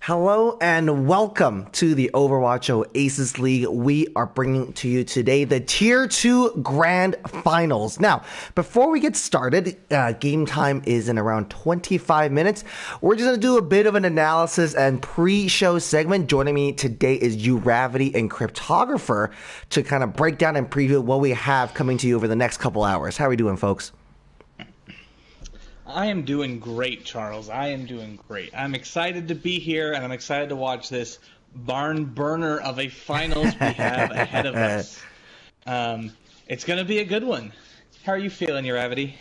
Hello and welcome to the Overwatch Oasis League. We are bringing to you today the Tier 2 Grand Finals. Now, before we get started, game time is in around 25 minutes. We're just going to do a bit of an analysis and pre-show segment. Joining me today is Uravity and Cryptographer to kind of break down and preview what we have coming to you over the next couple hours. How are we doing, folks? I am doing great, Charles. I am doing great. I'm excited to be here, and I'm excited to watch this barn burner of a finals we have ahead of us. It's going to be a good one. How are you feeling, Uravity?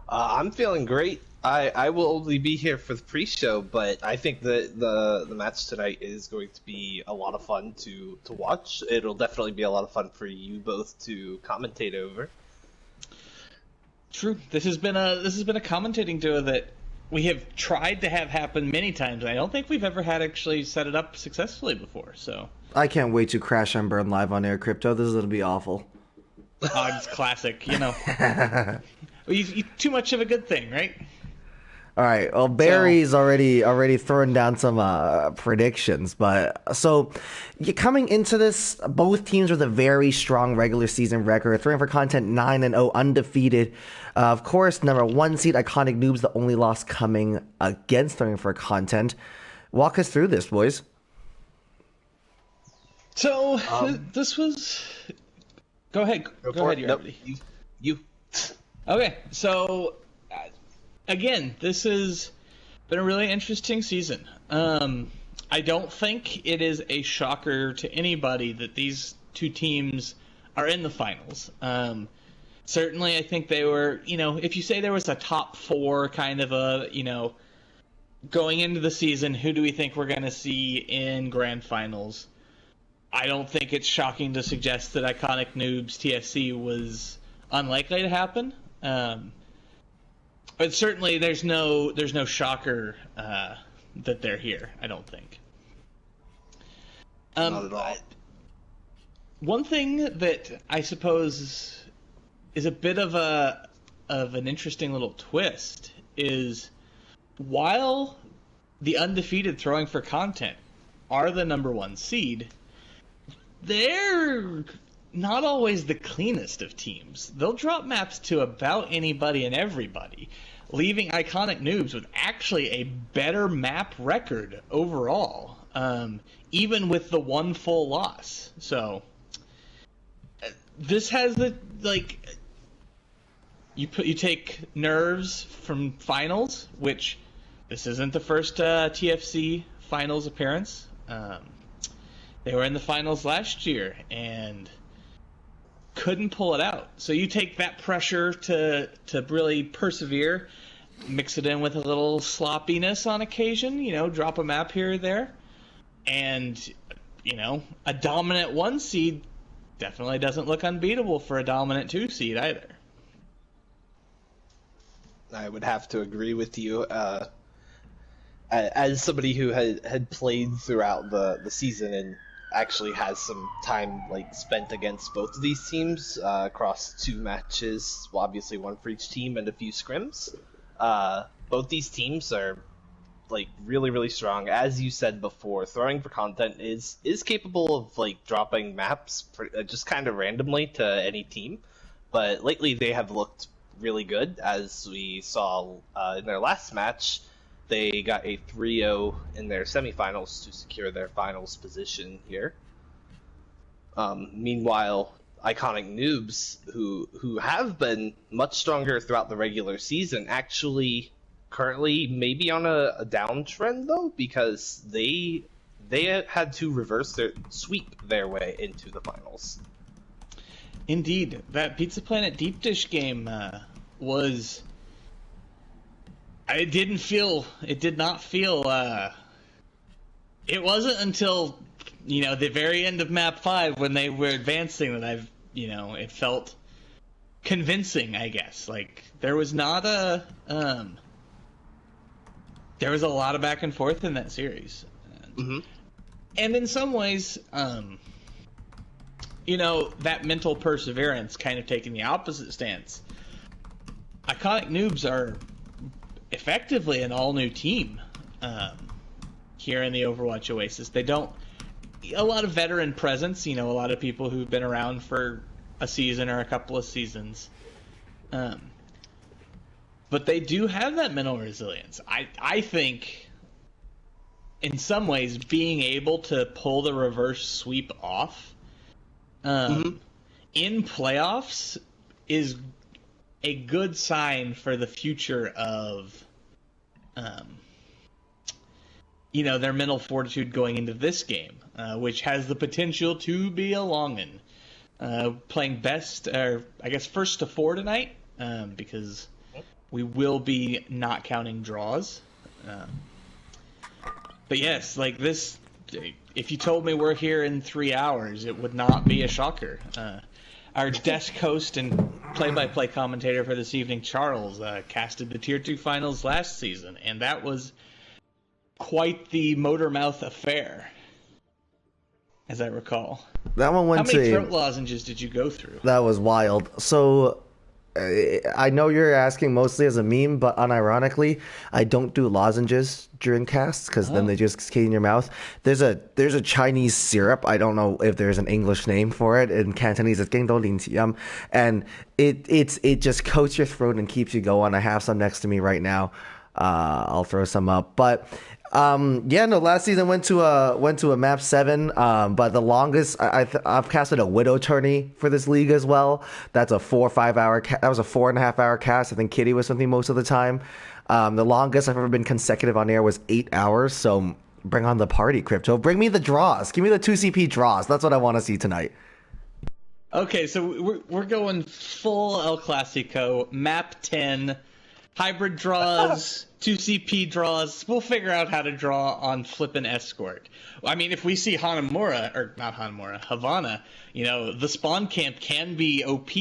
I'm feeling great. I will only be here for the pre-show, but I think that the match tonight is going to be a lot of fun to watch. It'll definitely be a lot of fun for you both to commentate over. True. This has been a commentating duo that we have tried to have happen many times. I don't think we've ever had actually set it up successfully before. So I can't wait to crash and burn live on air, Crypto. This is going to be awful. Oh, it's classic, you know. you too much of a good thing, right? All right. Well, Barry's already throwing down some predictions, but so coming into this, both teams with a very strong regular season record, throwing for content 9-0, undefeated. Of course, number 1 seed Iconic Noobs, the only loss coming against throwing for content. Walk us through this, boys. So this was. Go ahead. Go ahead, nope, you. Okay, so. Again, this has been a really interesting season. I don't think it is a shocker to anybody that these two teams are in the finals. Certainly, I think they were, if you say there was a top 4 kind of a, going into the season, who do we think we're going to see in grand finals? I don't think it's shocking to suggest that Iconic Noobs TFC was unlikely to happen. But certainly, there's no shocker that they're here. I don't think. Not at all. One thing that I suppose is a bit of an interesting little twist is while the undefeated throwing for content are the number 1 seed, they're not always the cleanest of teams. They'll drop maps to about anybody and everybody, leaving Iconic Noobs with actually a better map record overall, even with the 1 full loss. So this has you take Nerves from finals, which this isn't the first TFC finals appearance. They were in the finals last year and couldn't pull it out. So you take that pressure to really persevere, mix it in with a little sloppiness on occasion, drop a map here or there, and a dominant 1 seed definitely doesn't look unbeatable for a dominant 2 seed either. I would have to agree with you. As somebody who had played throughout the season and actually has some time spent against both of these teams across 2 matches, well, obviously 1 for each team and a few scrims. Both these teams are really, really strong. As you said before, throwing for content is capable of dropping maps just kind of randomly to any team, but lately they have looked really good. As we saw in their last match, they got a 3-0 in their semifinals to secure their finals position here. Meanwhile, Iconic Noobs, who have been much stronger throughout the regular season, actually currently maybe on a downtrend though, because they had to sweep their way into the finals. Indeed, that Pizza Planet Deep Dish game was. It did not feel. It wasn't until the very end of map 5 when they were advancing that it felt convincing. I guess there was not a. There was a lot of back and forth in that series, and in some ways, that mental perseverance kind of taking the opposite stance. Iconic Noobs are effectively an all-new team. here in the Overwatch Oasis. They don't a lot of veteran presence, a lot of people who've been around for a season or a couple of seasons. But they do have that mental resilience. I think, in some ways, being able to pull the reverse sweep off in playoffs is a good sign for the future of, their mental fortitude going into this game, which has the potential to be a long one. Playing first to 4 tonight, because we will be not counting draws. But yes, like this, if you told me we're here in 3 hours, it would not be a shocker. Our desk host and play-by-play commentator for this evening, Charles, casted the Tier 2 finals last season, and that was quite the motor mouth affair, as I recall. That one went How many throat lozenges did you go through? That was wild. So I know you're asking mostly as a meme, but unironically, I don't do lozenges during casts because then they just skate in your mouth. There's a Chinese syrup. I don't know if there's an English name for it. In Cantonese, it's 驚到連詞音, and it just coats your throat and keeps you going. I have some next to me right now. I'll throw some up, but. Last season went to a map 7, but the longest I've casted a Widow tourney for this league as well. That's a 4 or 5 hour that was a 4.5 hour cast. I think Kitty was something most of the time. The longest I've ever been consecutive on air was 8 hours. So bring on the party, Crypto. Bring me the draws. Give me the 2CP draws. That's what I want to see tonight. Okay, so we're going full El Clasico, map 10, hybrid draws. 2CP draws. We'll figure out how to draw on Flippin' Escort. I mean, if we see Havana, the spawn camp can be OP.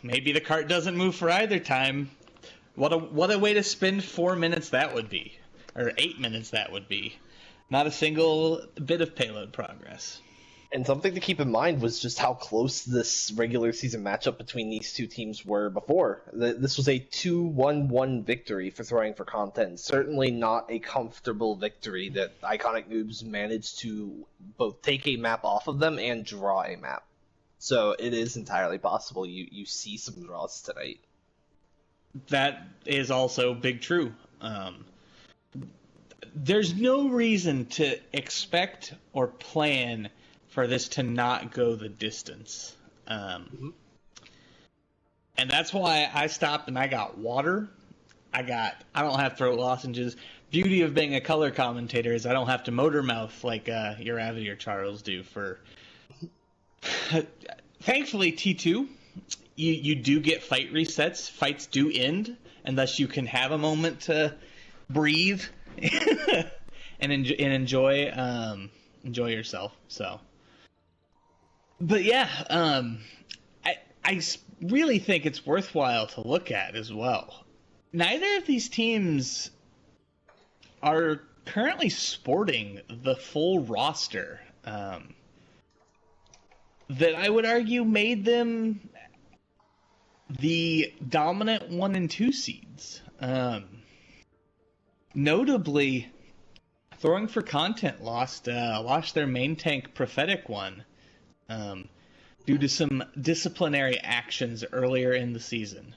Maybe the cart doesn't move for either time. What a way to spend 4 minutes that would be. Or 8 minutes that would be. Not a single bit of payload progress. And something to keep in mind was just how close this regular season matchup between these two teams were before. This was a 2-1-1 victory for Throwing for Content. Certainly not a comfortable victory that Iconic Noobs managed to both take a map off of them and draw a map. So it is entirely possible you see some draws tonight. That is also big true. There's no reason to expect or plan for this to not go the distance. And that's why I stopped and I got water. I don't have throat lozenges. Beauty of being a color commentator is I don't have to motor mouth like your Avi or Charles do for... Thankfully, T2, you do get fight resets. Fights do end, and thus you can have a moment to breathe and enjoy yourself. So... But yeah, I really think it's worthwhile to look at as well. Neither of these teams are currently sporting the full roster that I would argue made them the dominant 1 and 2 seeds. Notably, Throwing for Content lost their main tank Prophetic One. Due to some disciplinary actions earlier in the season.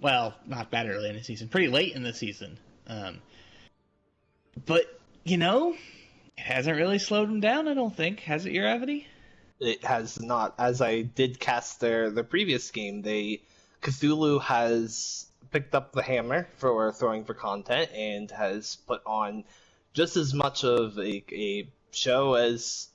Well, not that early in the season, pretty late in the season. But, it hasn't really slowed them down, I don't think. Has it, Uravity? It has not. As I did cast their previous game, Cthulhu has picked up the hammer for Throwing for Content and has put on just as much of a show as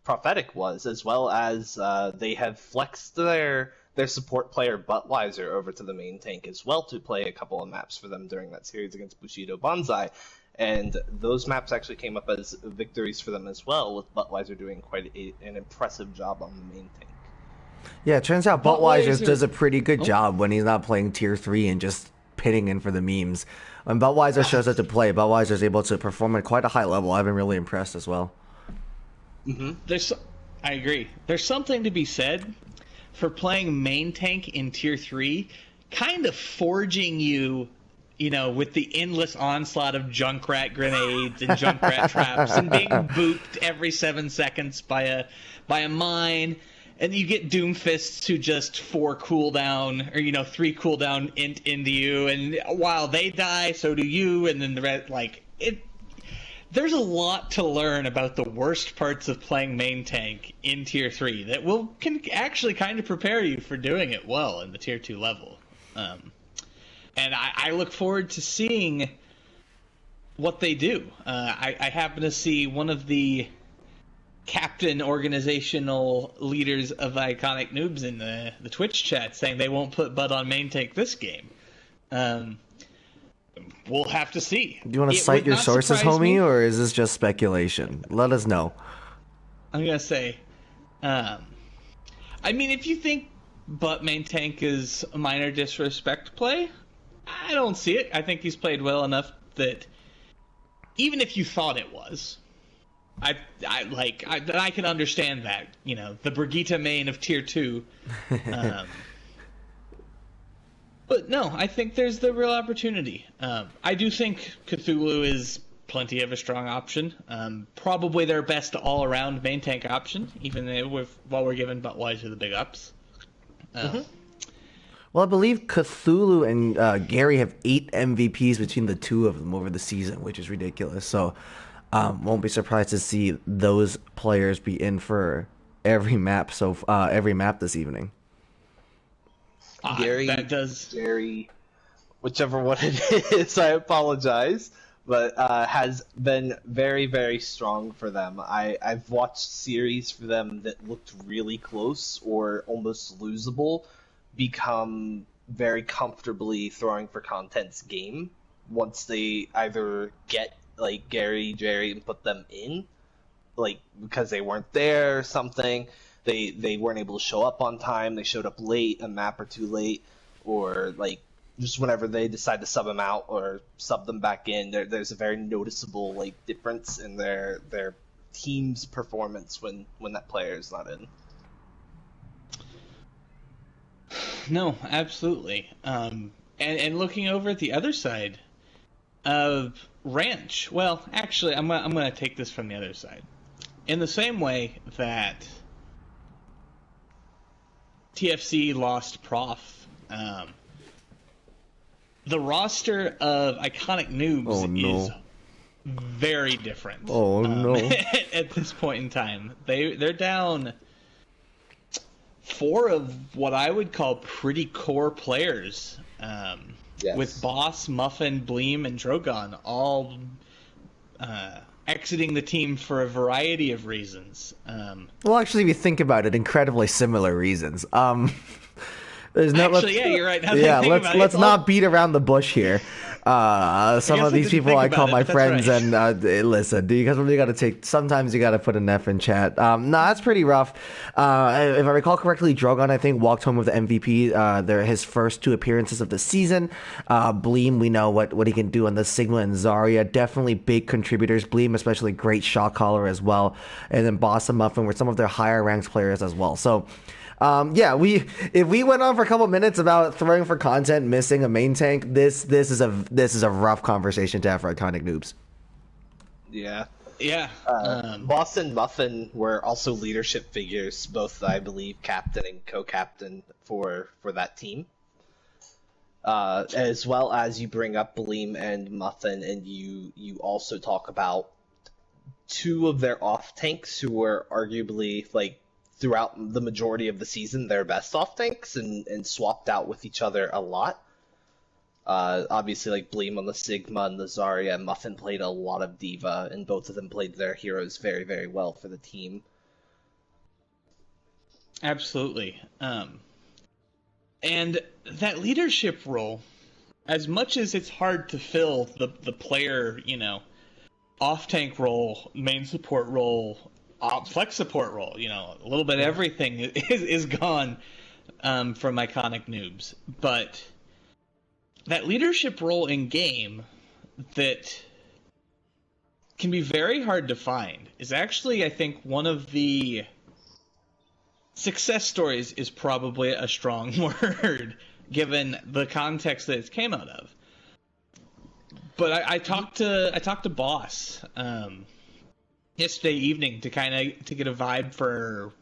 Prophetic was, as well as they have flexed their support player Buttweiser over to the main tank as well to play a couple of maps for them during that series against Bushido Banzai. And those maps actually came up as victories for them as well, with Buttweiser doing quite an impressive job on the main tank. Yeah, it turns out Buttweiser does a pretty good job when he's not playing Tier 3 and just pitting in for the memes. When Buttweiser shows up to play, Buttweiser is able to perform at quite a high level. I've been really impressed as well. I agree. There's something to be said for playing main tank in Tier 3, kind of forging you with the endless onslaught of Junkrat grenades and Junkrat traps and being booped every 7 seconds by a mine, and you get Doomfists who just 4 cooldown or 3 cooldown into you, and while they die, so do you, and then the rest There's a lot to learn about the worst parts of playing main tank in Tier 3 that can actually kind of prepare you for doing it well in the Tier 2 level. And I look forward to seeing what they do. I happen to see one of the captain organizational leaders of Iconic Noobs in the Twitch chat saying they won't put Bud on main tank this game. We'll have to see. Do you want to cite your sources, homie, or is this just speculation? Let us know. I'm going to say, if you think Butt main tank is a minor disrespect play, I don't see it. I think he's played well enough that even if you thought it was, I can understand that. The Brigitte main of Tier 2. But no, I think there's the real opportunity. I do think Cthulhu is plenty of a strong option. Probably their best all-around main tank option, even while we're giving Buttweiser the big ups. Well, I believe Cthulhu and Gary have 8 MVPs between the two of them over the season, which is ridiculous. So, won't be surprised to see those players be in for every map this evening. Gary, whichever one it is, I apologize, but has been very, very strong for them. I've watched series for them that looked really close or almost losable become very comfortably throwing for content's game once they either get Gary, Jerry, and put them in, because they weren't there or something. They weren't able to show up on time. They showed up late, a map or two late, or just whenever they decide to sub them out or sub them back in. There's a very noticeable difference in their team's performance when that player is not in. No, absolutely. And looking over at the other side of Ranch, well, actually, I'm going to take this from the other side. In the same way that TFC lost Prof, the roster of Iconic Noobs is very different. Oh, no. At this point in time. They're down 4 of what I would call pretty core players, yes, with Boss, Muffin, Bleem, and Drogon all exiting the team for a variety of reasons. Well, actually, if you think about it, incredibly similar reasons. There's no, actually, you're right. Let's not beat around the bush here. Some of these people I call my friends, right. And listen, because you got to take. Sometimes you got to put an F in chat. No, that's pretty rough. If I recall correctly, Drogon, I think, walked home with the MVP. They're his first 2 appearances of the season. Bleem, we know what he can do on the Sigma and Zarya. Definitely big contributors. Bleem, especially great shot caller as well. And then Boss and Muffin were some of their higher ranked players as well. So. If we went on for a couple minutes about throwing for content, missing a main tank, this is a rough conversation to have for Iconic Noobs. Yeah. Yeah. Boss and Muffin were also leadership figures, both I believe captain and co-captain for that team. As well as you bring up Bleem and Muffin, and you also talk about 2 of their off tanks who were arguably throughout the majority of the season, their best off tanks and swapped out with each other a lot. Obviously, Bleem on the Sigma and the Zarya, Muffin played a lot of Diva, and both of them played their heroes very, very well for the team. Absolutely. And that leadership role, as much as it's hard to fill the player, off tank role, main support role, flex support role, a little bit of everything is gone from Iconic Noobs. But that leadership role in game that can be very hard to find is actually, I think, one of the success stories is probably a strong word given the context that it came out of. But I talked to Boss yesterday evening to get a vibe for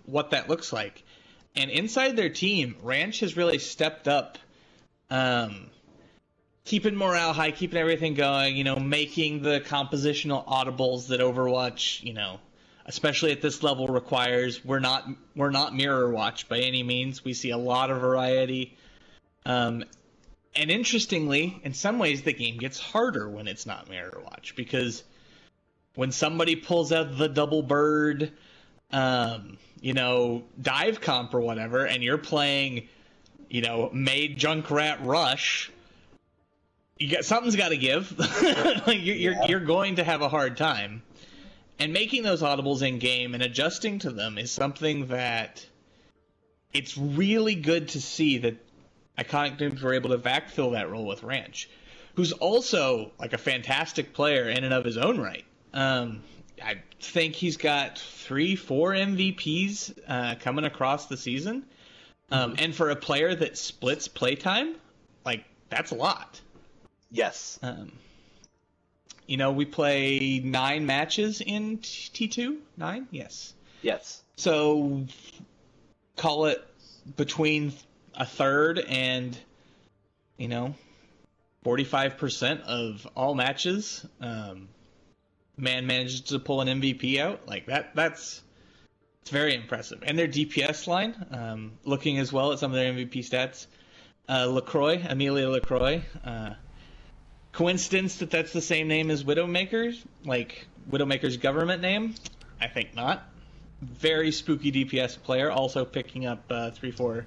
what that looks like, and inside their team, Ranch has really stepped up, keeping morale high, keeping everything going. Making the compositional audibles that Overwatch, especially at this level, requires. We're not Mirror Watch by any means. We see a lot of variety. And interestingly, in some ways, the game gets harder when it's not Mirror Watch, because when somebody pulls out the double bird, dive comp or whatever, and you're playing, Maid Junkrat Rush, something's got to give. You're going to have a hard time, and making those audibles in game and adjusting to them is something that it's really good to see that Iconic Noobs were able to backfill that role with Ranch, who's also like a fantastic player in and of his own right. I think he's got 3-4 MVPs coming across the season. And for a player that splits playtime, that's a lot. Yes. We play 9 matches in T2? 9? Yes. Yes. So call it between a third and 45% of all matches, man manages to pull an MVP out like that. It's very impressive. And their DPS line, looking as well at some of their MVP stats, Amelia LaCroix, coincidence that that's the same name as Widowmaker's, Widowmaker's government name? I think not. Very spooky DPS player, also picking up 3-4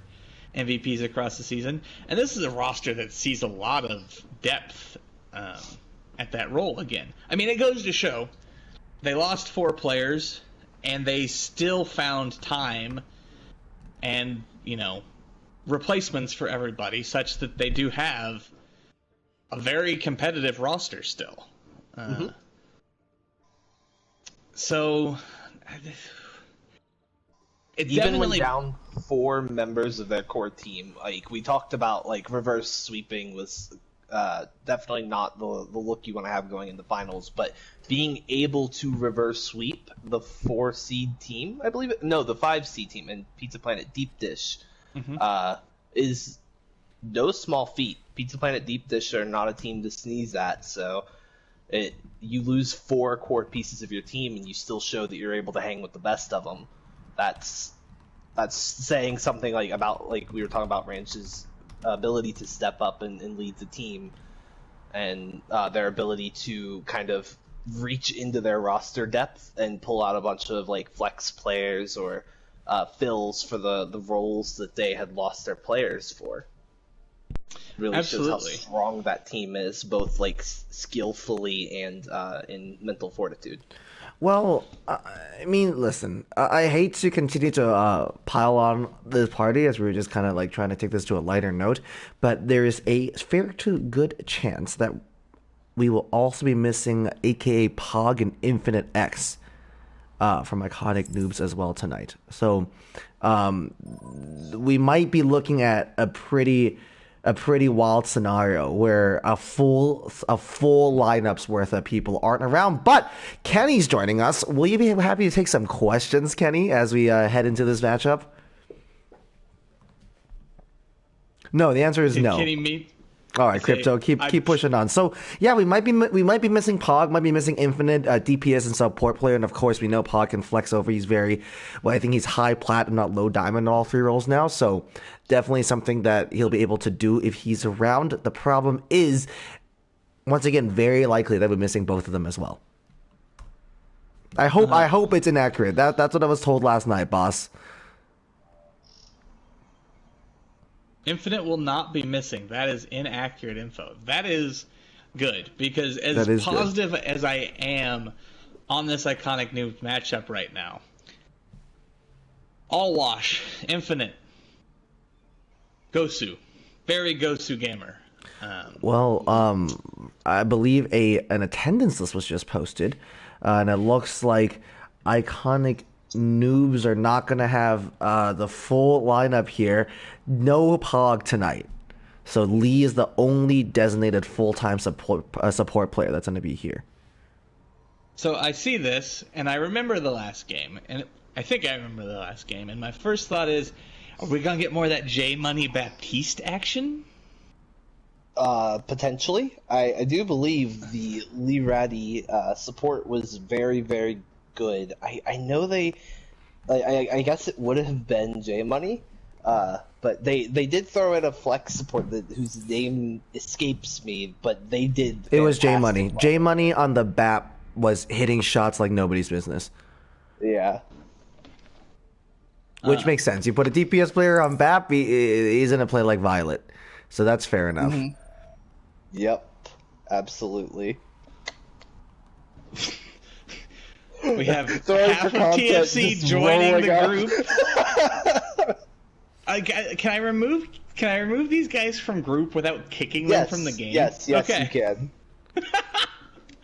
MVPs across the season. And this is a roster that sees a lot of depth at that role again. I mean, it goes to show they lost 4 players and they still found time and, replacements for everybody, such that they do have a very competitive roster still. So it even when down 4 members of their core team, we talked about, reverse sweeping was definitely not the look you want to have going in the finals, but being able to reverse sweep the 4 seed team, the 5 seed team in Pizza Planet Deep Dish, is no small feat. Pizza Planet Deep Dish are not a team to sneeze at, so you lose 4 core pieces of your team and you still show that you're able to hang with the best of them. That's saying something about we were talking about Ranch's ability to step up and lead the team, and their ability to kind of reach into their roster depth and pull out a bunch of flex players or fills for the roles that they had lost their players for. Really Absolutely. shows how strong that team is, both skillfully and in mental fortitude. Well, I mean, listen, I hate to continue to pile on this party as we were just kind of trying to take this to a lighter note, but there is a fair to good chance that we will also be missing AKA Pog and Infinite X from Iconic Noobs as well tonight. So we might be looking at a pretty wild scenario where a full lineup's worth of people aren't around. But Kenny's joining us. Will you be happy to take some questions, Kenny, as we head into this matchup? No, the answer is no. Kenny meet? All right, Crypto, keep pushing on. So yeah, we might be missing Pog, might be missing Infinite, DPS and support player, and of course we know Pog can flex over. He's I think he's high plat and not low diamond in all 3 roles now. So definitely something that he'll be able to do if he's around. The problem is, once again, very likely that we're missing both of them as well. I hope it's inaccurate. That's what I was told last night, boss. Infinite will not be missing. That is inaccurate info. That is good, because as positive as I am on this Iconic Noobs matchup right now, all wash, Infinite, Gosu, very Gosu gamer. I believe an attendance list was just posted, and it looks like Iconic Noobs are not going to have the full lineup here. No Pog tonight. So Lee is the only designated full-time support player that's going to be here. So I see this, and I remember the last game, and I think I remember the last game, and my first thought is, are we going to get more of that J Money Baptiste action? Potentially. I do believe the Lee Ratty support was very, very good. I know they... I guess it would have been J Money, but they did throw in a flex support whose name escapes me, but they did. It was J Money. Well. J Money on the BAP was hitting shots like nobody's business. Yeah. Which makes sense. You put a DPS player on BAP, he's going to play like Violet. So that's fair enough. Mm-hmm. Yep. Absolutely. We have half of TFC joining the group. Can I remove these guys from group without kicking them from the game? Yes, okay. You can.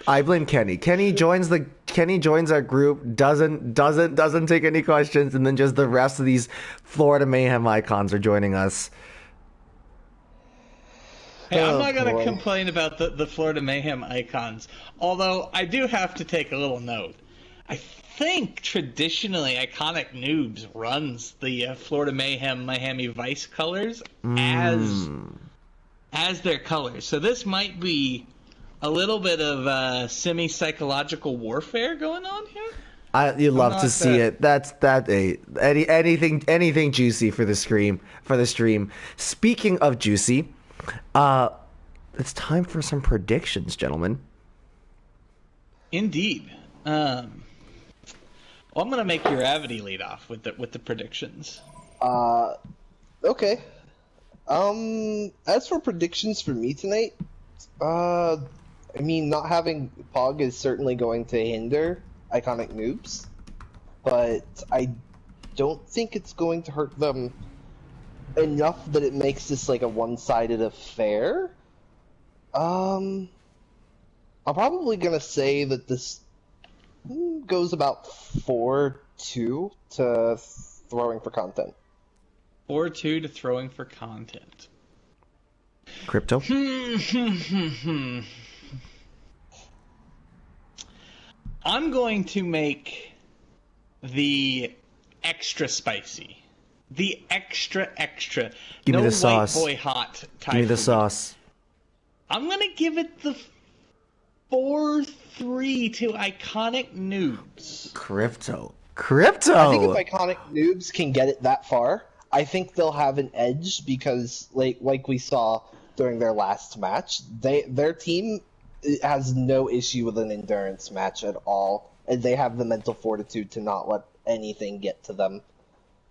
I blame Kenny. Kenny joins our group, doesn't take any questions, and then just the rest of these Florida Mayhem icons are joining us. Hey, I'm not going to complain about the Florida Mayhem icons, although I do have to take a little note. I think traditionally Iconic Noobs runs the Florida Mayhem Miami Vice colors as their colors. So this might be a little bit of semi-psychological warfare going on here. You'd love to see it. Anything juicy for the stream. Speaking of juicy, it's time for some predictions, gentlemen. Indeed. Well, I'm going to make your Avity lead off with the predictions. Okay. As for predictions for me tonight, I mean, not having Pog is certainly going to hinder Iconic Noobs, but I don't think it's going to hurt them enough that it makes this like a one-sided affair. I'm probably gonna say that this goes about 4-2 to throwing for content. 4-2 to throwing for content. Crypto? I'm going to make the extra spicy. The extra. Give me the white sauce. Boy hot type. Give me the sauce. I'm going to give it the 4-3 to Iconic Noobs. Crypto. I think if Iconic Noobs can get it that far, I think they'll have an edge because, like we saw during their last match, their team has no issue with an endurance match at all, and they have the mental fortitude to not let anything get to them.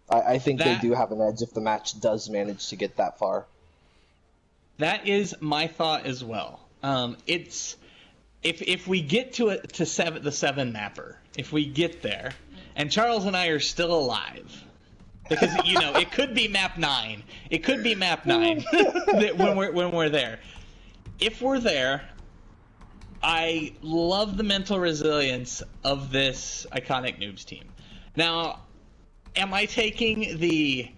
I think they do have an edge if the match does manage to get that far. That is my thought as well. It's if we get to the 7 mapper, if we get there, and Charles and I are still alive, because it could be map 9. It could be map 9 when we're there. If we're there, I love the mental resilience of this Iconic Noobs team. Now, am I taking the,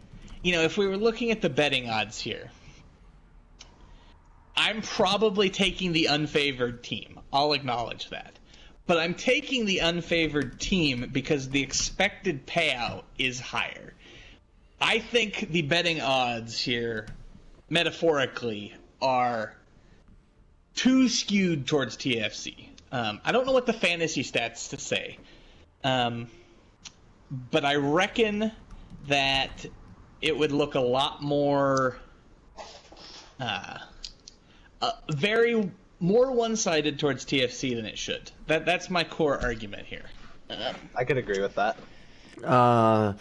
if we were looking at the betting odds here, I'm probably taking the unfavored team. I'll acknowledge that. But I'm taking the unfavored team because the expected payout is higher. I think the betting odds here, metaphorically, are too skewed towards TFC. I don't know what the fantasy stats to say. But I reckon that it would look a lot more very more one-sided towards TFC than it should. That's my core argument here. I could agree with that. I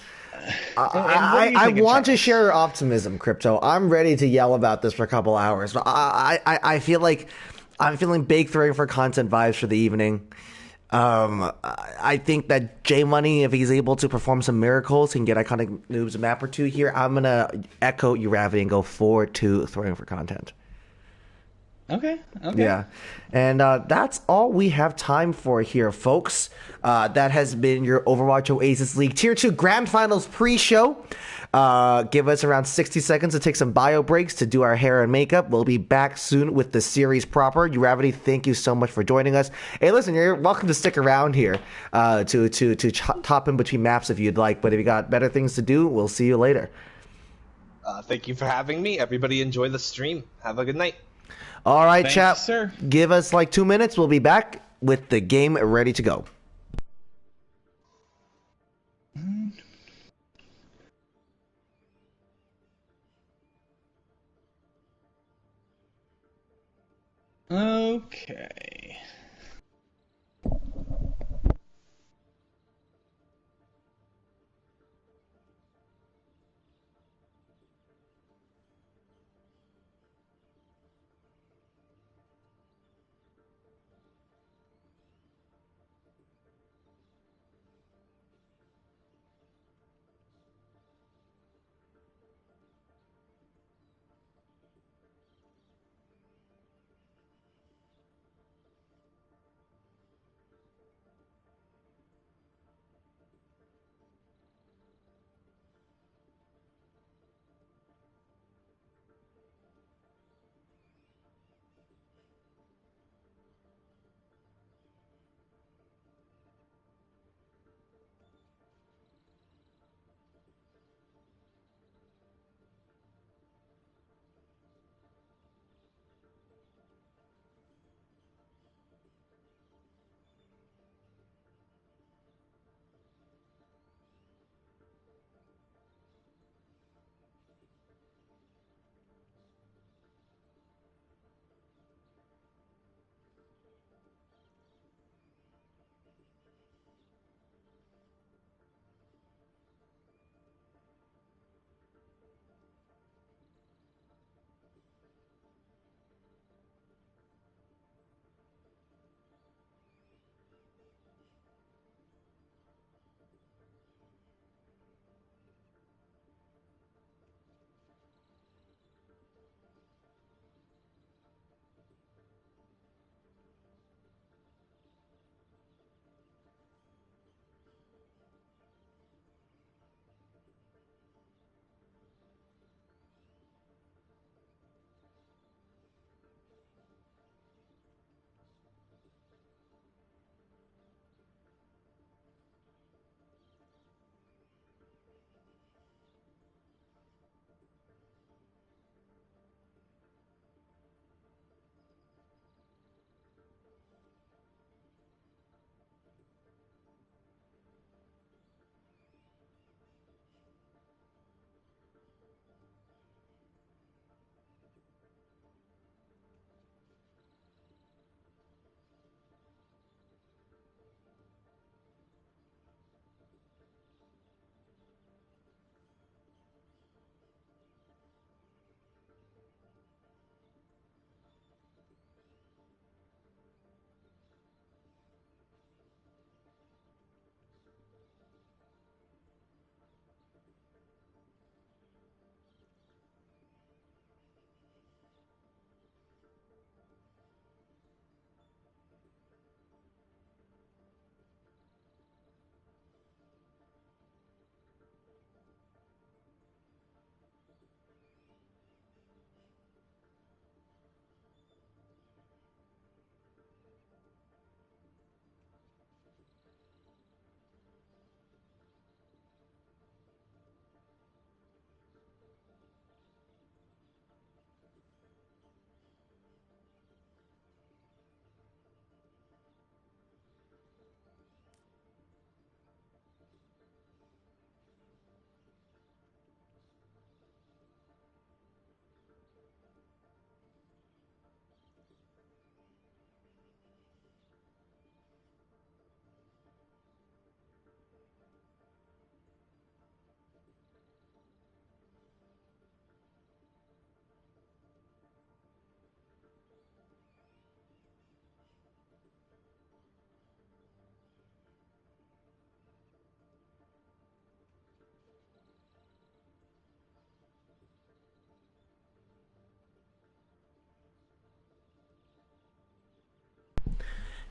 want to share your optimism, Crypto. I'm ready to yell about this for a couple hours. But I feel like I'm feeling big throwing for content vibes for the evening. I think that J Money, if he's able to perform some miracles, can get Iconic Noobs a map or two here. I'm gonna echo you, Ravi, and go 4-2 throwing for content. Okay. Okay. Yeah. And that's all we have time for here, folks. That has been your Overwatch Oasis League Tier 2 Grand Finals pre-show. Give us around 60 seconds to take some bio breaks to do our hair and makeup. We'll be back soon with the series proper. Uravity, thank you so much for joining us. Hey, listen, you're welcome to stick around here to top in between maps if you'd like. But if you got better things to do, we'll see you later. Thank you for having me. Everybody enjoy the stream. Have a good night. All right, Thank chap. you, sir. Give us like 2 minutes. We'll be back with the game ready to go. Okay.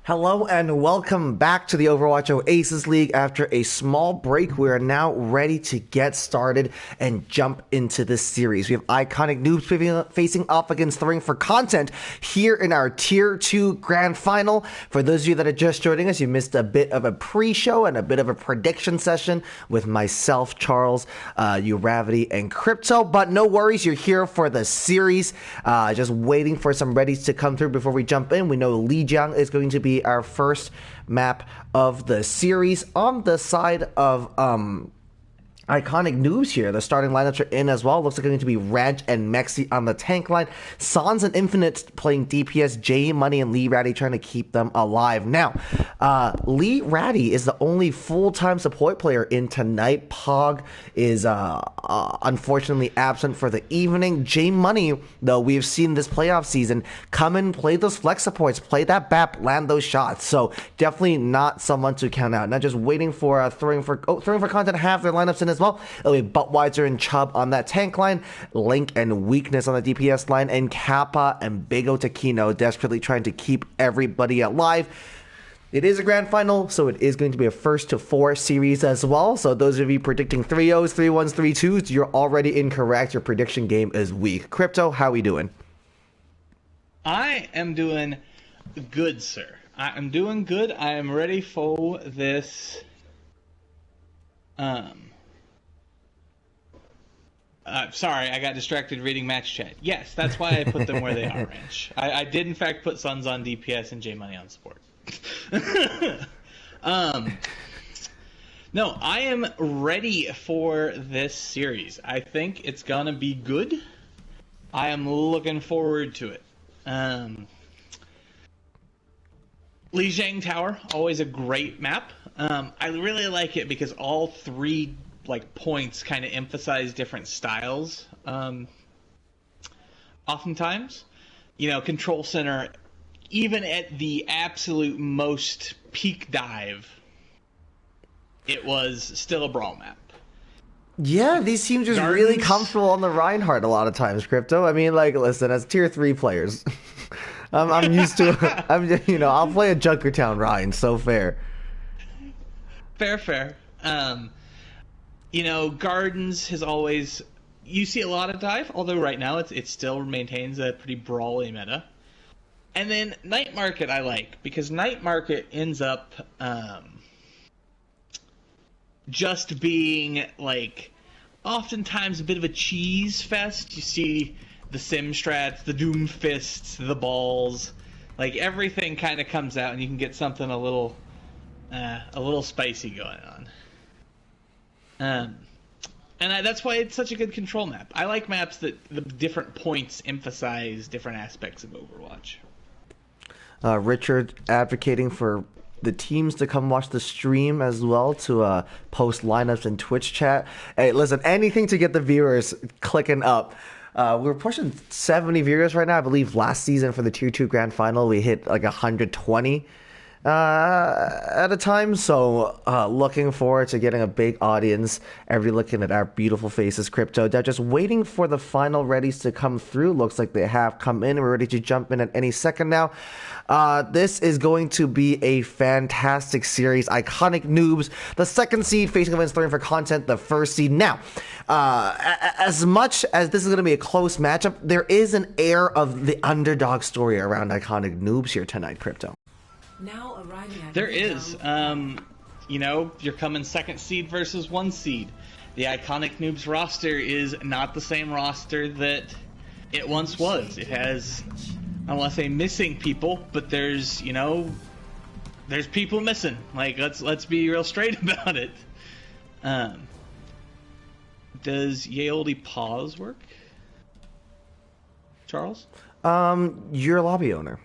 Hello and welcome back to the Overwatch Oasis League. After a small break, we are now ready to get started and jump into this series. We have iconic Noobs facing off against Throwing for Content here in our Tier 2 Grand Final. For those of you that are just joining us, you missed a bit of a pre-show and a bit of a prediction session with myself, Charles, Uravity, and Crypto. But no worries, you're here for the series. Just waiting for some readies to come through before we jump in. We know Lijiang is going to be our first map of the series. On the side of iconic Noobs here, the starting lineups are in as well. Looks like it's going to be Reg and Mexi on the tank line. Sans and Infinite playing DPS, J Money and Lee Ratty trying to keep them alive. Now, Lee Ratty is the only full-time support player in tonight. Pog is unfortunately absent for the evening. J Money, though, we've seen this playoff season come in, play those flex supports, play that BAP, land those shots. So definitely not someone to count out. Not just waiting for throwing for Content to have their lineups in as well. It'll be Buttweiser and Chubb on that tank line, Link and Weakness on the DPS line, and Kappa and Big O Taquino desperately trying to keep everybody alive. It is a grand final, so it is going to be a first to 4 series as well. So those of you predicting 3-0s, 3-1s, 3-2s, you're already incorrect. Your prediction game is weak. Crypto, how we doing? I am doing good, sir. I am doing good. I am ready for this. Sorry, I got distracted reading match chat. Yes, that's why I put them where they are, Ranch. I did, in fact, put Suns on DPS and J Money on support. No, I am ready for this series. I think it's gonna be good. I am looking forward to it. Lijiang Tower, always a great map. I really like it because all three points kind of emphasize different styles. Oftentimes, Control Center, even at the absolute most peak dive, it was still a brawl map. Yeah, these teams just really comfortable on the Reinhardt a lot of times, Crypto. I mean, listen, as tier 3 players, I'm used to. I'll play a Junkertown Ryan. So fair. Fair. Gardens has always, you see a lot of dive, although right now it still maintains a pretty brawly meta. And then Night Market I like, because Night Market ends up just being oftentimes a bit of a cheese fest. You see the Sim strats, the Doom Fists, the balls, everything kind of comes out and you can get something a little spicy going on. That's why it's such a good control map. I like maps that the different points emphasize different aspects of Overwatch. Richard advocating for the teams to come watch the stream as well, to post lineups in Twitch chat. Hey, listen, anything to get the viewers clicking up. We're pushing 70 viewers right now. I believe last season for the Tier 2 Grand Final, we hit 120 at a time. So looking forward to getting a big audience. Everybody looking at our beautiful faces, Crypto. They're just waiting for the final readies to come through. Looks like they have come in. We're ready to jump in at any second now. This is going to be a fantastic series. Iconic Noobs, the second seed facing against Throwing for Content, the first seed. Now, as much as this is going to be a close matchup, there is an air of the underdog story around Iconic Noobs here tonight, Crypto. Now arriving at there is. You're coming second seed versus 1 seed. The Iconic Noobs roster is not the same roster that it once was. It has, I don't want to say missing people, but there's people missing. Let's be real straight about it. Does Ye Olde pause work, Charles? You're a lobby owner.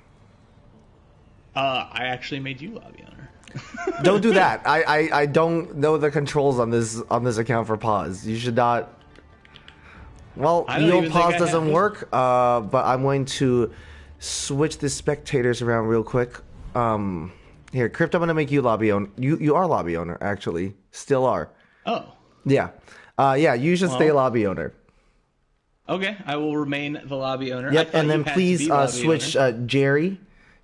I actually made you lobby owner. Don't do that. I don't know the controls on this account for pause. You should not. Well, pause doesn't work. But I'm going to switch the spectators around real quick. Here, Crypto, I'm gonna make you lobby owner. You are lobby owner, actually. Still are. Oh. Yeah. You should stay lobby owner. Okay, I will remain the lobby owner. Yep, and then please switch Jerry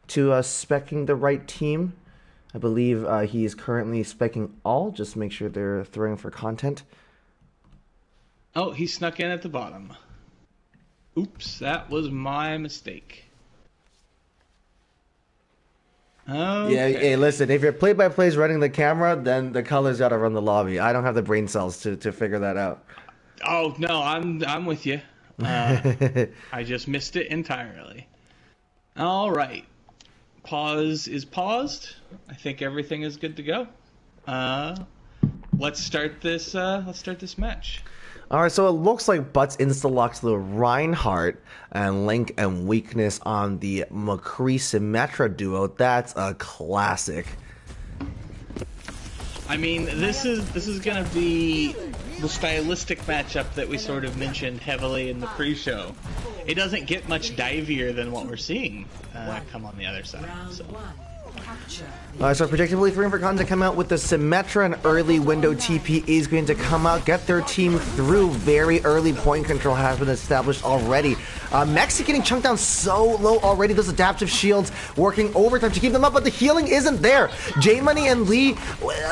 to speccing the right team. I believe he is currently speccing all. Just make sure they're throwing for content. Oh, he snuck in at the bottom. Oops, that was my mistake. Okay. Yeah, hey, listen, if your play-by-play is running the camera, then the colors got to run the lobby. I don't have the brain cells to figure that out. Oh, no, I'm with you. I just missed it entirely. All right. Pause is paused. I think everything is good to go. Let's start this match. All right, so it looks like Butts insta-locks the Reinhardt and Link and Weakness on the McCree Symmetra duo. That's a classic. I mean, this is going to be the stylistic matchup that we sort of mentioned heavily in the pre-show. It doesn't get much divier than what we're seeing come on the other side. So. So predictably, 3 for content come out with the Symmetra and early window TP is going to come out, get their team through. Very early point control has been established already. Mexi getting chunked down so low already. Those adaptive shields working overtime to keep them up, but the healing isn't there. J-Money and Lee,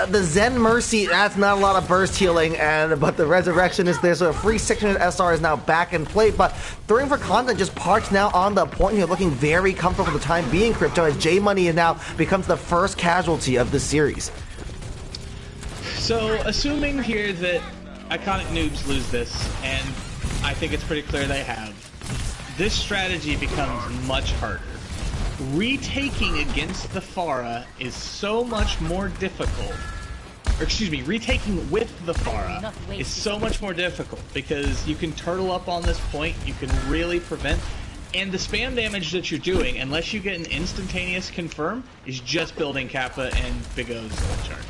the Zen Mercy, that's not a lot of burst healing, but the resurrection is there, so a free 600 SR is now back in play. But 3 for content just parked now on the point here, looking very comfortable for the time being, Crypto, as J-Money now becomes the first casualty of the series. So, assuming here that Iconic Noobs lose this, and I think it's pretty clear they have, this strategy becomes much harder. Retaking against the Pharah is so much more difficult. Or excuse me, retaking with the Pharah is so much more difficult because you can turtle up on this point, you can really prevent. And the spam damage that you're doing, unless you get an instantaneous confirm, is just building Kappa and Big O's charge.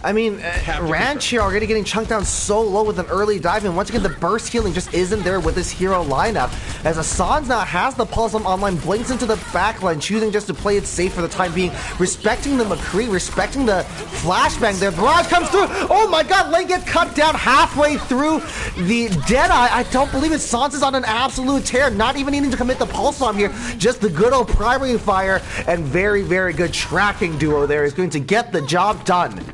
I mean, Ranch here already getting chunked down so low with an early dive, and once again, the burst healing just isn't there with this hero lineup. As Assange now has the pulse on online, blinks into the backline, choosing just to play it safe for the time being, respecting the McCree, respecting the flashbang there. Barrage comes through. Oh my god, Lane gets cut down halfway through the Deadeye. I don't believe it. Sans is on an absolute tear, not even needing to commit the pulse bomb here. Just the good old primary fire and very, very good tracking duo there is going to get the job done.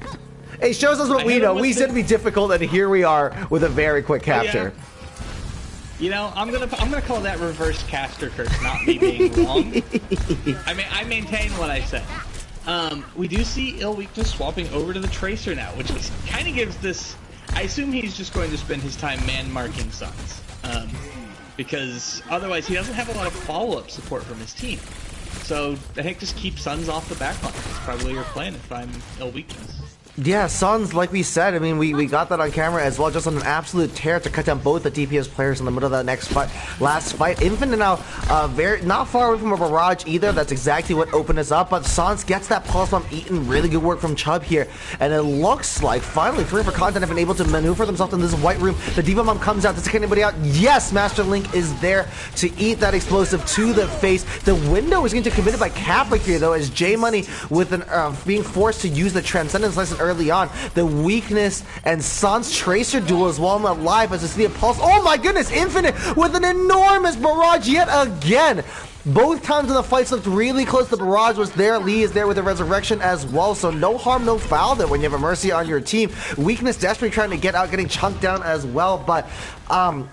It shows us what we know. We said it'd be difficult, and here we are with a very quick capture. Yeah. You know, I'm gonna call that reverse caster curse, not me being wrong. I mean, I maintain what I said. We do see Ill Weakness swapping over to the Tracer now, which kind of gives this. I assume he's just going to spend his time man marking Suns, because otherwise he doesn't have a lot of follow-up support from his team. So I think just keep Suns off the backline. That's probably your plan if I'm Ill Weakness. Yeah, Suns, like we said, I mean, we got that on camera as well, just on an absolute tear to cut down both the DPS players in the middle of that last fight. Infinite now, not far away from a barrage either. That's exactly what opened us up, but Suns gets that pulse bomb eaten. Really good work from Chubb here, and it looks like finally 3 for content have been able to maneuver themselves in this white room. The Diva Bomb comes out to take anybody out. Yes, Master Link is there to eat that explosive to the face. The window is going to be committed by Kappa here, though, as J-Money with being forced to use the Transcendence lesson early on. The Weakness and Sans Tracer duel as well alive as we see a pulse. Oh my goodness, Infinite with an enormous barrage yet again. Both times in the fights looked really close. The barrage was there. Lee is there with the resurrection as well. So no harm, no foul there when you have a Mercy on your team. Weakness desperately trying to get out, getting chunked down as well. But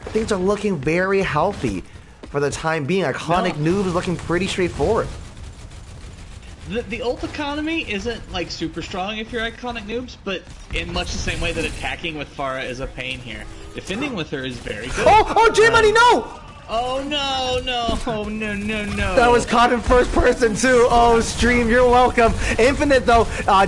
things are looking very healthy for the time being. Iconic Noob is looking pretty straightforward. The ult economy isn't like super strong if you're Iconic Noobs, but in much the same way that attacking with Pharah is a pain here, defending with her is very good. Oh, J-Money, no! Oh no, no. That was caught in first person too. Oh, stream, you're welcome. Infinite though,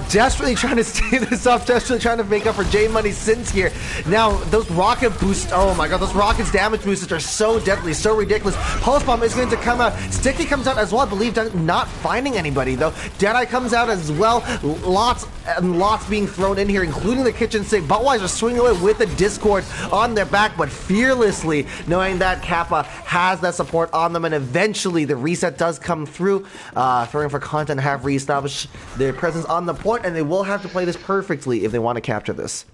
desperately trying to stay this up, desperately trying to make up for J-Money's sins here. Now, those rocket boosts, oh my god, those rockets damage boosters are so deadly, so ridiculous. Pulse Bomb is going to come out. Sticky comes out as well, I believe, not finding anybody though. Deadeye comes out as well. Lots and lots being thrown in here, including the kitchen sink. Budweiser swinging away with the Discord on their back, but fearlessly, knowing that Kappa has that support on them, and eventually the reset does come through. 3 for content have reestablished their presence on the point, and they will have to play this perfectly if they want to capture this.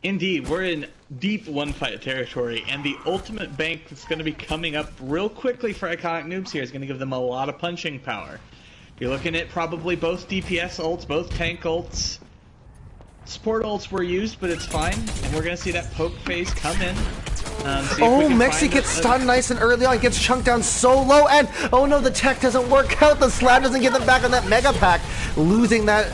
Indeed, we're in deep one-fight territory, and the ultimate bank that's going to be coming up real quickly for Iconic Noobs here is going to give them a lot of punching power. You're looking at probably both DPS ults, both tank ults. Support ults were used, but it's fine, and we're going to see that poke phase come in. Oh, Mexi gets stunned nice and early on, gets chunked down so low, and oh no, the tech doesn't work out, the slam doesn't get them back on that Mega Pack. Losing that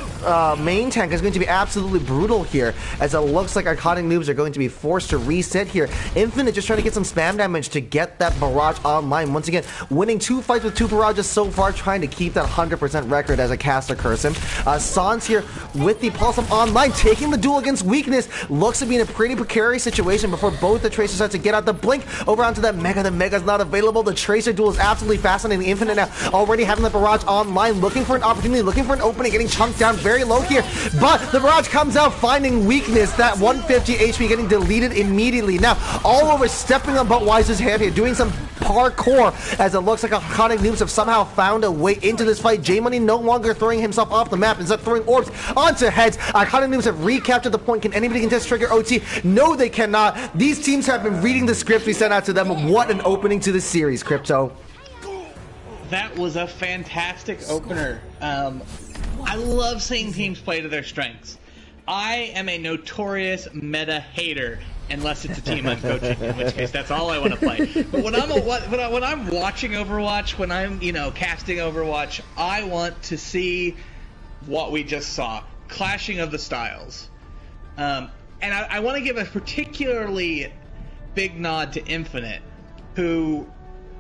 main tank is going to be absolutely brutal here, as it looks like Iconic Noobs are going to be forced to reset here. Infinite just trying to get some spam damage to get that barrage online. Once again, winning 2 fights with 2 barrages so far, trying to keep that 100% record as a caster curse him. Sans here with the Pulsum online, taking the duel against weakness. Looks to be in a pretty precarious situation before both the Tracers start to get out the blink over onto that Mega. The Mega's not available. The Tracer duel is absolutely fascinating. Infinite now already having the barrage online, looking for an opportunity, looking for an opening, getting chunked down very low here, but the barrage comes out finding weakness. That 150 HP getting deleted immediately. Now all over stepping on Budweiser's head here, doing some parkour, as it looks like Iconic Noobs have somehow found a way into this fight. J-Money no longer throwing himself off the map, instead throwing orbs onto heads. Iconic Noobs have recaptured the point. Can anybody contest trigger OT? No, they cannot. These teams have been reading the script we sent out to them. What an opening to the series, Crypto. That was a fantastic opener. I love seeing teams play to their strengths. I am a notorious meta hater, unless it's a team I'm coaching, in which case that's all I want to play. But when I'm watching Overwatch, when I'm casting Overwatch, I want to see what we just saw, clashing of the styles. And I want to give a particularly big nod to Infinite, who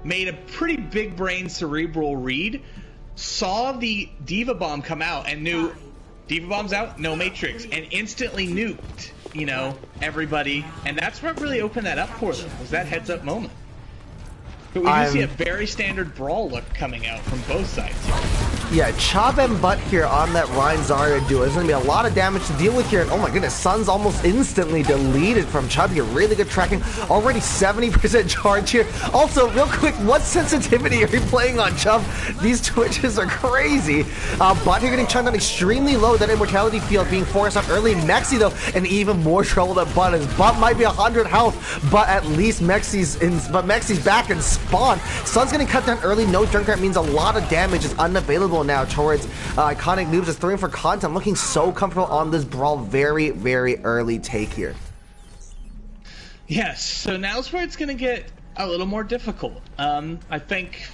made a pretty big brain cerebral read, saw the Diva Bomb come out and knew Diva Bomb's out, no Matrix, and instantly nuked, everybody. And that's what really opened that up for them, was that heads up moment. But we do see a very standard brawl look coming out from both sides here. Yeah, Chop and Butt here on that Ryan Zarya duo. There's going to be a lot of damage to deal with here. And oh my goodness, Sun's almost instantly deleted from Chubb here. Really good tracking. Already 70% charge here. Also, real quick, what sensitivity are you playing on Chubb? These twitches are crazy. Butt here getting chunked on extremely low. That immortality field being forced out early. Mexi, though, in even more trouble than Butt. As Butt might be 100 health, but at least Mexi's back in spawn. Sun's getting cut down early. No Junkrat means a lot of damage is unavailable now towards Iconic Noobs. Is throwing for content, looking so comfortable on this brawl. Very, very early take here. Yes, so now's where it's going to get a little more difficult. I think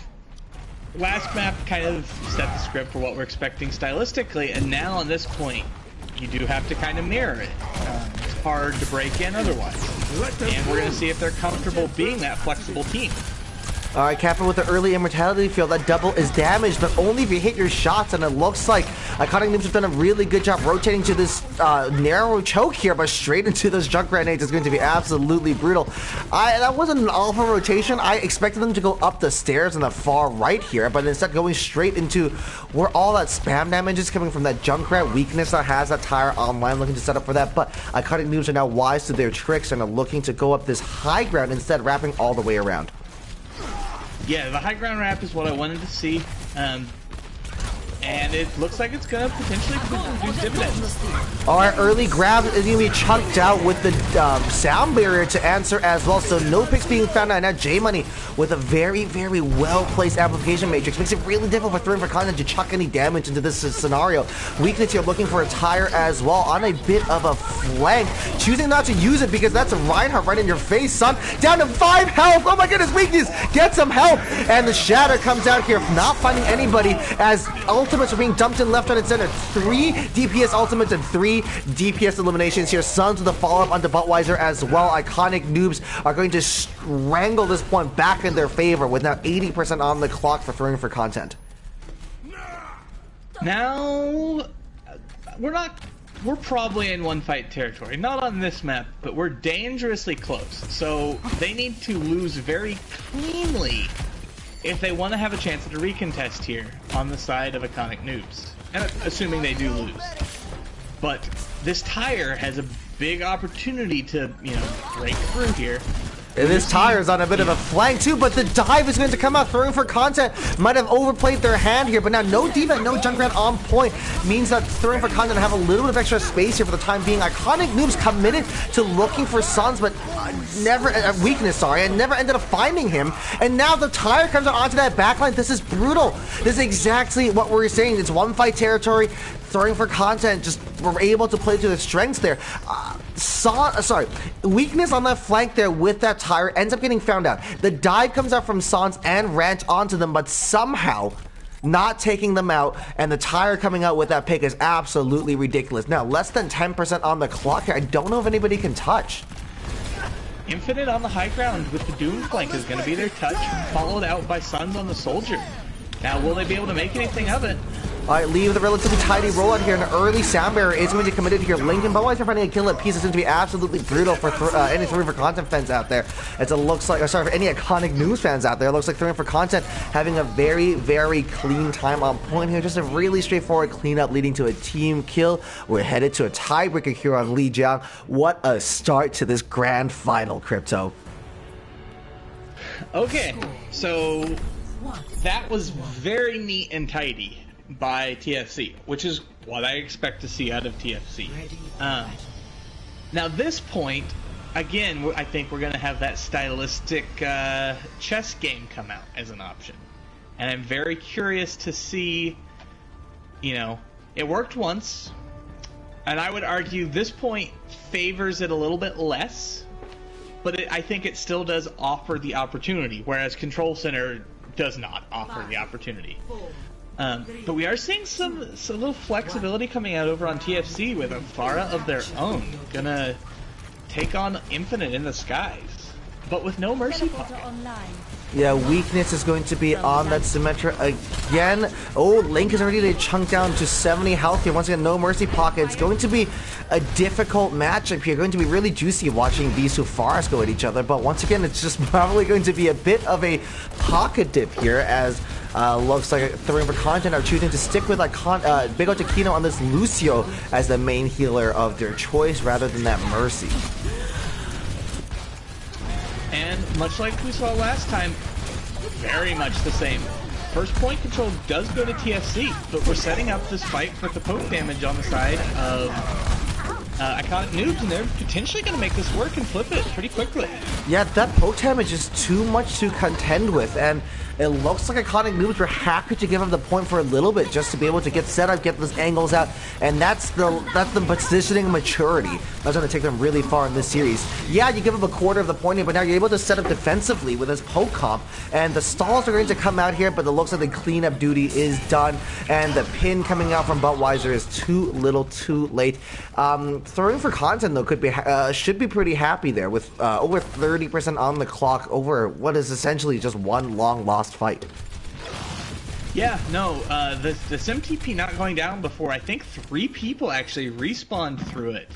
last map kind of set the script for what we're expecting stylistically, and now on this point, you do have to kind of mirror it. It's hard to break in otherwise. And we're going to see if they're comfortable being that flexible team. Alright, Kappa with the early immortality field. That double is damaged, but only if you hit your shots, and it looks like Iconic Noobs have done a really good job rotating to this narrow choke here, but straight into those junk grenades is going to be absolutely brutal. That wasn't an alpha rotation. I expected them to go up the stairs on the far right here, but instead going straight into where all that spam damage is coming from that Junkrat weakness that has that tire online, looking to set up for that. But Iconic Noobs are now wise to their tricks and are looking to go up this high ground instead, wrapping all the way around. Yeah, the high ground wrap is what I wanted to see, and it looks like it's going to potentially produce dividends. Alright, early grab is going to be chunked out with the sound barrier to answer as well, so no picks being found out. Now J-Money with a very, very well-placed application matrix makes it really difficult for throwing for content to chuck any damage into this scenario. Weakness here looking for a tire as well on a bit of a flank, choosing not to use it because that's a Reinhardt right in your face, son. Down to 5 health. Oh my goodness, weakness, get some help. And the Shatter comes out here, not finding anybody as ultimates are being dumped in left, right, and center. 3 DPS ultimates and 3 DPS eliminations here. Suns with a follow-up onto Budweiser as well. Iconic Noobs are going to strangle this point back in their favor with now 80% on the clock for throwing for content. Now, we're probably in one fight territory. Not on this map, but we're dangerously close. So they need to lose very cleanly if they want to have a chance at a recontest here on the side of Iconic Noobs. And assuming they do lose. But this tire has a big opportunity to, break through here. This Tire's on a bit of a flank too, but the dive is going to come out, throwing for content. Might have overplayed their hand here, but now no D.Va, no Junkrat on point means that throwing for content have a little bit of extra space here for the time being. Iconic Noobs committed to looking for Suns, but never and never ended up finding him. And now the Tire comes out onto that backline. This is brutal. This is exactly what we're saying. It's one fight territory. Throwing for content, just were able to play to the strengths there. Weakness on that flank there with that Tire ends up getting found out. The dive comes out from Sans and Ranch onto them, but somehow not taking them out, and the Tire coming out with that pick is absolutely ridiculous. Now, less than 10% on the clock here. I don't know if anybody can touch. Infinite on the high ground with the Doom flank is going to be their touch, followed out by Suns on the Soldier. Now, will they be able to make anything of it? Alright, leave with a relatively tidy rollout here. An early sound barrier is going to be committed here. Lincoln, but while finding a kill at piece, is going to be absolutely brutal for any throwing for content fans out there. As it looks like, for any Iconic News fans out there, it looks like throwing for content having a very, very clean time on point here. Just a really straightforward cleanup leading to a team kill. We're headed to a tiebreaker here on Lijiang. What a start to this grand final, Crypto. Okay, so that was very neat and tidy by TFC, which is what I expect to see out of TFC. Now this point, again, I think we're going to have that stylistic chess game come out as an option. And I'm very curious to see, it worked once, and I would argue this point favors it a little bit less, but I think it still does offer the opportunity, whereas Control Center does not offer the opportunity. But we are seeing some little flexibility coming out over on TFC with a Pharah of their own. Gonna take on Infinite in the skies, but with no Mercy Pocket. Yeah, weakness is going to be on that Symmetra again. Oh, Link is already chunked down to 70 health here. Once again, no Mercy Pocket. It's going to be a difficult matchup here. Going to be really juicy watching these two Pharahs go at each other. But once again, it's just probably going to be a bit of a pocket dip here as looks like throwing for content are choosing to stick with Big O Taquino on this Lucio as the main healer of their choice rather than that Mercy. And much like we saw last time, very much the same. First point control does go to TFC, but we're setting up this fight with the poke damage on the side of Iconic Noobs, and they're potentially going to make this work and flip it pretty quickly. Yeah, that poke damage is too much to contend with, and it looks like Iconic Noobs were happy to give him the point for a little bit just to be able to get set up, get those angles out, and that's the positioning maturity that's going to take them really far in this series. Yeah, you give him a quarter of the point here, but now you're able to set up defensively with his poke comp, and the stalls are going to come out here, but it looks like the cleanup duty is done, and the pin coming out from Budweiser is too little, too late. Throwing for content though could be should be pretty happy there with over 30% on the clock over what is essentially just one long lost fight. Yeah, no, the SimTP not going down before I think 3 people actually respawned through it.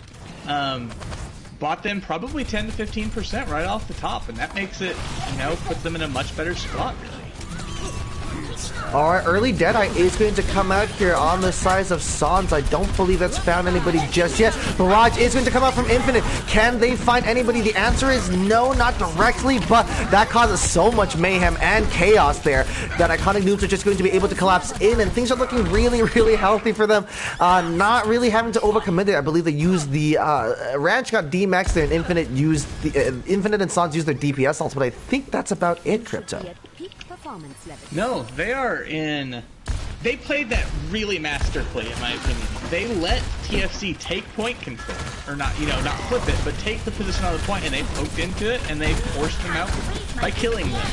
Bought them probably 10 to 15% right off the top, and that makes it, puts them in a much better spot, really. Alright, early Deadeye is going to come out here on the size of Sans. I don't believe that's found anybody just yet. Barrage is going to come out from Infinite. Can they find anybody? The answer is no, not directly, but that causes so much mayhem and chaos there that Iconic Noobs are just going to be able to collapse in, and things are looking really, really healthy for them. Not really having to overcommit there. I believe they used the Ranch got D-Max there, and Infinite used the Infinite and Sans used their DPS ults, but I think that's about it, Crypto. No, they are in... They played that really masterfully, in my opinion. They let TFC take point control. Or not, not flip it, but take the position on the point, and they poked into it, and they forced them out by killing them.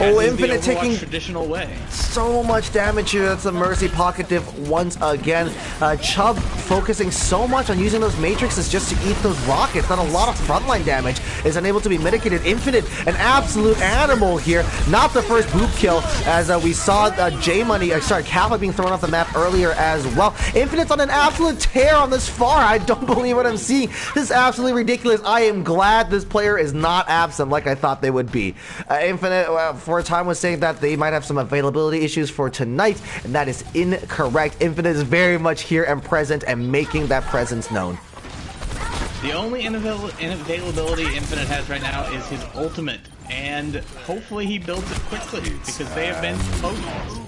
Infinite taking traditional way. So much damage here. That's the Mercy Pocket diff once again. Chubb focusing so much on using those matrices just to eat those rockets. Not a lot of frontline damage is unable to be mitigated. Infinite, an absolute animal here. Not the first boot kill, as we saw Kappa being thrown off the map earlier as well. Infinite's on an absolute tear on this far. I don't believe what I'm seeing. This is absolutely ridiculous. I am glad this player is not absent like I thought they would be. Infinite, for a time, was saying that they might have some availability issues for tonight, and that is incorrect. Infinite is very much here and present and making that presence known. The only inavailability Infinite has right now is his ultimate, and hopefully he builds it quickly because they have been potent.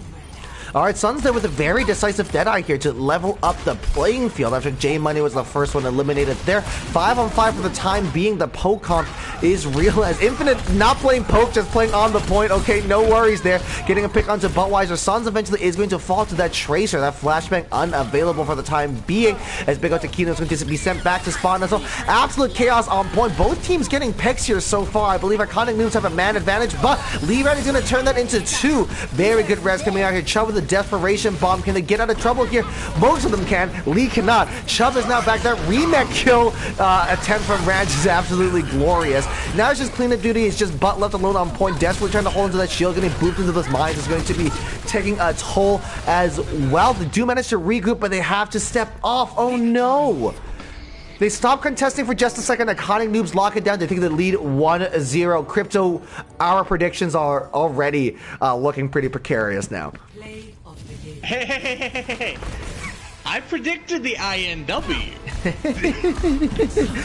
All right, Suns there with a very decisive Deadeye here to level up the playing field after J Money was the first one eliminated there. 5-on-5 for the time being. The poke comp is real as Infinite not playing poke, just playing on the point. Okay, no worries there. Getting a pick onto Buttweiser. Suns eventually is going to fall to that Tracer. That flashbang unavailable for the time being as Big Otakino is going to be sent back to spawn as well. Absolute chaos on point. Both teams getting picks here so far. I believe Iconic Noobs have a man advantage, but Lee Red is going to turn that into 2. Very good res coming out here. Chubb with a desperation bomb. Can they get out of trouble here? Most of them can. Lee cannot. Chubb is now back there. Remake kill attempt from Ranch is absolutely glorious. Now it's just cleanup duty. It's just Butt left alone on point. Desperately trying to hold into that shield. Getting booped into those mines is going to be taking a toll as well. They do manage to regroup, but they have to step off. Oh no! They stop contesting for just a second. Iconic Noobs lock it down. They take the lead 1-0. Crypto, our predictions are already looking pretty precarious now. Play of the game. Hey. I predicted the INW.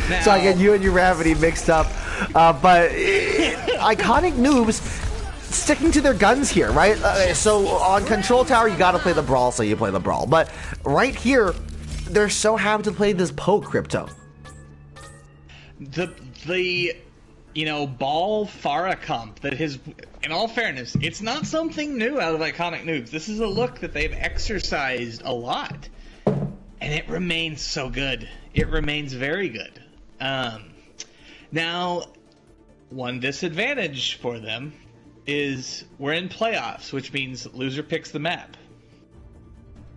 Now, So I get you and your Gravity mixed up. But Iconic Noobs sticking to their guns here, right? So on Control Tower, you got to play the Brawl, so you play the Brawl. But right here, they're so happy to play this poke, Crypto. the ball Farah comp that has, in all fairness, it's not something new out of Iconic Noobs. This is a look that they've exercised a lot, and it remains so good. It remains very good. Now, one disadvantage for them is we're in playoffs, which means loser picks the map.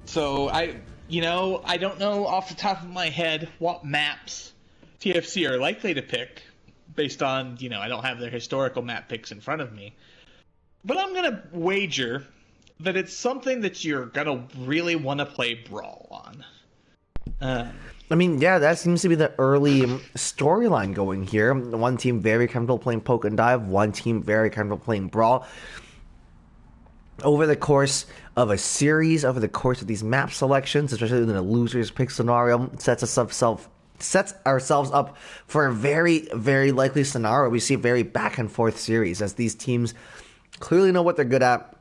So I don't know off the top of my head what maps TFC are likely to pick based on, I don't have their historical map picks in front of me. But I'm going to wager that it's something that you're going to really want to play Brawl on. I mean, yeah, that seems to be the early storyline going here. One team very comfortable playing poke and dive. One team very comfortable playing Brawl. Over the course of a series, over the course of these map selections, especially in the losers pick scenario, sets ourselves up for a very, very likely scenario. We see a very back and forth series as these teams clearly know what they're good at,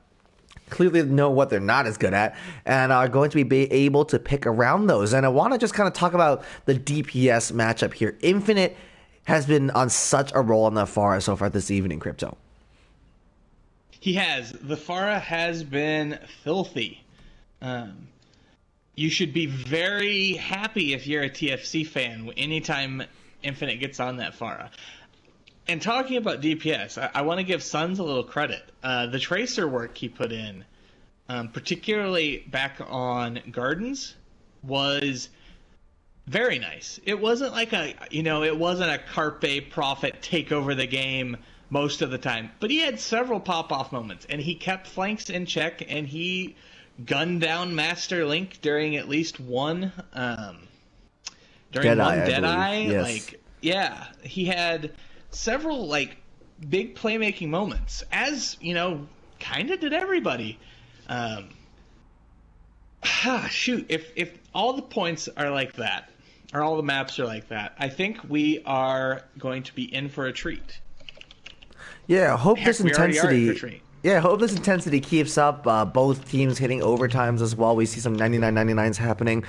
clearly know what they're not as good at, and are going to be able to pick around those. And I want to just kind of talk about the DPS matchup here. Infinite has been on such a roll on the Farah so far this evening, Crypto. He has. The Farah has been filthy. You should be very happy if you're a TFC fan anytime Infinite gets on that Farah. And talking about DPS, I want to give Suns a little credit. The Tracer work he put in, particularly back on Gardens, was very nice. It wasn't like it wasn't a Carpe Prophet take over the game most of the time, but he had several pop-off moments, and he kept flanks in check, and he gunned down Master Link during at least one Deadeye. Yes. He had several big playmaking moments, as kind of did everybody. If all the points are like that, or all the maps are like that, I think we are going to be in for a treat. Yeah, hope this intensity. For a treat. Yeah, hope this intensity keeps up. Both teams hitting overtimes as well. We see some 99.99s happening.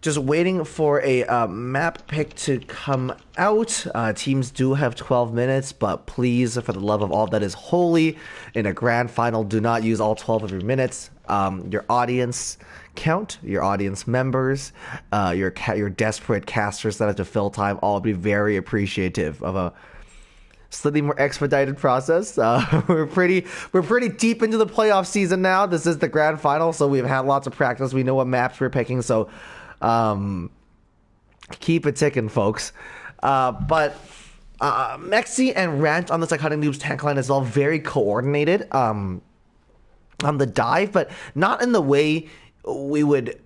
Just waiting for a map pick to come out. Teams do have 12 minutes, but please, for the love of all that is holy, in a grand final, do not use all 12 of your minutes. Your audience count, your audience members, your desperate casters that have to fill time, all be very appreciative of a slightly more expedited process. We're pretty deep into the playoff season now. This is the grand final, so we've had lots of practice. We know what maps we're picking, so keep it ticking, folks. But Mexi and Rant on the Iconic Noobs tank line as well, very coordinated on the dive, but not in the way we would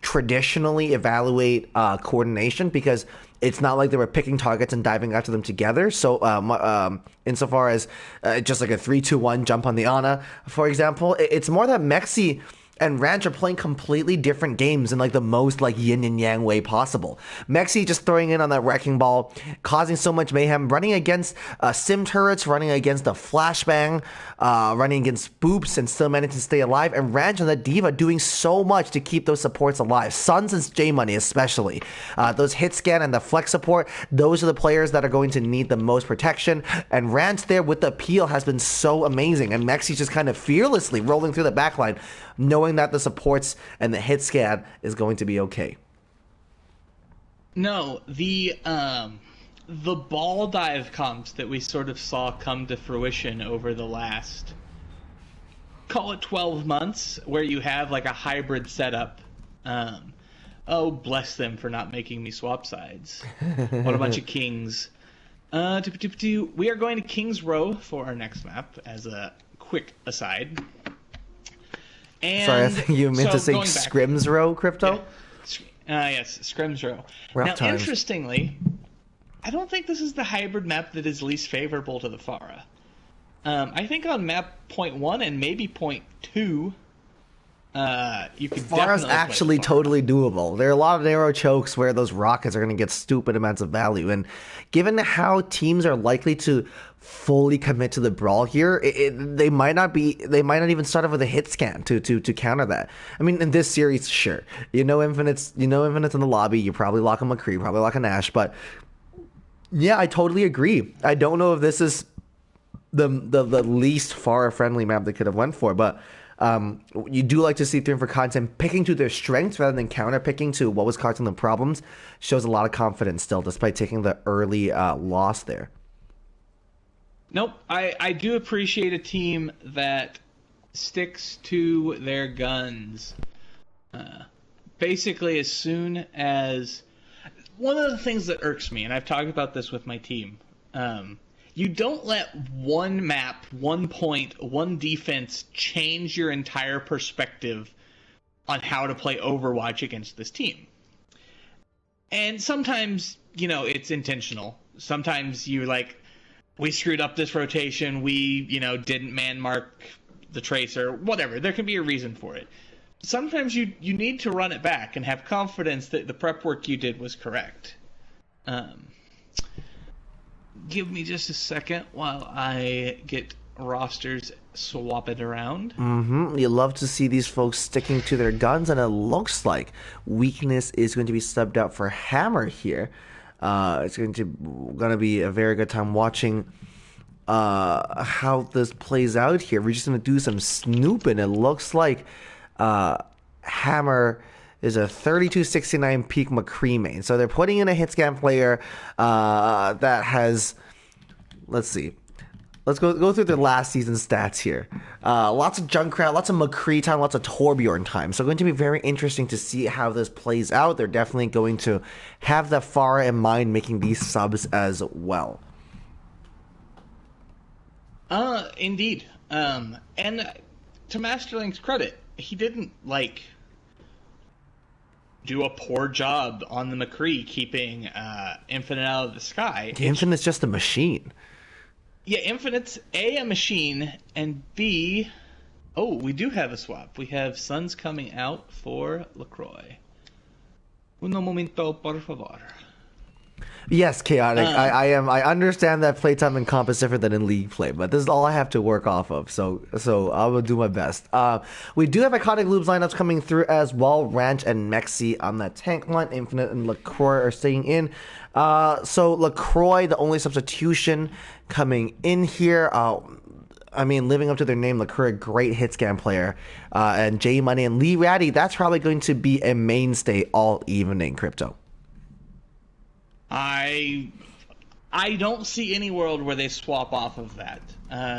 traditionally evaluate coordination, because it's not like they were picking targets and diving after them together. So insofar as just like a 3-2-1 jump on the Ana, for example, it's more that Mexi and Ranch are playing completely different games in like the most like yin and yang way possible. Mexi just throwing in on that wrecking ball, causing so much mayhem, running against sim turrets, running against the flashbang, running against boops, and still managing to stay alive. And Ranch and the Diva doing so much to keep those supports alive. Suns and J Money especially. Those hit scan and the flex support, those are the players that are going to need the most protection. And Ranch there with the peel has been so amazing. And Mexi's just kind of fearlessly rolling through the backline, knowing that the supports and the hit scan is going to be okay. No, the ball dive comps that we sort of saw come to fruition over the last, call it 12 months, where you have like a hybrid setup. Oh, bless them for not making me swap sides. What a bunch of kings. We are going to King's Row for our next map, as a quick aside. And sorry, I think you meant to say Scrims Row, Crypto? Yeah. Yes, Scrims Row. Rough now, times. Interestingly, I don't think this is the hybrid map that is least favorable to the Pharah. I think on map 0.1 and maybe 0.2, you could Pharah's actually totally doable. There are a lot of narrow chokes where those rockets are going to get stupid amounts of value. And given how teams are likely to fully commit to the brawl here, they might not even start off with a hit scan to counter that. I mean, in this series, sure, Infinite's in the lobby. You probably lock a McCree, probably lock an Ash, but yeah, I totally agree. I don't know if this is the least Pharah friendly map they could have went for, but you do like to see 3 for content picking to their strengths rather than counter picking to what was causing them problems. Shows a lot of confidence still, despite taking the early loss there. Nope, I do appreciate a team that sticks to their guns. Basically, as soon as... One of the things that irks me, and I've talked about this with my team, you don't let one map, 1 point, one defense change your entire perspective on how to play Overwatch against this team. And sometimes, it's intentional. Sometimes you're like, we screwed up this rotation, we, didn't man mark the tracer, whatever. There can be a reason for it. Sometimes you need to run it back and have confidence that the prep work you did was correct. Give me just a second while I get rosters swapped around. You love to see these folks sticking to their guns, and it looks like Weakness is going to be subbed out for Hammer here. It's going to be a very good time watching how this plays out here. We're just going to do some snooping. It looks like Hammer is a 3269 peak McCree main. So they're putting in a hit scan player that has, let's see. Let's go through the last season stats here. Lots of Junkrat, lots of McCree time, lots of Torbjorn time. So going to be very interesting to see how this plays out. They're definitely going to have the Pharah in mind making these subs as well. Indeed. And to Masterling's credit, he didn't, do a poor job on the McCree keeping Infinite out of the sky. Infinite's just a machine. Yeah, Infinite's A, a machine, and B... Oh, we do have a swap. We have Suns coming out for LaCroix. Uno momento, por favor. Yes, Chaotic. I understand that playtime in comp is different than in league play, but this is all I have to work off of, so I will do my best. We do have iconic Noobs lineups coming through as well. Ranch and Mexi on that tank line. Infinite and LaCroix are staying in. So LaCroix, the only substitution coming in here. Living up to their name, LaCroix, great hit scan player. And J Money and Lee Ratty, that's probably going to be a mainstay all evening, Crypto. I don't see any world where they swap off of that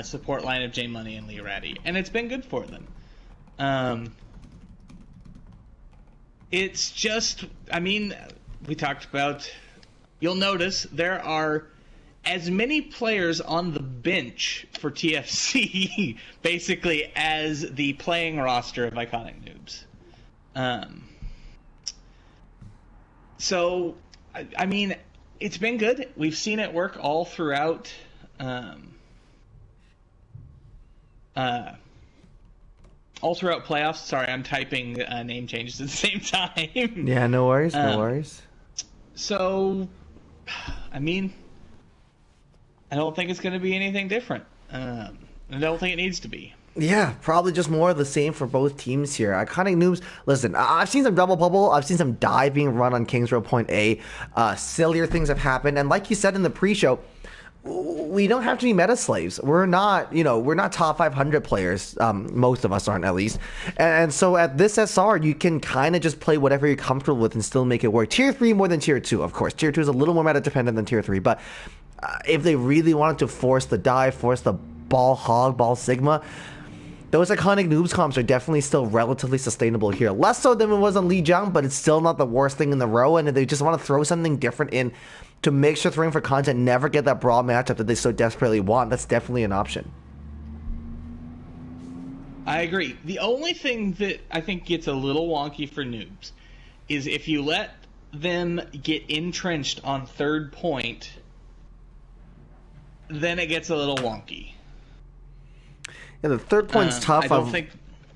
support line of J Money and Lee Ratty, and it's been good for them. It's just, we talked about. You'll notice there are as many players on the bench for TFC basically as the playing roster of Iconic Noobs. So. It's been good. We've seen it work all throughout all throughout playoffs. Sorry, I'm typing name changes at the same time. Yeah, no worries, no worries. So, I mean, I don't think it's going to be anything different. I don't think it needs to be. Yeah, probably just more of the same for both teams here. Iconic Noobs, listen, I've seen some double bubble. I've seen some dive being run on Kings Row Point A. Sillier things have happened. And like you said in the pre-show, we don't have to be meta slaves. We're not, we're not top 500 players. Most of us aren't, at least. And so at this SR, you can kind of just play whatever you're comfortable with and still make it work. Tier 3 more than Tier 2, of course. Tier 2 is a little more meta dependent than Tier 3. But if they really wanted to force the dive, force the ball hog, ball sigma, those Iconic Noobs comps are definitely still relatively sustainable here. Less so than it was on Lijiang, but it's still not the worst thing in the row. And if they just want to throw something different in to make sure throwing for content never get that brawl matchup that they so desperately want, that's definitely an option. I agree. The only thing that I think gets a little wonky for Noobs is if you let them get entrenched on third point, then it gets a little wonky. Yeah, the third point's tough. I've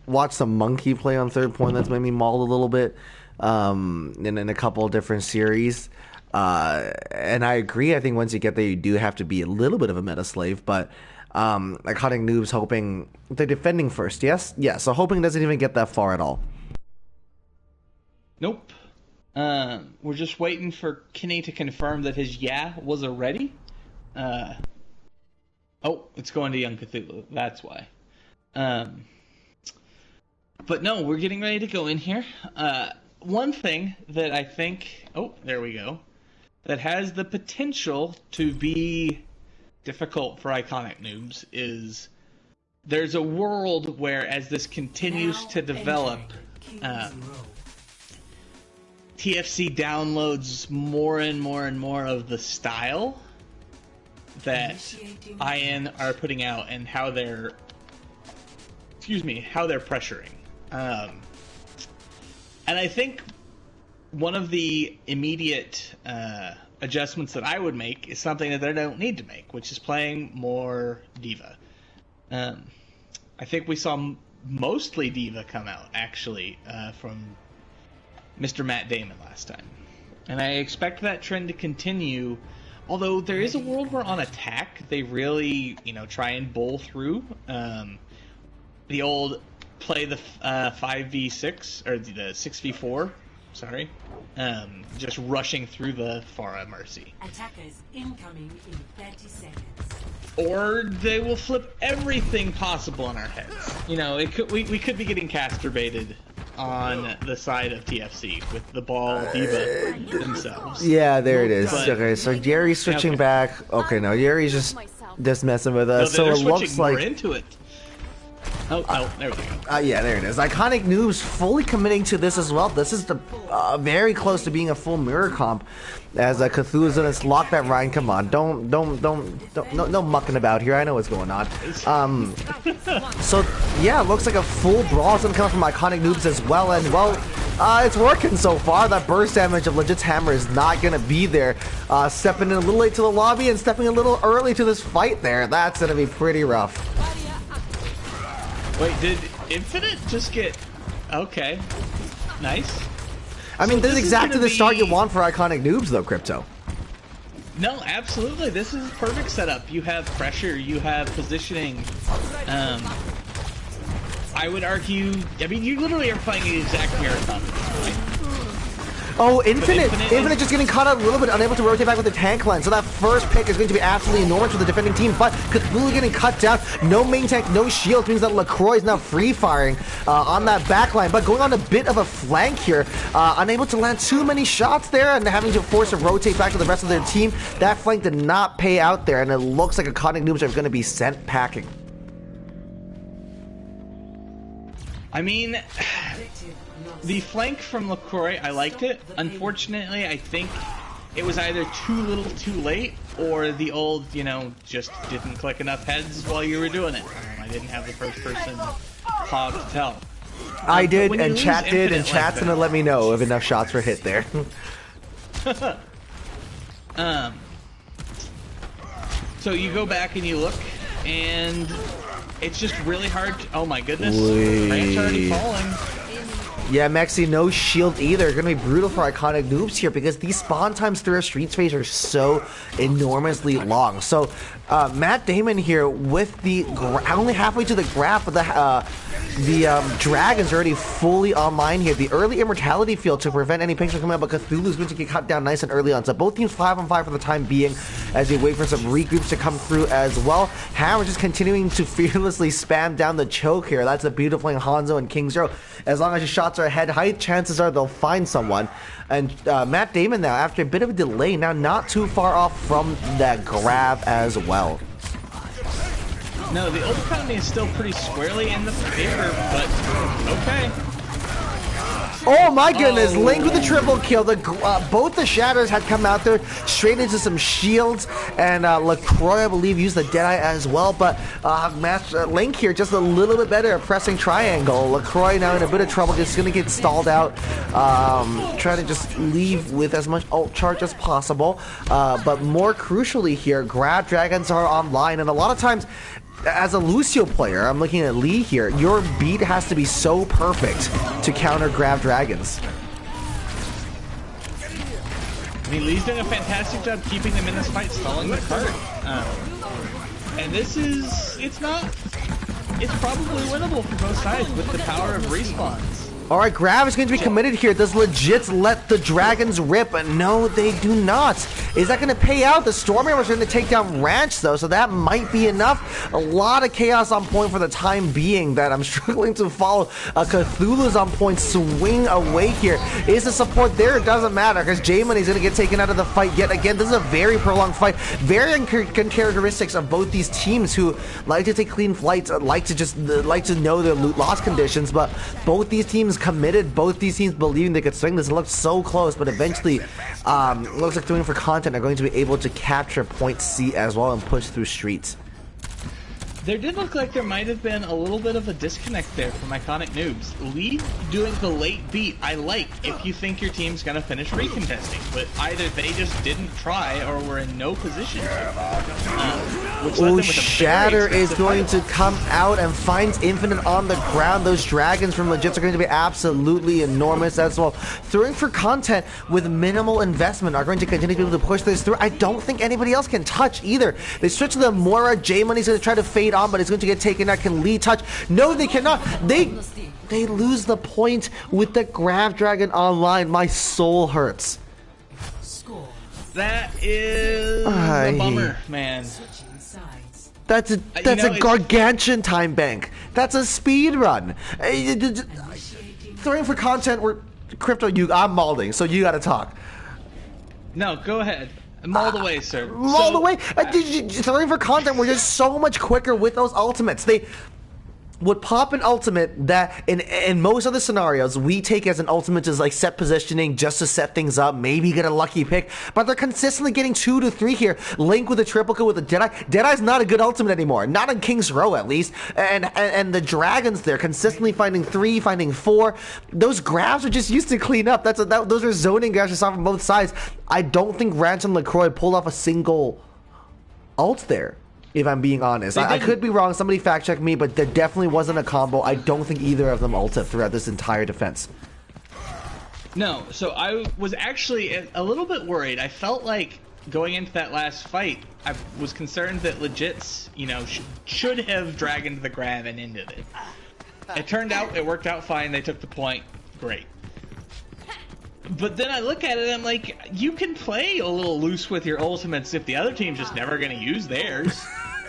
watched some monkey play on third point. That's made me mauled a little bit in a couple of different series. And I agree. I think once you get there, you do have to be a little bit of a meta slave. But Iconic Noobs hoping they're defending first. Yes, yeah. So hoping doesn't even get that far at all. Nope. We're just waiting for Kenny to confirm that his was a ready. Oh, it's going to Young Cthulhu. That's why. But no, we're getting ready to go in here. One thing that I think... Oh, there we go. That has the potential to be difficult for Iconic Noobs is there's a world where as this continues to develop, TFC downloads more and more and more of the style that IN are putting out and how they're pressuring. And I think one of the immediate adjustments that I would make is something that they don't need to make, which is playing more D.Va. I think we saw mostly D.Va come out, actually, from Mr. Matt Damon last time. And I expect that trend to continue. Although there is a world where on attack they really, try and bowl through the old play the 5v6 or the 6v4. Sorry, just rushing through the Pharah Mercy. Attackers incoming in 30 seconds. Or they will flip everything possible on our heads. We could be getting casturbated on the side of TFC with the ball D.Va themselves. Yeah, there it is. Okay, so Jerry's switching back. Okay, no, Jerry's just messing with us. No, so it looks like more into it. Oh, there we go. Yeah, there it is. Iconic Noobs fully committing to this as well. This is the very close to being a full mirror comp. As Cthulhu's gonna lock that Ryan. Come on, don't, no mucking about here. I know what's going on. So yeah, it looks like a full brawl is gonna come from Iconic Noobs as well. And well, it's working so far. That burst damage of Legit's hammer is not gonna be there. Stepping in a little late to the lobby and stepping a little early to this fight there. That's gonna be pretty rough. Wait, did Infinite just get... Okay. Nice. I mean, this is exactly the start you want for Iconic Noobs, though, Crypto. No, absolutely. This is a perfect setup. You have pressure, you have positioning. I would argue... I mean, you literally are playing the exact mirror comp, right? Oh, Infinite just getting caught out a little bit, unable to rotate back with the tank line. So that first pick is going to be absolutely enormous for the defending team. But Cthulhu getting cut down, no main tank, no shield, means that LaCroix is now free firing on that back line. But going on a bit of a flank here, unable to land too many shots there and having to force a rotate back to the rest of their team. That flank did not pay out there, and it looks like Iconic Noobs are going to be sent packing. I mean... The flank from LaCroix, I liked it. Unfortunately, I think it was either too little too late, or the old, just didn't click enough heads while you were doing it. I didn't have the first person hog to tell. I did, and chat did, and chat's gonna let me know if enough shots were hit there. So you go back and you look, and It's just really hard. Oh my goodness. Grant's already falling. Yeah, Mexi, no shield either. Gonna be brutal for Iconic Noobs here because these spawn times through a Street phase are so enormously long. So, Matt Damon here with the only halfway to the graph, but the Dragon's already fully online here. The early immortality field to prevent any pings from coming out, but Cthulhu's going to get cut down nice and early on. So both teams 5-on-5 for the time being as they wait for some regroups to come through as well. Hammer just continuing to fearlessly spam down the choke here. That's a beautiful Hanzo and King Zero. As long as your shots are head height, chances are they'll find someone. And Matt Damon now, after a bit of a delay, now not too far off from that grab as well. No, the old economy is still pretty squarely in the favor, but okay. Oh my goodness, Link with a triple kill. Both the Shatters had come out there straight into some shields, and LaCroix, I believe, used the Deadeye as well, but Link here just a little bit better at pressing triangle. LaCroix now in a bit of trouble, just going to get stalled out, trying to just leave with as much ult charge as possible, but more crucially here, Grab Dragons are online, and a lot of times, as a Lucio player, I'm looking at Lee here, your beat has to be so perfect to counter Grab Dragons. I mean, Lee's doing a fantastic job keeping them in this fight, stalling the cart. And this is, it's probably winnable for both sides with the power of respawns. Alright, Grab is going to be committed here. Does Legit let the Dragons rip? No, they do not. Is that going to pay out? The Stormhammer was going to take down Ranch, though, so that might be enough. A lot of chaos on point for the time being that I'm struggling to follow. Cthulhu's on point, swing away here. Is the support there? It doesn't matter, because J-Money's going to get taken out of the fight yet again. This is a very prolonged fight. Very characteristics of both these teams who like to take clean flights, like to know their loot loss conditions, but both these teams committed, both these teams believing they could swing this. It looked so close, but eventually looks like doing for content are going to be able to capture point C as well and push through streets. There did look like there might have been a little bit of a disconnect there from Iconic Noobs. Lee doing the late beat, I like if you think your team's going to finish recontesting, but either they just didn't try or were in no position to. Oh, Shatter is going to come out and finds Infinite on the ground. Those Dragons from Legits are going to be absolutely enormous as well. Throwing for content with minimal investment are going to continue to be able to push this through. I don't think anybody else can touch either. They switch to the Mora. J-Money's going to try to fade on, but it's going to get taken out. Can Lee touch? No, they cannot. They lose the point with the Grab Dragon online. My soul hurts. That is a bummer, man. That's a gargantuan time bank. That's a speed run. Throwing for content, Crypto, I'm malding, so you got to talk. No, go ahead. Mauled away, sir. Mauled away? Throwing for content, we're just so much quicker with those ultimates. They would pop an ultimate that in most other scenarios we take as an ultimate as like set positioning just to set things up, maybe get a lucky pick, but they're consistently getting 2 to 3 here. Link with a triple kill with a Deadeye. Deadeye's not a good ultimate anymore, not in King's Row at least, and the Dragons there consistently finding 3, finding 4. Those grabs are just used to clean up. Those are zoning grabs you saw from both sides. I don't think Ranch and LaCroix pulled off a single ult there, if I'm being honest. I could be wrong, somebody fact check me, but there definitely wasn't a combo. I don't think either of them ulted throughout this entire defense. No, so I was actually a little bit worried. I felt like going into that last fight, I was concerned that Legits, should have dragoned the grab and ended it. It turned out, it worked out fine, they took the point, great. But then I look at it and I'm like, you can play a little loose with your ultimates if the other team's just never going to use theirs.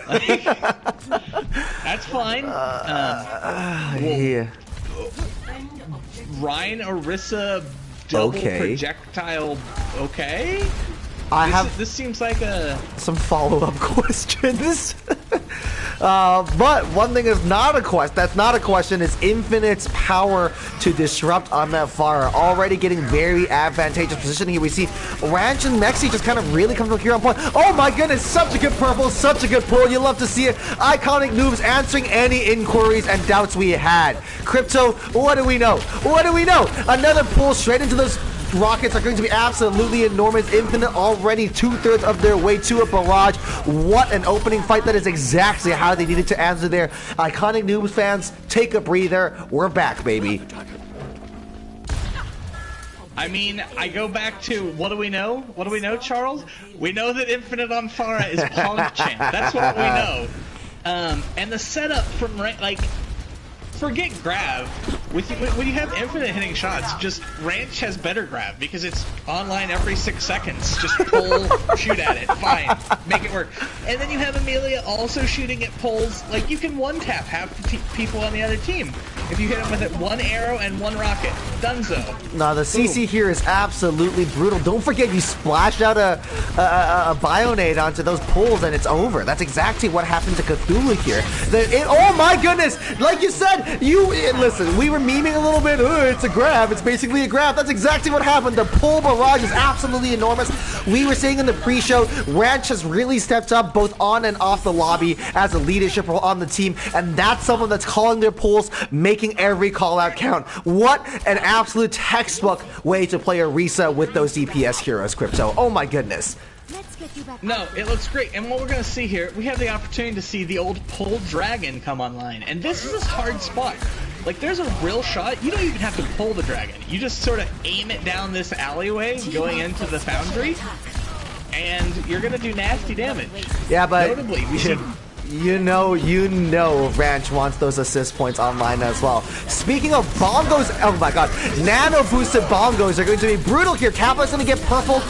Like, that's fine. Yeah. Ryan Orisa double projectile, okay? This seems like some follow-up questions. But one thing is not a question. That's not a question. Is Infinite's power to disrupt on that fire already getting very advantageous position here? We see Ranch and Mexi just kind of really come here on point. Oh my goodness, such a good purple, such a good pull. You love to see it. Iconic Noobs answering any inquiries and doubts we had. Crypto, what do we know? What do we know? Another pull straight into those rockets are going to be absolutely enormous. Infinite already 2/3 of their way to a barrage. What an opening fight. That is exactly how they needed to answer there. Iconic Noobs fans, take a breather. We're back, baby. I mean, I go back to, what do we know? What do we know, Charles? We know that Infinite on Pharah is PogChamp. That's what we know. And the setup from, like, forget grab. When you have Infinite hitting shots, just Ranch has better grab because it's online every 6 seconds. Just pull, shoot at it, fine, make it work. And then you have Amelia also shooting at pulls. Like, you can one-tap half the people on the other team if you hit them with it one arrow and one rocket. Dunzo. No, the CC here is absolutely brutal. Don't forget, you splashed out a Bionade onto those pulls and it's over. That's exactly what happened to Cthulhu here. Oh my goodness! Like you said, listen, we were memeing a little bit. It's a grab. It's basically a grab. That's exactly what happened. The pull barrage is absolutely enormous. We were saying in the pre-show, Ranch has really stepped up both on and off the lobby as a leadership role on the team, and that's someone that's calling their pulls, making every call out count. What an absolute textbook way to play Orisa with those DPS heroes, Crypto. Oh my goodness. No, it looks great. And what we're going to see here, we have the opportunity to see the old pull dragon come online. And this is a hard spot. Like, there's a real shot. You don't even have to pull the dragon. You just sort of aim it down this alleyway going into the foundry, and you're going to do nasty damage. Yeah, but notably, we see... You know, Ranch wants those assist points online as well. Speaking of bongos, oh my god, nano boosted bongos are going to be brutal here. Kappa's going to get purple,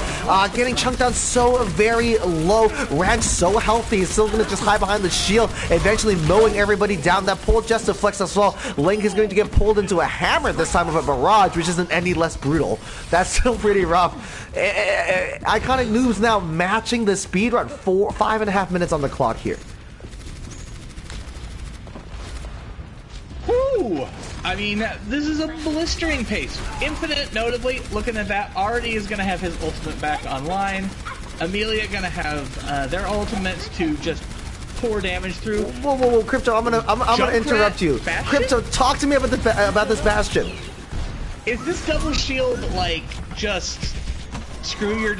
getting chunked down so very low. Ranch so healthy, he's still going to just hide behind the shield, eventually mowing everybody down. That pull just to flex as well. Link is going to get pulled into a hammer this time of a barrage, which isn't any less brutal. That's still pretty rough. Iconic Noobs now matching the speed run. 5.5 minutes on the clock here. Woo! I mean, this is a blistering pace. Infinite, notably, looking at that, already is going to have his ultimate back online. Amelia going to have their ultimates to just pour damage through. Whoa, Crypto! I'm gonna interrupt you. Bastion? Crypto, talk to me about this Bastion. Is this double shield like just screw your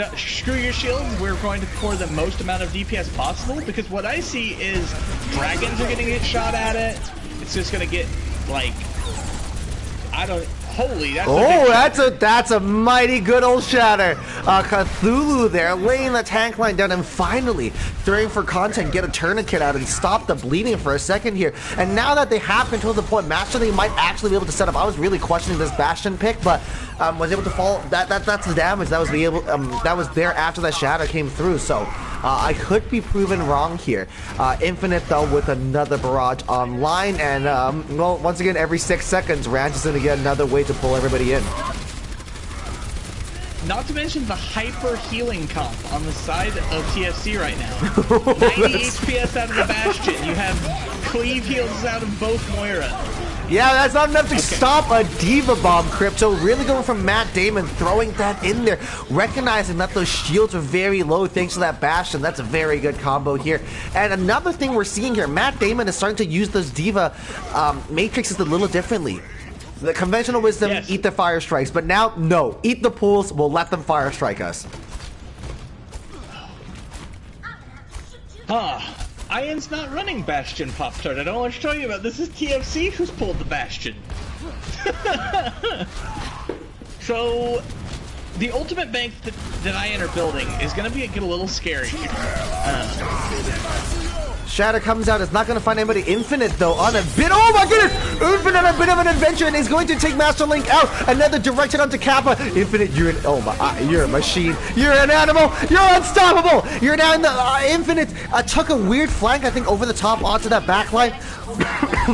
shields? We're going to pour the most amount of DPS possible, because what I see is dragons are going to get shot at it. It's just gonna get like, I don't. Holy, that's a mighty good old shatter. Cthulhu there laying the tank line down and finally throwing for content, get a tourniquet out and stop the bleeding for a second here. And now that they have control of the point, Master, they might actually be able to set up. I was really questioning this Bastion pick, but was able to follow. That's the damage that was there after that shatter came through. So I could be proven wrong here. Infinite though with another barrage online, and well, once again every 6 seconds, Ranch is gonna get another way to pull everybody in. Not to mention the hyper healing comp on the side of TFC right now. 90 HPS out of the Bastion. You have cleave heals out of both Moira. Yeah, that's not enough to stop a Diva Bomb, Crypto. Really going from Matt Damon, throwing that in there. Recognizing that those shields are very low thanks to that Bastion. That's a very good combo here. And another thing we're seeing here, Matt Damon is starting to use those Diva matrices a little differently. The conventional wisdom, yes. Eat the fire strikes. But now, no. Eat the pools, we'll let them fire strike us. Ian's not running Bastion Pop-Tart. I don't know what to tell you about. This is TFC who's pulled the Bastion. So, the ultimate bank that Ian are building is going to get a little scary here. Shatter comes out, is not going to find anybody. Infinite, though, on a bit. Oh my goodness! Infinite on a bit of an adventure, and he's going to take Master Link out. Another directed onto Kappa. Infinite, you're a machine. You're an animal. You're unstoppable. You're now in the Infinite. Took a weird flank, I think, over the top onto that backline.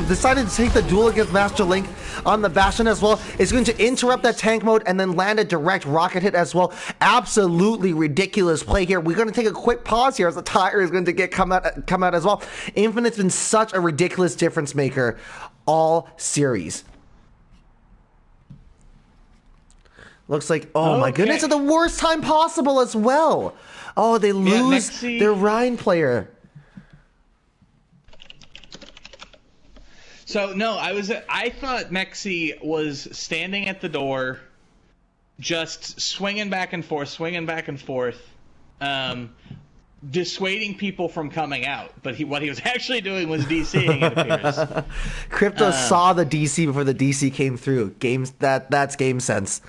Decided to take the duel against Master Link on the Bastion as well. Is going to interrupt that tank mode and then land a direct rocket hit as well. Absolutely ridiculous play here. We're going to take a quick pause here as the tire is going to come out as well. Infinite's been such a ridiculous difference maker all series. Looks like, oh my goodness, at the worst time possible as well. Oh, they lose their Rhine player. So no, I thought Mexi was standing at the door, just swinging back and forth, dissuading people from coming out. But what he was actually doing was DCing, it appears. Crypto saw the DC before the DC came through. That's game sense.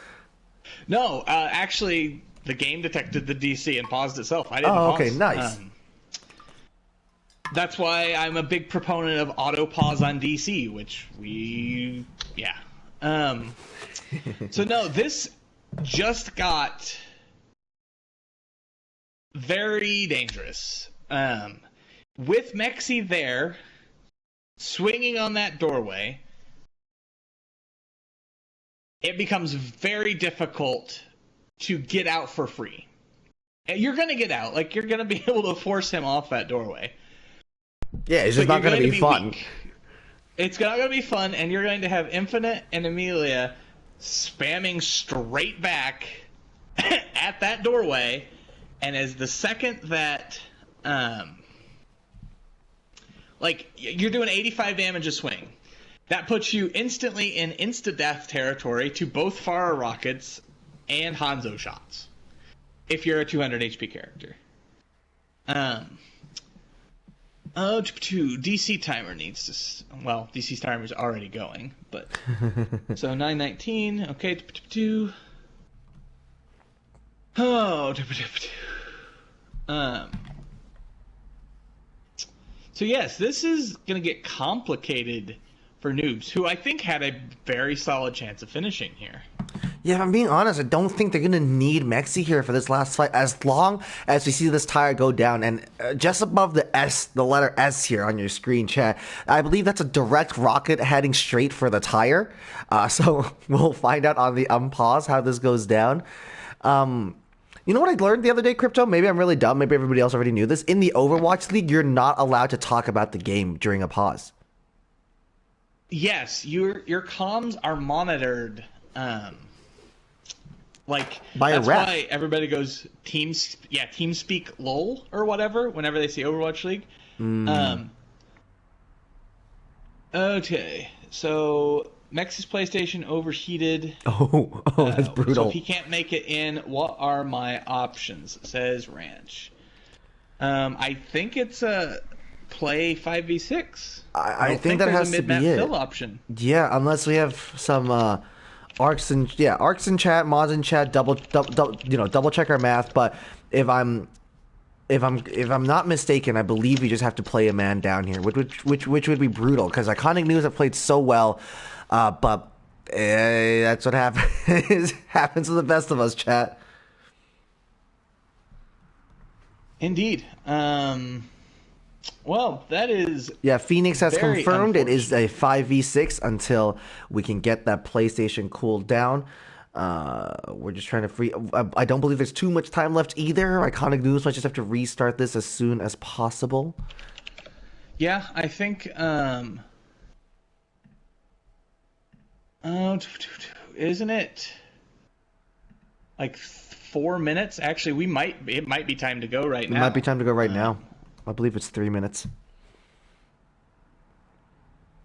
No, actually, the game detected the DC and paused itself. I didn't pause. Oh, okay, nice. That's why I'm a big proponent of auto pause on DC, so no, this just got very dangerous. With Mexi there, swinging on that doorway, it becomes very difficult to get out for free. And you're going to get out. Like, you're going to be able to force him off that doorway. Yeah, it's just not going to be fun. Weak. It's not going to be fun, and you're going to have Infinite and Amelia spamming straight back at that doorway, and as the second that, you're doing 85 damage a swing, that puts you instantly in insta-death territory to both Farah rockets and Hanzo shots, if you're a 200 HP character. DC timer needs to... Well, DC timer's already going, but... So, 919, okay, So, yes, this is going to get complicated for Noobs, who I think had a very solid chance of finishing here. Yeah, if I'm being honest, I don't think they're going to need Mexi here for this last fight, as long as we see this tire go down. And just above the S, the letter S here on your screen, chat, I believe that's a direct rocket heading straight for the tire. So we'll find out on the unpause how this goes down. You know what I learned the other day, Crypto? Maybe I'm really dumb. Maybe everybody else already knew this. In the Overwatch League, you're not allowed to talk about the game during a pause. Yes, your comms are monitored. By a ref. That's why everybody goes TeamSpeak lol or whatever whenever they see Overwatch League. Okay, so Mexi's PlayStation overheated. Oh, that's brutal. So if he can't make it in, what are my options? Says Ranch. I think it's a play 5v6. I think that has to be it. Fill option. Yeah, unless we have some arcs in chat, mods in chat, double check our math. But if I'm not mistaken, I believe we just have to play a man down here, which would be brutal because Iconic News have played so well, but that's what happens. Happens to the best of us, chat. Indeed. Well, that is... Yeah, Phoenix has confirmed it is a 5v6 until we can get that PlayStation cooled down. We're just trying to free... I don't believe there's too much time left either. Iconic News might just have to restart this as soon as possible. Yeah, I think... isn't it... like 4 minutes? Actually, it might be time to go right now. It might be time to go right now. I believe it's 3 minutes.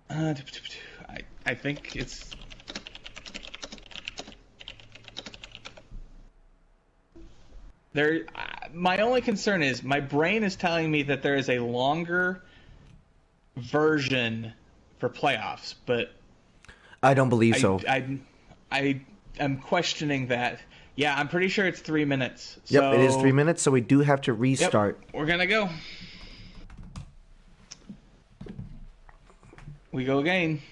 I think it's... my only concern is my brain is telling me that there is a longer version for playoffs, but... I don't believe so. I am questioning that. Yeah, I'm pretty sure it's 3 minutes. Yep, it is 3 minutes, so we do have to restart. Yep, we're gonna go. We go again.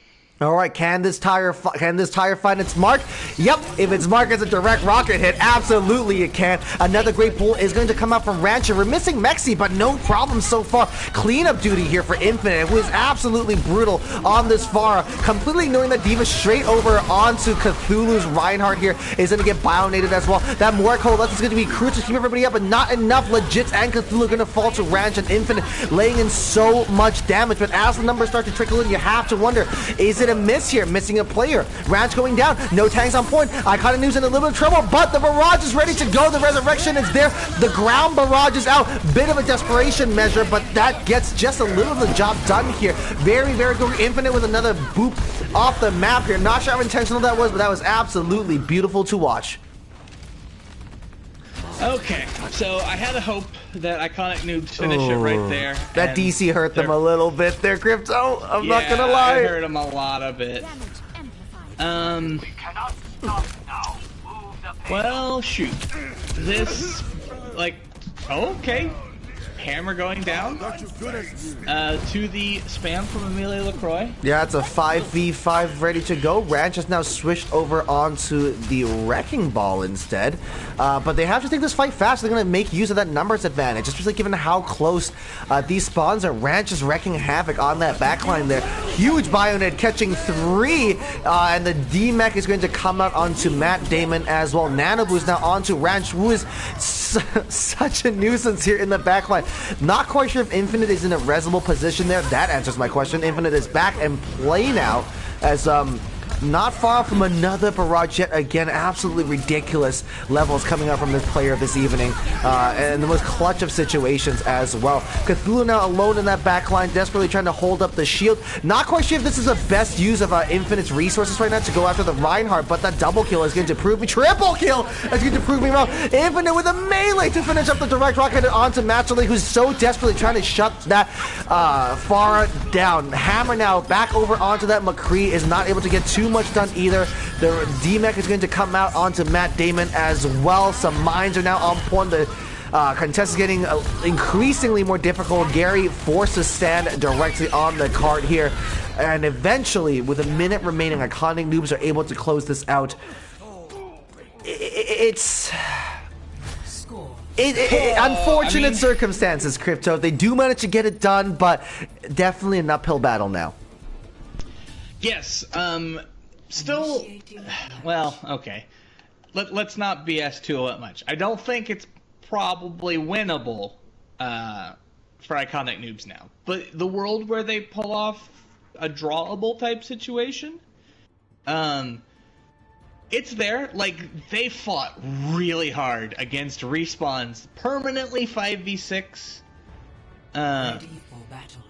All right, can this tire find its mark? Yep, if its mark is a direct rocket hit, absolutely it can. Another great pull is going to come out from Rancher. We're missing Mexi, but no problem so far. Cleanup duty here for Infinite. It was absolutely brutal on this Farah. Completely knowing that D.Va straight over onto Cthulhu's Reinhardt here is going to get bionated as well. That more coalescence is going to be crucial to keep everybody up, but not enough. Legits and Cthulhu are going to fall to Ranch and Infinite, laying in so much damage. But as the numbers start to trickle in, you have to wonder, is it a miss here, missing a player? Ranch going down, no tanks on point. Iconic News in a little bit of trouble, but the barrage is ready to go. The resurrection is there. The ground barrage is out. Bit of a desperation measure, but that gets just a little of the job done here. Very, very good. Infinite with another boop off the map here. Not sure how intentional that was, but that was absolutely beautiful to watch. Okay, so I had a hope that Iconic Noobs finish it right there. That DC hurt them a little bit there, Crypto. I'm not gonna lie. It hurt them a lot of it. Well, shoot. This, like, okay. Hammer going down to the spam from Amelia LaCroix. Yeah, it's a 5v5 ready to go. Ranch has now switched over onto the Wrecking Ball instead. But they have to take this fight fast. They're going to make use of that numbers advantage, especially given how close these spawns are. Ranch is wrecking havoc on that backline there. Huge Bionet catching 3. And the D-Mech is going to come out onto Matt Damon as well. Nanobu is now onto Ranch, who is such a nuisance here in the backline. Not quite sure if Infinite is in a resable position there. That answers my question. Infinite is back and play now as not far from another barrage yet again. Absolutely ridiculous levels coming out from this player this evening, and the most clutch of situations as well. Cthulhu now alone in that backline, desperately trying to hold up the shield. Not quite sure if this is the best use of Infinite's resources right now to go after the Reinhardt, but that double kill is going to prove me, triple kill is going to prove me wrong. Infinite with a melee to finish up the direct rocket onto Matcherly, who's so desperately trying to shut that far down. Hammer now back over onto that McCree, is not able to get too much done either. The D-Mech is going to come out onto Matt Damon as well. Some mines are now on point. The contest is getting increasingly more difficult. Gary forced to stand directly on the cart here. And eventually, with a minute remaining, Iconic Noobs are able to close this out. It's unfortunate circumstances, Crypto. They do manage to get it done, but definitely an uphill battle now. Yes, still, well, okay. Let's not BS too much. I don't think it's probably winnable for Iconic Noobs now. But the world where they pull off a drawable type situation, it's there. Like, they fought really hard against Respawn's permanently 5v6. Ready for battle.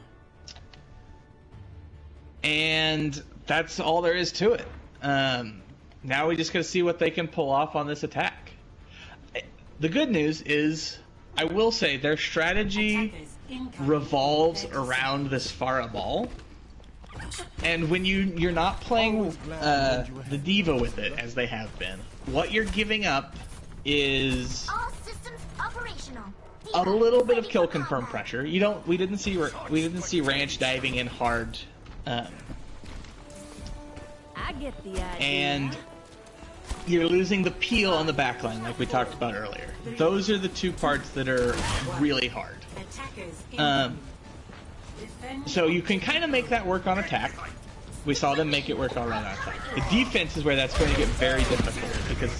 And that's all there is to it. Now we just gotta see what they can pull off on this attack. The good news is, I will say, their strategy revolves around this Pharah ball. And when you're not playing the Diva with it, as they have been, what you're giving up is a little bit of kill confirm pressure. We didn't see Ranch diving in hard. I get the idea. And you're losing the peel on the backline, like we talked about earlier. Those are the two parts that are really hard. So you can kind of make that work on attack. We saw them make it work all right on attack. The defense is where that's going to get very difficult, because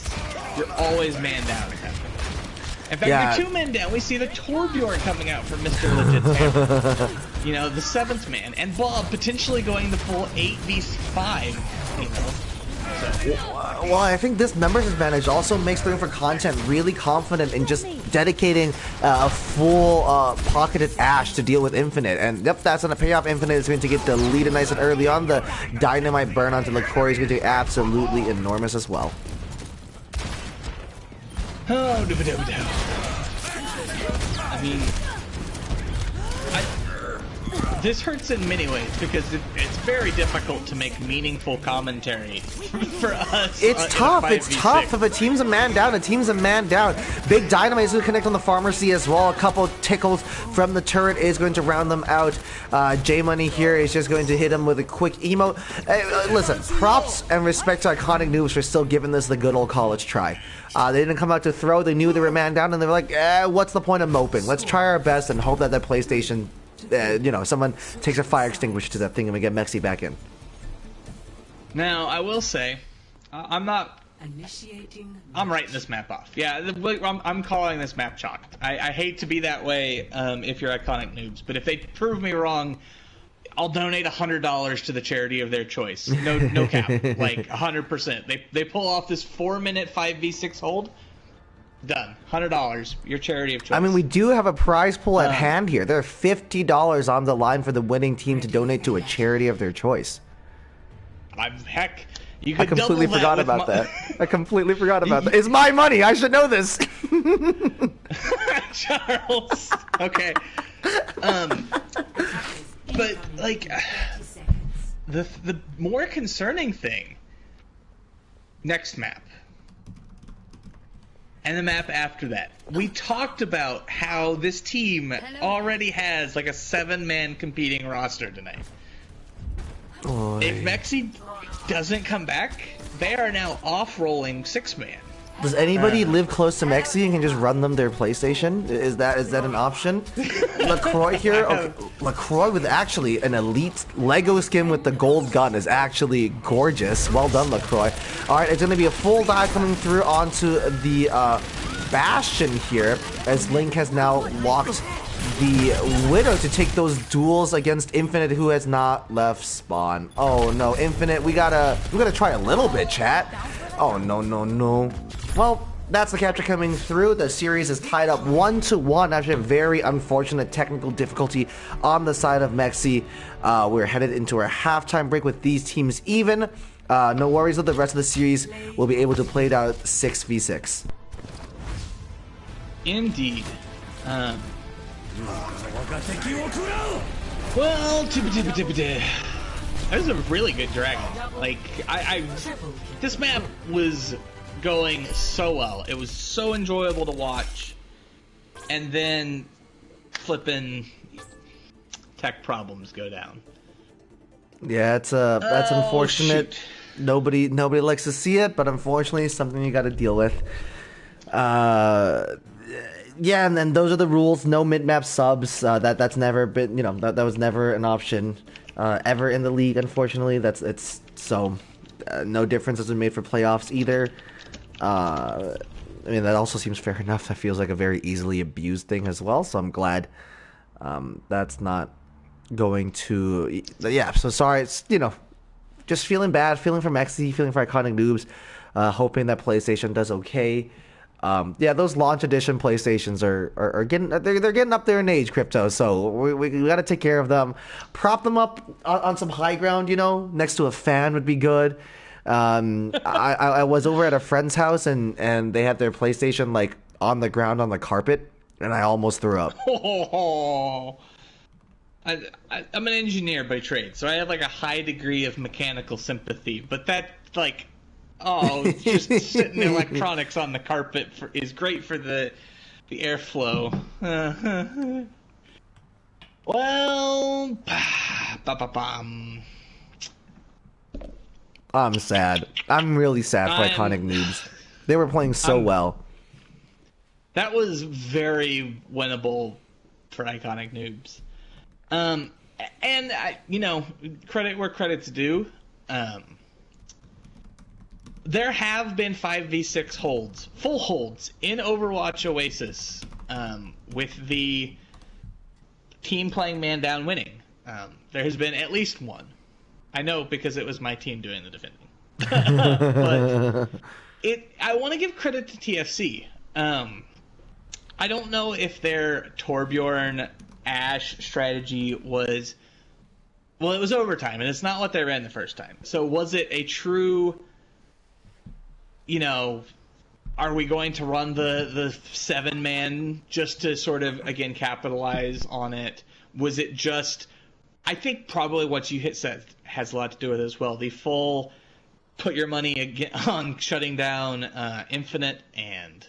you're always man down at that point. In fact, you're 2 men down. We see the Torbjorn coming out from Mr. Legit's hammer. You know, the 7th man. And Bob potentially going the full 8v5, you know. So. Well, I think this numbers advantage also makes the room for content really confident in just dedicating a full pocketed Ash to deal with Infinite. And yep, that's going to pay off. Infinite is going to get deleted nice and early on. The Dynamite burn onto LaCroix is going to be absolutely enormous as well. Oh, I mean, this hurts in many ways, because it's very difficult to make meaningful commentary for us. It's tough. It's tough. If a team's a man down, a team's a man down. Big Dynamite is going to connect on the Pharmacy as well. A couple tickles from the turret is going to round them out. J-Money here is just going to hit him with a quick emote. Listen, props and respect to Iconic Noobs for still giving this the good old college try. They didn't come out to throw. They knew they were man down, and they were like, what's the point of moping? Let's try our best and hope that PlayStation, someone takes a fire extinguisher to that thing and we get Mexi back in. Now, I will say, I'm writing this map off. Yeah, I'm calling this map chalked. I hate to be that way if you're Iconic Noobs, but if they prove me wrong, I'll donate $100 to the charity of their choice. No cap. Like 100%. They pull off this 4-minute 5v6 hold. Done. $100. Your charity of choice. I mean, we do have a prize pool at hand here. There are $50 on the line for the winning team to donate to a charity of their choice. Heck, You I could completely double forgot with about that. I completely forgot about that. It's my money. I should know this. Charles. Okay. But like, 30 seconds. the more concerning thing. Next map. And the map after that. We talked about how this team already has like a 7-man competing roster tonight. Oy. If Mexi doesn't come back, they are now off-rolling 6-man. Does anybody live close to Mexi and can just run them their PlayStation? Is that an option? LaCroix here? Okay. LaCroix with actually an elite Lego skin with the gold gun is actually gorgeous. Well done, LaCroix. Alright, it's going to be a full dive coming through onto the Bastion here, as Link has now locked the Widow to take those duels against Infinite, who has not left spawn. Oh no, Infinite, we gotta try a little bit, chat. Oh no. Well, that's the capture coming through. The series is tied up 1-1 after a very unfortunate technical difficulty on the side of Mexi. We're headed into our halftime break with these teams even. No worries that the rest of the series will be able to play it out 6v6. Indeed. Well, that was a really good dragon. Like, this map was going so well. It was so enjoyable to watch. And then flippin' tech problems go down. Yeah, that's unfortunate. Shoot. Nobody likes to see it, but unfortunately, it's something you got to deal with. Yeah, and then those are the rules. No mid-map subs. That's never been, that was never an option ever in the league. Unfortunately, no difference has been made for playoffs either. I mean, that also seems fair enough. That feels like a very easily abused thing as well. So I'm glad that's not going to. Yeah. So sorry. It's just feeling bad, feeling for Mexi, feeling for Iconic Noobs, hoping that PlayStation does okay. Yeah, those launch edition PlayStations are getting they're getting up there in age, Crypto. So we got to take care of them, prop them up on some high ground. Next to a fan would be good. I was over at a friend's house and they had their PlayStation like on the ground on the carpet, and I almost threw up. Oh, I'm an engineer by trade, so I have like a high degree of mechanical sympathy. But that like. Oh, just sitting electronics on the carpet is great for the airflow. Well, I'm sad. I'm really sad for Iconic Noobs. They were playing so well. That was very winnable for Iconic Noobs. And credit where credit's due. There have been 5v6 holds, full holds, in Overwatch Oasis, with the team playing man down winning. There has been at least one. I know because it was my team doing the defending. But I want to give credit to TFC. I don't know if their Torbjorn Ashe strategy was... Well, it was overtime, and it's not what they ran the first time. So was it a true... are we going to run the 7-man just to sort of, again, capitalize on it? Was it just... I think probably what you hit said has a lot to do with it as well. The full put your money again on shutting down Infinite and,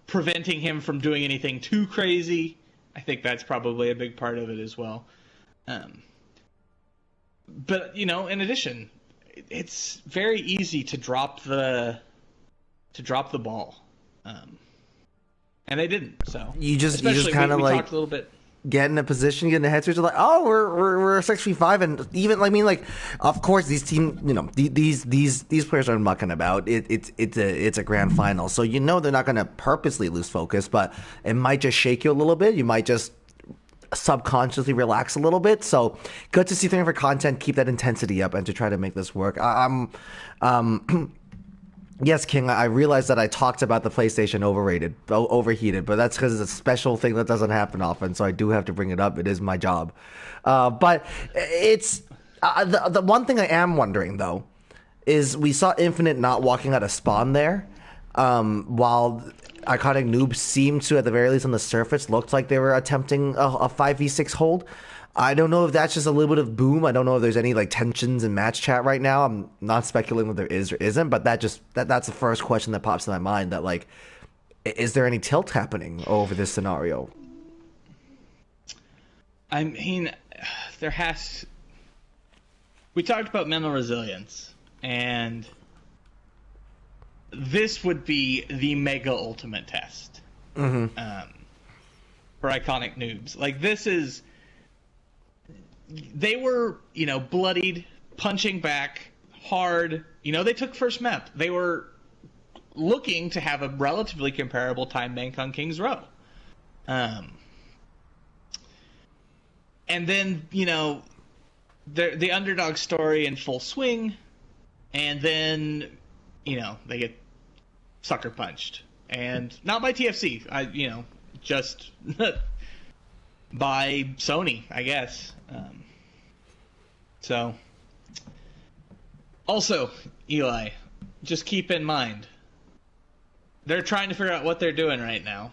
preventing him from doing anything too crazy. I think that's probably a big part of it as well. But, in addition... It's very easy to drop the ball, and they didn't. So you just kind of like talked a little bit. Get in a position, get in the headspace, like, oh, we're 6v5, and even of course these team, these players are mucking about. It's a grand final, so they're not going to purposely lose focus, but it might just shake you a little bit. You might just subconsciously relax a little bit. So good to see things for content, keep that intensity up and to try to make this work. Yes, King, I realize that I talked about the PlayStation overheated, but that's because it's a special thing that doesn't happen often, so I do have to bring it up. It is my job. But it's the one thing I am wondering though is we saw Infinite not walking out of spawn there, while Iconic Noobs seemed to, at the very least on the surface, looked like they were attempting a 5v6 hold. I don't know if that's just a little bit of boom. I don't know if there's any like tensions in match chat right now. I'm not speculating whether there is or isn't, but that's the first question that pops in my mind. That like, is there any tilt happening over this scenario? I mean, there has. We talked about mental resilience, and this would be the mega ultimate test for Iconic Noobs. Like, this is. They were, bloodied, punching back, hard. They took first map. They were looking to have a relatively comparable time bank on King's Row. And then, the underdog story in full swing, and then, they get sucker punched. And not by TFC, just by Sony, I guess. So, also, Eli, just keep in mind, they're trying to figure out what they're doing right now,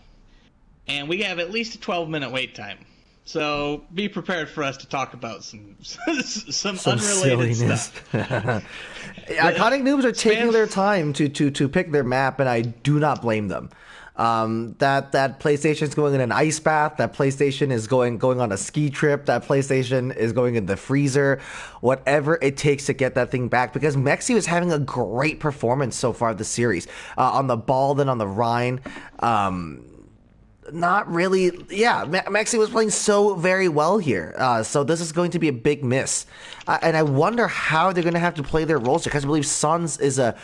and we have at least a 12-minute wait time. So be prepared for us to talk about some unrelated stuff. Iconic Noobs are taking their time to pick their map, and I do not blame them. That PlayStation is going in an ice bath. That PlayStation is going on a ski trip. That PlayStation is going in the freezer. Whatever it takes to get that thing back, because Mexi was having a great performance so far this series, on the ball, then on the Rhine. Not really. Yeah, Mexi was playing so very well here. So this is going to be a big miss, and I wonder how they're going to have to play their roles, because I believe Suns is a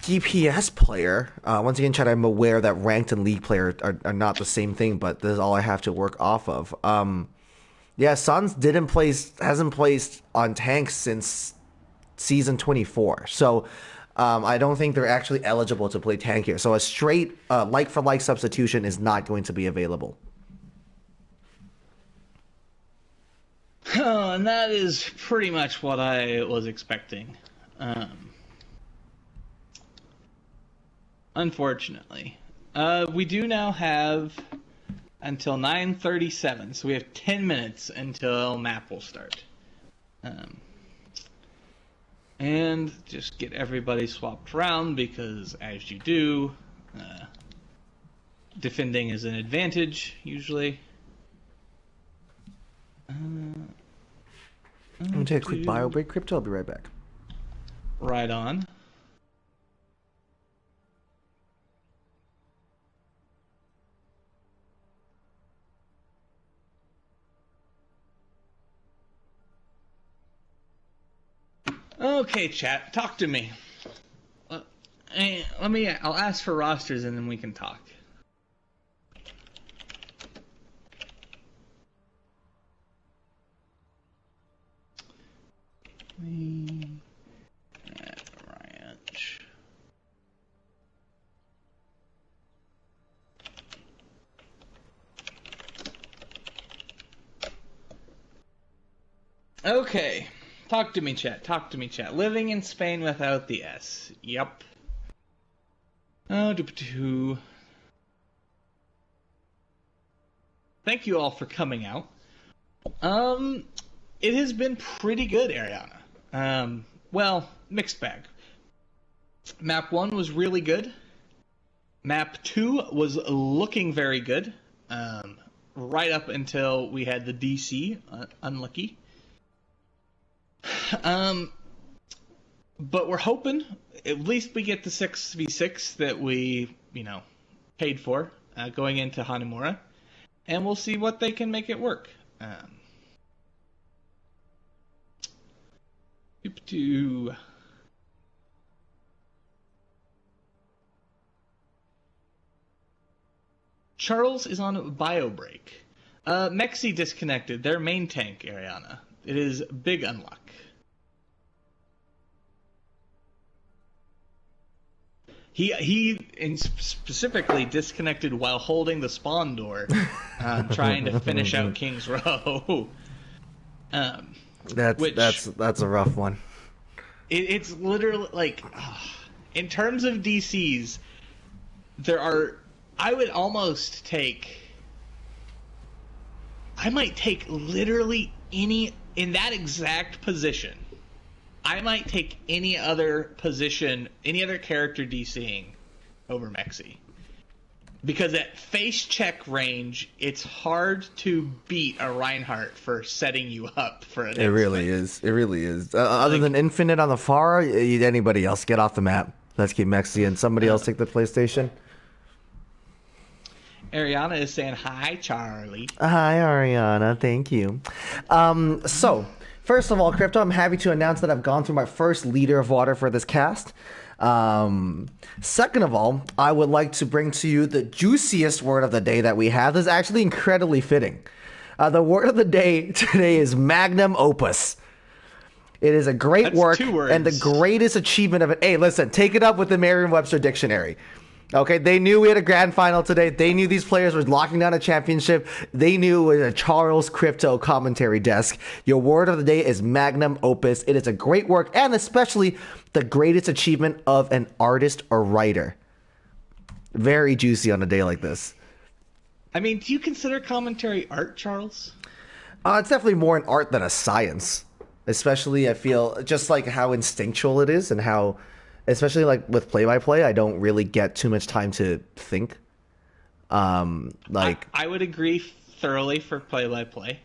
DPS player. Once again, Chad, I'm aware that ranked and league player are not the same thing, but this is all I have to work off of. Yeah, Suns hasn't placed on tanks since season 24. So I don't think they're actually eligible to play tank here. So a straight like-for-like substitution is not going to be available. Oh, and that is pretty much what I was expecting. Unfortunately. We do now have until 9:37, so we have 10 minutes until map will start. And just get everybody swapped around, because as you do, defending is an advantage, usually. I'm going to take a quick bio break. Crypto, I'll be right back. Right on. Okay, chat, talk to me. I'll ask for rosters and then we can talk. Ranch. Okay. Talk to me, chat. Talk to me, chat. Living in Spain without the S. Yep. Oh, thank you all for coming out. It has been pretty good, Ariana. Well, mixed bag. Map 1 was really good. Map 2 was looking very good. Right up until we had the DC. Unlucky. But we're hoping at least we get the 6v6 that we, paid for going into Hanamura, and we'll see what they can make it work. Charles is on bio break. Mexi disconnected their main tank, Ariana. It is big unluck. He specifically disconnected while holding the spawn door, trying to finish out King's Row. That's a rough one. It's literally like, in terms of DCs, I would almost take. I might take literally any in that exact position. I might take any other position, any other character DCing over Mexi. Because at face check range, it's hard to beat a Reinhardt for setting you up for an It really is. It really is. Other than Infinite on the far, anybody else get off the map. Let's keep Mexi and somebody else take the PlayStation. Ariana is saying, hi, Charlie. Hi, Ariana. Thank you. So, first of all, Crypto, I'm happy to announce that I've gone through my first liter of water for this cast. Second of all, I would like to bring to you the juiciest word of the day that we have. This is actually incredibly fitting. The word of the day today is magnum opus. It is a great work and the greatest achievement of it. Hey, listen, take it up with the Merriam-Webster dictionary. Okay, they knew we had a grand final today. They knew these players were locking down a championship. They knew it was a Charles Crypto commentary desk. Your word of the day is magnum opus. It is a great work and especially the greatest achievement of an artist or writer. Very juicy on a day like this. I mean, do you consider commentary art, Charles? It's definitely more an art than a science. Especially, I feel, just like how instinctual it is and how... Especially like with play-by-play, I don't really get too much time to think. I would agree thoroughly for play-by-play.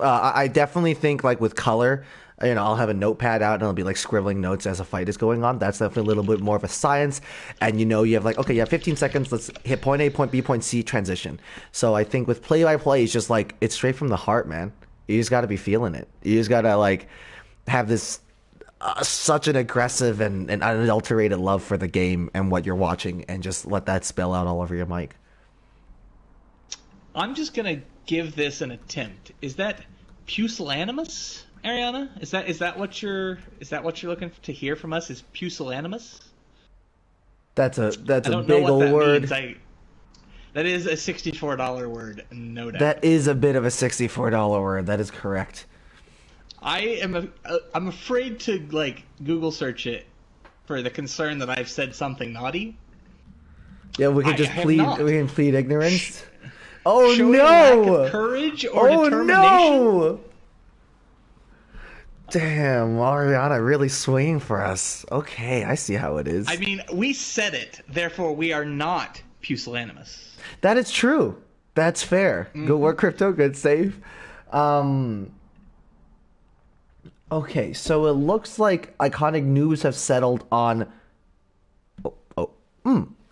I definitely think like with color, I'll have a notepad out and I'll be like scribbling notes as a fight is going on. That's definitely a little bit more of a science. And you have like, okay, you have 15 seconds. Let's hit point A, point B, point C, transition. So I think with play-by-play, it's just like, it's straight from the heart, man. You just got to be feeling it. You just got to like have this... such an aggressive and unadulterated love for the game and what you're watching, and just let that spill out all over your mic. I'm just gonna give this an attempt. Is that pusillanimous, Ariana? Is that what you're looking to hear from us? Is pusillanimous? That's a big old word. That is a $64 word, no doubt. That is a bit of a $64 word. That is correct. I'm afraid to like Google search it for the concern that I've said something naughty. Yeah, we can plead ignorance. Oh no! Lack of courage or determination. No! Damn, Ariana really swinging for us. Okay, I see how it is. I mean, we said it, therefore we are not pusillanimous. That is true. That's fair. Mm-hmm. Good work, Crypto. Good save. Okay, so it looks like Iconic Noobs have settled on...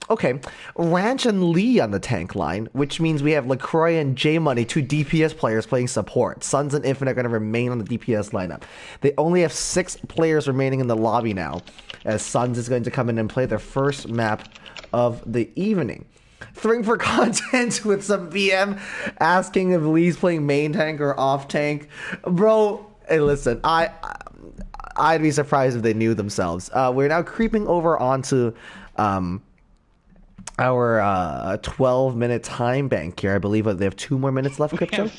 Okay, Ranch and Lee on the tank line, which means we have LaCroix and J-Money, two DPS players playing support. Suns and Infinite are going to remain on the DPS lineup. They only have 6 players remaining in the lobby now, as Suns is going to come in and play their first map of the evening. Throwing for content with some BM asking if Lee's playing main tank or off tank. Bro... Hey, listen, I'd be surprised if they knew themselves. We're now creeping over onto our 12-minute time bank here. I believe they have 2 more minutes left, Crypto?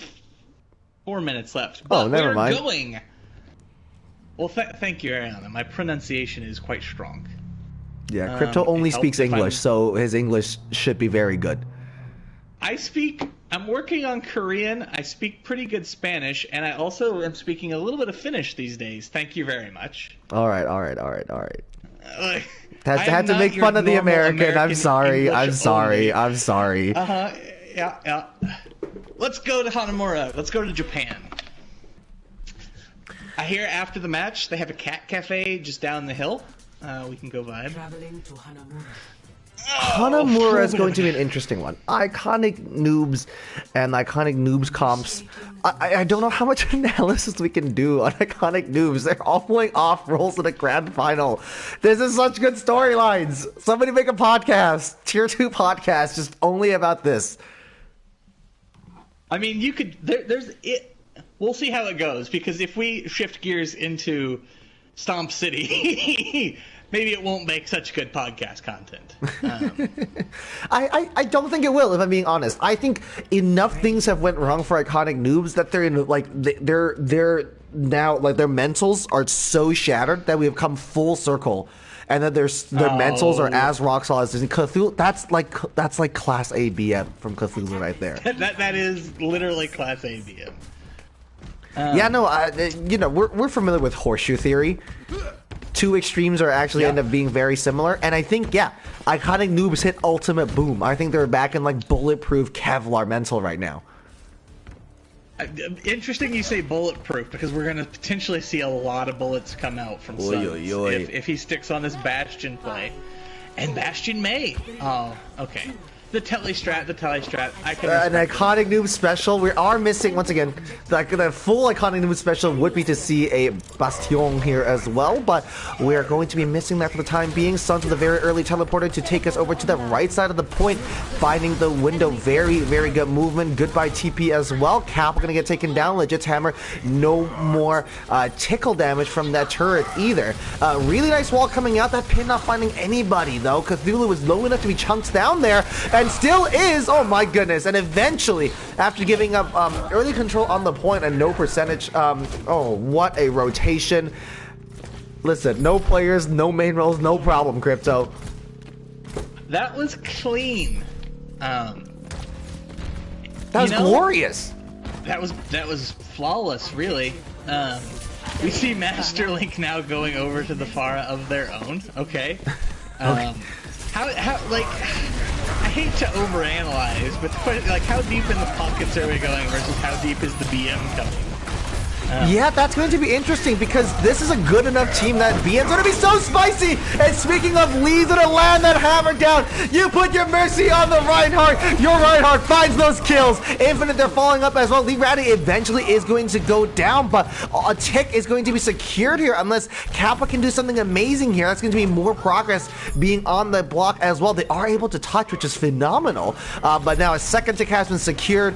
4 minutes left. But never mind. Going. Well, thank you, Ariana. My pronunciation is quite strong. Yeah, Crypto only speaks English, so his English should be very good. I'm working on Korean, I speak pretty good Spanish, and I also am speaking a little bit of Finnish these days. Thank you very much. All right. Had to make fun of the American. I'm sorry. Yeah. Let's go to Hanamura. Let's go to Japan. I hear after the match, they have a cat cafe just down the hill. We can go vibe. Traveling to Hanamura. Hanamura is going to be an interesting one. Iconic Noobs and Iconic Noobs comps. I don't know how much analysis we can do on Iconic Noobs. They're all pulling off roles in a grand final. This is such good storylines. Somebody make a podcast, tier 2 podcast, just only about this. I mean, you could. There's it. We'll see how it goes, because if we shift gears into Stomp City. Maybe it won't make such good podcast content. I don't think it will, if I'm being honest. I think enough things have went wrong for Iconic Noobs that they're in, like, now, like, their mentals are so shattered that we have come full circle. And then their mentals are as rock solid as Cthulhu. That's like class A BM from Cthulhu right there. that is literally class A BM. Yeah, no, you know, we're familiar with horseshoe theory. Two extremes are actually end up being very similar, and I think Iconic Noobs hit ultimate boom. I think they're back in like bulletproof Kevlar mental right now. Interesting you say bulletproof, because we're going to potentially see a lot of bullets come out from Suns if he sticks on this Bastion play. And Bastion may. Oh, okay. The telly strat. I can an Iconic Noob special. We are missing, once again, the full Iconic Noob special would be to see a Bastion here as well, but we are going to be missing that for the time being. Suns with a very early teleporter to take us over to the right side of the point, finding the window. Very, very good movement. Goodbye TP as well. Cap going to get taken down. Legit's hammer. No more tickle damage from that turret either. Really nice wall coming out. That pin not finding anybody, though. Cthulhu was low enough to be chunked down there, and still is. Oh my goodness. And eventually, after giving up early control on the point and no percentage, oh, what a rotation. Listen, no players, no main roles, no problem, Crypto. That was clean. That was glorious. That was flawless, really. We see Master Link now going over to the Pharah of their own. Okay. How like, I hate to overanalyze, but like, how deep in the pockets are we going versus how deep is the BM coming? Yeah, that's going to be interesting, because this is a good enough team that BM's going to be so spicy. And speaking of Lee's going to land that hammer down. You put your mercy on the Reinhardt. Your Reinhardt finds those kills. Infinite, they're falling up as well. Lee Ratty eventually is going to go down, but a tick is going to be secured here unless Kappa can do something amazing here. That's going to be more progress being on the block as well. They are able to touch, which is phenomenal. But now a second tick has been secured.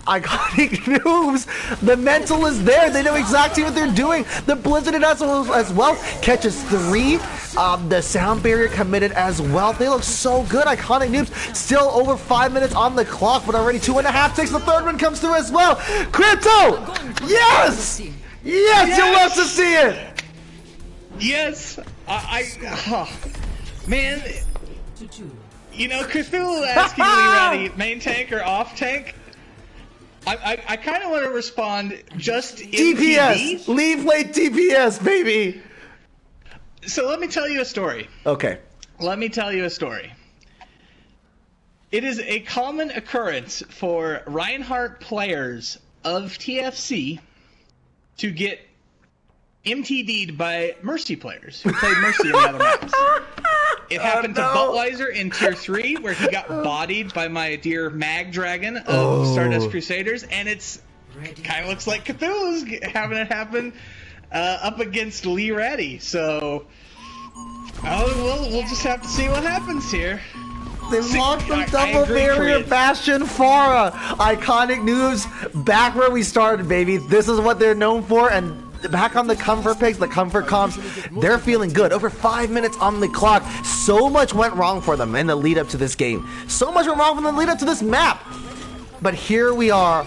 Iconic Noobs, the mental is there. They know exactly what they're doing. The Blizzard as well catches 3. The sound barrier committed as well. They look so good. Iconic Noobs still over 5 minutes on the clock, but already 2.5 ticks. The third one comes through as well. Crypto! Yes! Yes, you love to see it! Yes! Man, you know, Cthulhu asking me, Ratty, main tank or off tank? I kind of want to respond just in DPS! Leave late DPS, baby! So let me tell you a story. Okay. Let me tell you a story. It is a common occurrence for Reinhardt players of TFC to get MTD'd by Mercy players who played Mercy in the other maps. It happened to Buttweiser in Tier 3, where he got bodied by my dear Mag Dragon of Stardust Crusaders, and it's kind of looks like Cthulhu's having it happen up against Lee Ratty. So, we'll just have to see what happens here. They locked them double barrier, Bastion, Pharah. Iconic Noobs, back where we started, baby. This is what they're known for, and back on the comfort picks, the comfort comps, they're feeling good. Over 5 minutes on the clock. So much went wrong for them in the lead up to this game. So much went wrong for them in the lead up to this map. But here we are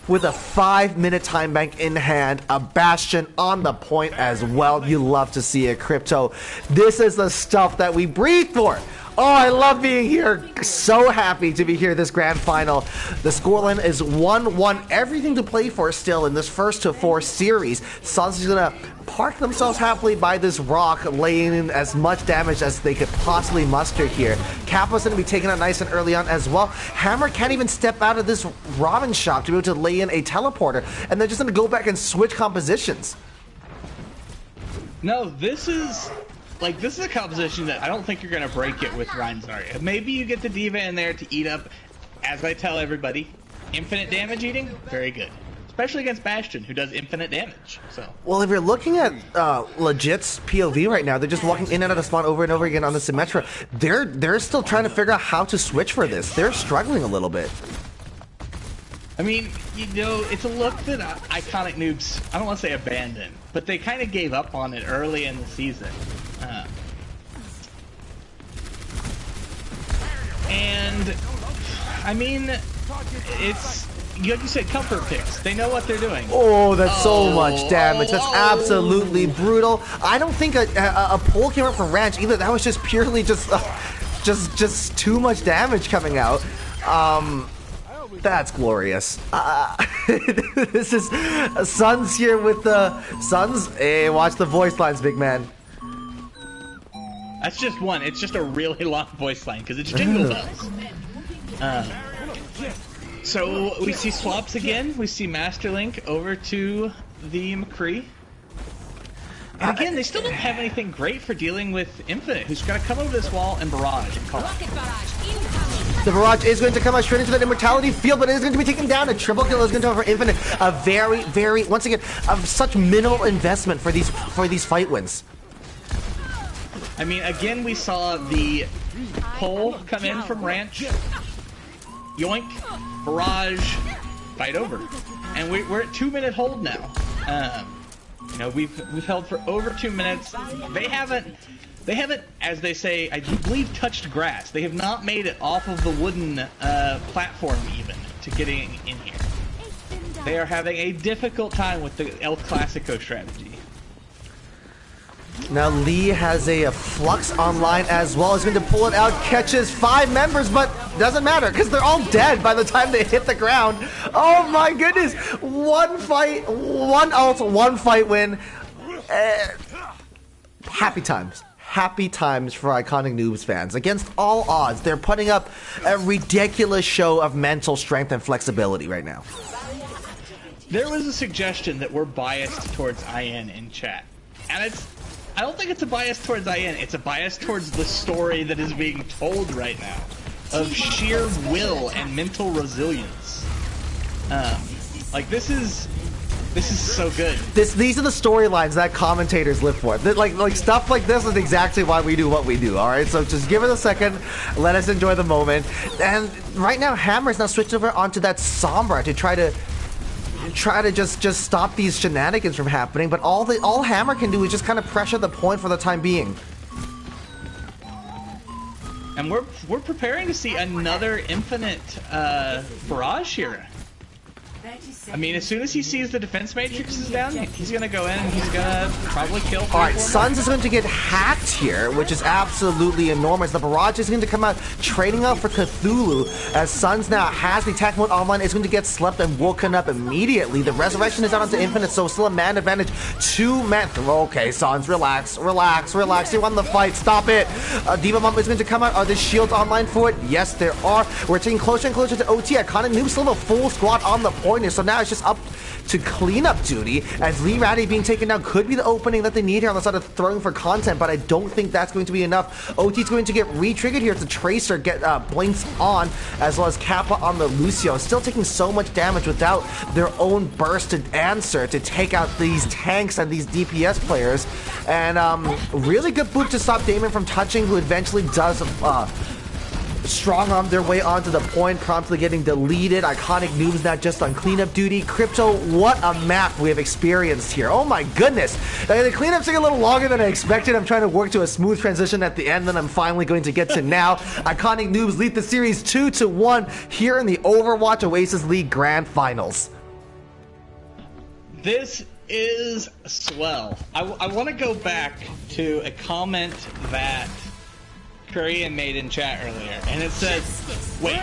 with a 5-minute time bank in hand, a Bastion on the point as well. You love to see it, Crypto. This is the stuff that we breathe for. Oh, I love being here. So happy to be here this grand final. The scoreline is 1-1. Everything to play for still in this first to 4 series. Suns is going to park themselves happily by this rock, laying in as much damage as they could possibly muster here. Kappa's going to be taken out nice and early on as well. Hammer can't even step out of this Robin shop to be able to lay in a teleporter, and they're just going to go back and switch compositions. No, this is a composition that I don't think you're going to break it with Ryan Zarya. Maybe you get the Diva in there to eat up, as I tell everybody, infinite damage eating, very good. Especially against Bastion, who does infinite damage. So, well, if you're looking at Legit's POV right now, they're just walking in and out of spawn over and over again on the Symmetra. They're still trying to figure out how to switch for this. They're struggling a little bit. I mean, you know, it's a look that Iconic Noobs, I don't want to say abandoned, but they kind of gave up on it early in the season. And, I mean, like you said, comfort picks. They know what they're doing. Oh, that's so much damage. That's absolutely brutal. I don't think a pull came up from Ranch either. That was just purely just too much damage coming out. That's glorious. This is Suns here with the Suns. Hey, watch the voice lines, big man. That's just one. It's just a really long voice line because it's Jingle Bells. So we see swaps again. We see Master Link over to the McCree. And again, they still don't have anything great for dealing with Infinite, who's going to come over this wall and barrage and call it. The barrage is going to come out straight into that immortality field, but it is going to be taken down. A triple kill is going to go for Infinite. A very, once again, of such minimal investment for these fight wins. I mean, again, we saw the pull come in from Ranch. Yoink, barrage, fight over, and we're at 2-minute hold now. You know, we've held for over 2 minutes. They haven't, as they say, I believe, touched grass. They have not made it off of the wooden platform even to getting in here. They are having a difficult time with the El Clasico strategy. Now Lee has a Flux online as well. He's going to pull it out, catches 5 members, but doesn't matter because they're all dead by the time they hit the ground. Oh my goodness! 1 fight, 1 ult, 1 fight win. Happy times. Happy times for Iconic Noobs fans. Against all odds, they're putting up a ridiculous show of mental strength and flexibility right now. There was a suggestion that we're biased towards IN in chat, and I don't think it's a bias towards IN, it's a bias towards the story that is being told right now of sheer will and mental resilience. Like this is so good. These are the storylines that commentators live for. Like stuff like this is exactly why we do what we do. All right, so just give it a second, let us enjoy the moment. And right now, Hammer's now switched over onto that Sombra to try to just stop these shenanigans from happening, but all Hammer can do is just kind of pressure the point for the time being. And we're preparing to see another Infinite barrage here. I mean, as soon as he sees the defense matrix is down, he's gonna go in and he's gonna probably kill 3 or 4 Alright, Suns is going to get hacked here, which is absolutely enormous. The barrage is going to come out trading out for Cthulhu, as Suns now has the attack mode online, is going to get slept and woken up immediately. The resurrection is out onto Infinite, so still a man advantage. 2 man. Okay, Suns, relax. You won the fight. Stop it. Diva Mom is going to come out. Are the shields online for it? Yes, there are. We're getting closer and closer to OT. Iconic Noobs still have a full squad on the point here, so now it's just up to cleanup duty, as Lee Ratty being taken down could be the opening that they need here on the side of throwing for content, but I don't think that's going to be enough. OT's going to get re-triggered here as the Tracer blinks on, as well as Kappa on the Lucio, still taking so much damage without their own burst to answer to take out these tanks and these DPS players. And really good boot to stop Damon from touching, who eventually does strong arm their way onto the point, promptly getting deleted. Iconic Noobs now just on cleanup duty. Crypto, what a map we have experienced here. Oh my goodness. The cleanup's taking a little longer than I expected. I'm trying to work to a smooth transition at the end that I'm finally going to get to now. Iconic Noobs lead the series 2-1 here in the Overwatch Oasis League Grand Finals. This is swell. I want to go back to a comment that Korean made in chat earlier, and it said, wait,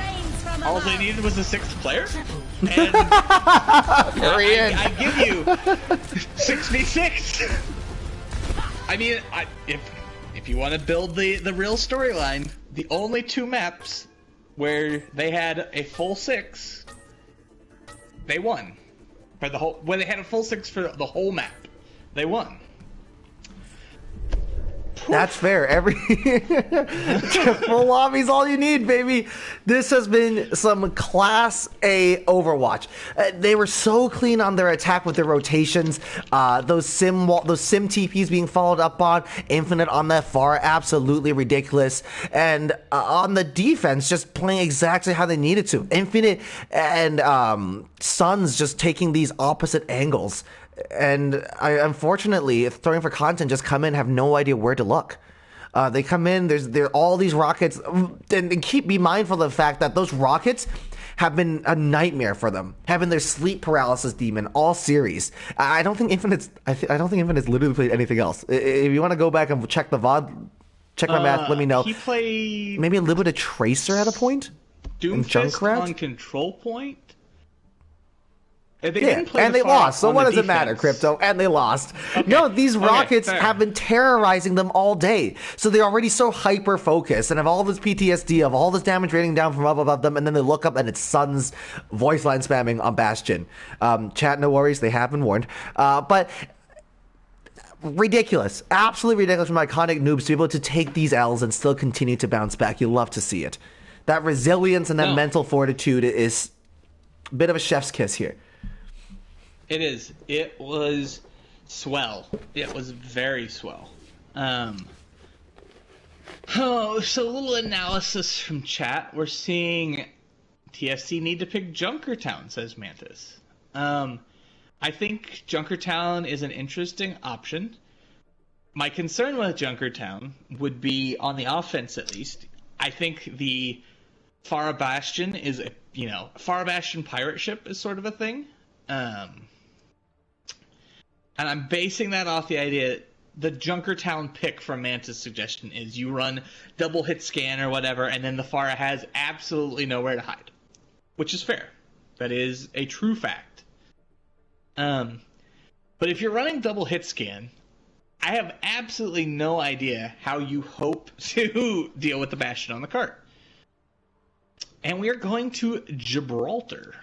all they needed was a 6th player? And Korean. I give you 6v6. I mean, if you want to build the real storyline, the only 2 maps where they had a full 6, they won. For the whole, when they had a full 6 for the whole map, they won. That's fair. Every full lobby's all you need, baby. This has been some class A Overwatch. They were so clean on their attack with their rotations. Those sim TPs being followed up on, Infinite on that far, absolutely ridiculous. And on the defense, just playing exactly how they needed to. Infinite and Suns just taking these opposite angles. And unfortunately, throwing for content just come in, have no idea where to look. They come in, there are all these rockets, and be mindful of the fact that those rockets have been a nightmare for them, having their sleep paralysis demon all series. I don't think Infinite's literally played anything else. If you want to go back and check the VOD, check my math, let me know. He played maybe a little bit of Tracer at a point. Doomfist on Control Point. And they lost. So what does it matter, Crypto? And they lost. Okay. No, these rockets have been terrorizing them all day. So they're already so hyper focused and have all this PTSD of all this damage raining down from above them, and then they look up and it's Sun's voice line spamming on Bastion. Chat, no worries, they have been warned. But ridiculous. Absolutely ridiculous from Iconic Noobs to be able to take these L's and still continue to bounce back. You love to see it. That resilience and that mental fortitude is a bit of a chef's kiss here. It is. It was swell. It was very swell. So a little analysis from chat. We're seeing TFC need to pick Junkertown, says Mantis. I think Junkertown is an interesting option. My concern with Junkertown would be on the offense, at least. I think the Farah Bastion is Farah Bastion pirate ship is sort of a thing. And I'm basing that off the idea the Junkertown pick from Manta's suggestion is you run double hit scan or whatever, and then the Farah has absolutely nowhere to hide. Which is fair. That is a true fact. But if you're running double hit scan, I have absolutely no idea how you hope to deal with the Bastion on the cart. And we are going to Gibraltar.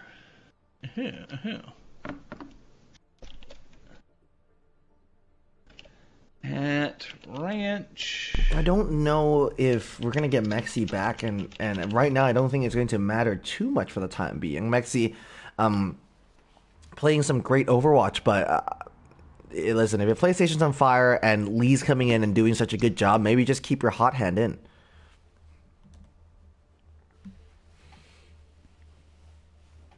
At Ranch. I don't know if we're going to get Mexi back, and right now I don't think it's going to matter too much for the time being. Mexi playing some great Overwatch, but listen, if your PlayStation's on fire and Lee's coming in and doing such a good job, maybe just keep your hot hand in.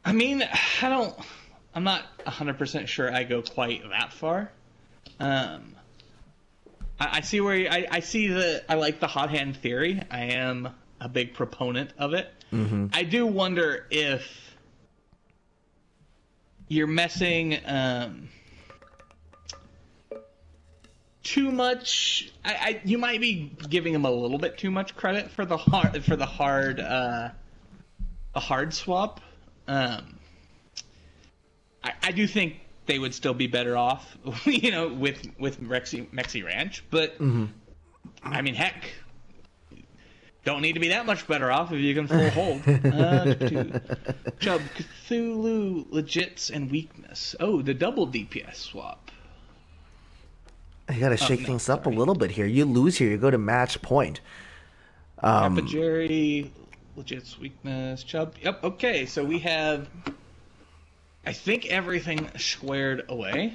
I mean, I'm not 100% sure I go quite that far. I see where I see I like the hot hand theory. I am a big proponent of it. Mm-hmm. I do wonder if you're messing too much. You might be giving him a little bit too much credit for the hard swap. I do think they would still be better off, with Mexi Ranch. But I mean, heck, don't need to be that much better off if you can full hold. Chubb, Cthulhu, legits, and weakness. Oh, the double DPS swap. You gotta shake things up a little bit here. You lose here, you go to match point. Jerry, legits, weakness, Chubb. Yep. Okay, so we have, I think, everything squared away.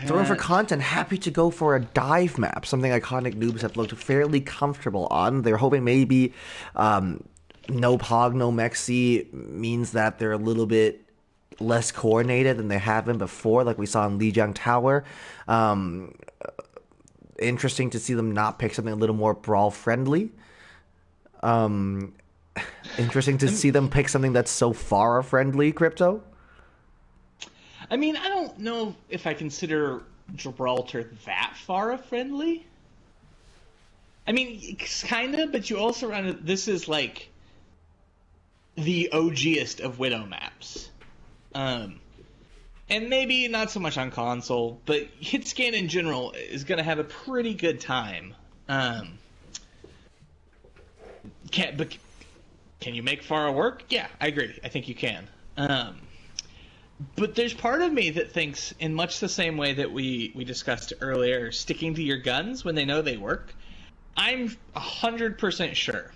Throwing for content, happy to go for a dive map, something Iconic Noobs have looked fairly comfortable on. They're hoping maybe no Pog, no Mexi means that they're a little bit less coordinated than they have been before, like we saw in Lijiang Tower. Interesting to see them not pick something a little more brawl-friendly. Interesting to see them pick something that's so far friendly, Crypto. I mean, I don't know if I consider Gibraltar that far friendly. I mean, it's kind of, but you also run it. This is like the OGest of Widow maps. And maybe not so much on console, but Hitscan in general is going to have a pretty good time. Can you make Farah work? Yeah, I agree. I think you can. But there's part of me that thinks, in much the same way that we discussed earlier, sticking to your guns when they know they work, I'm 100% sure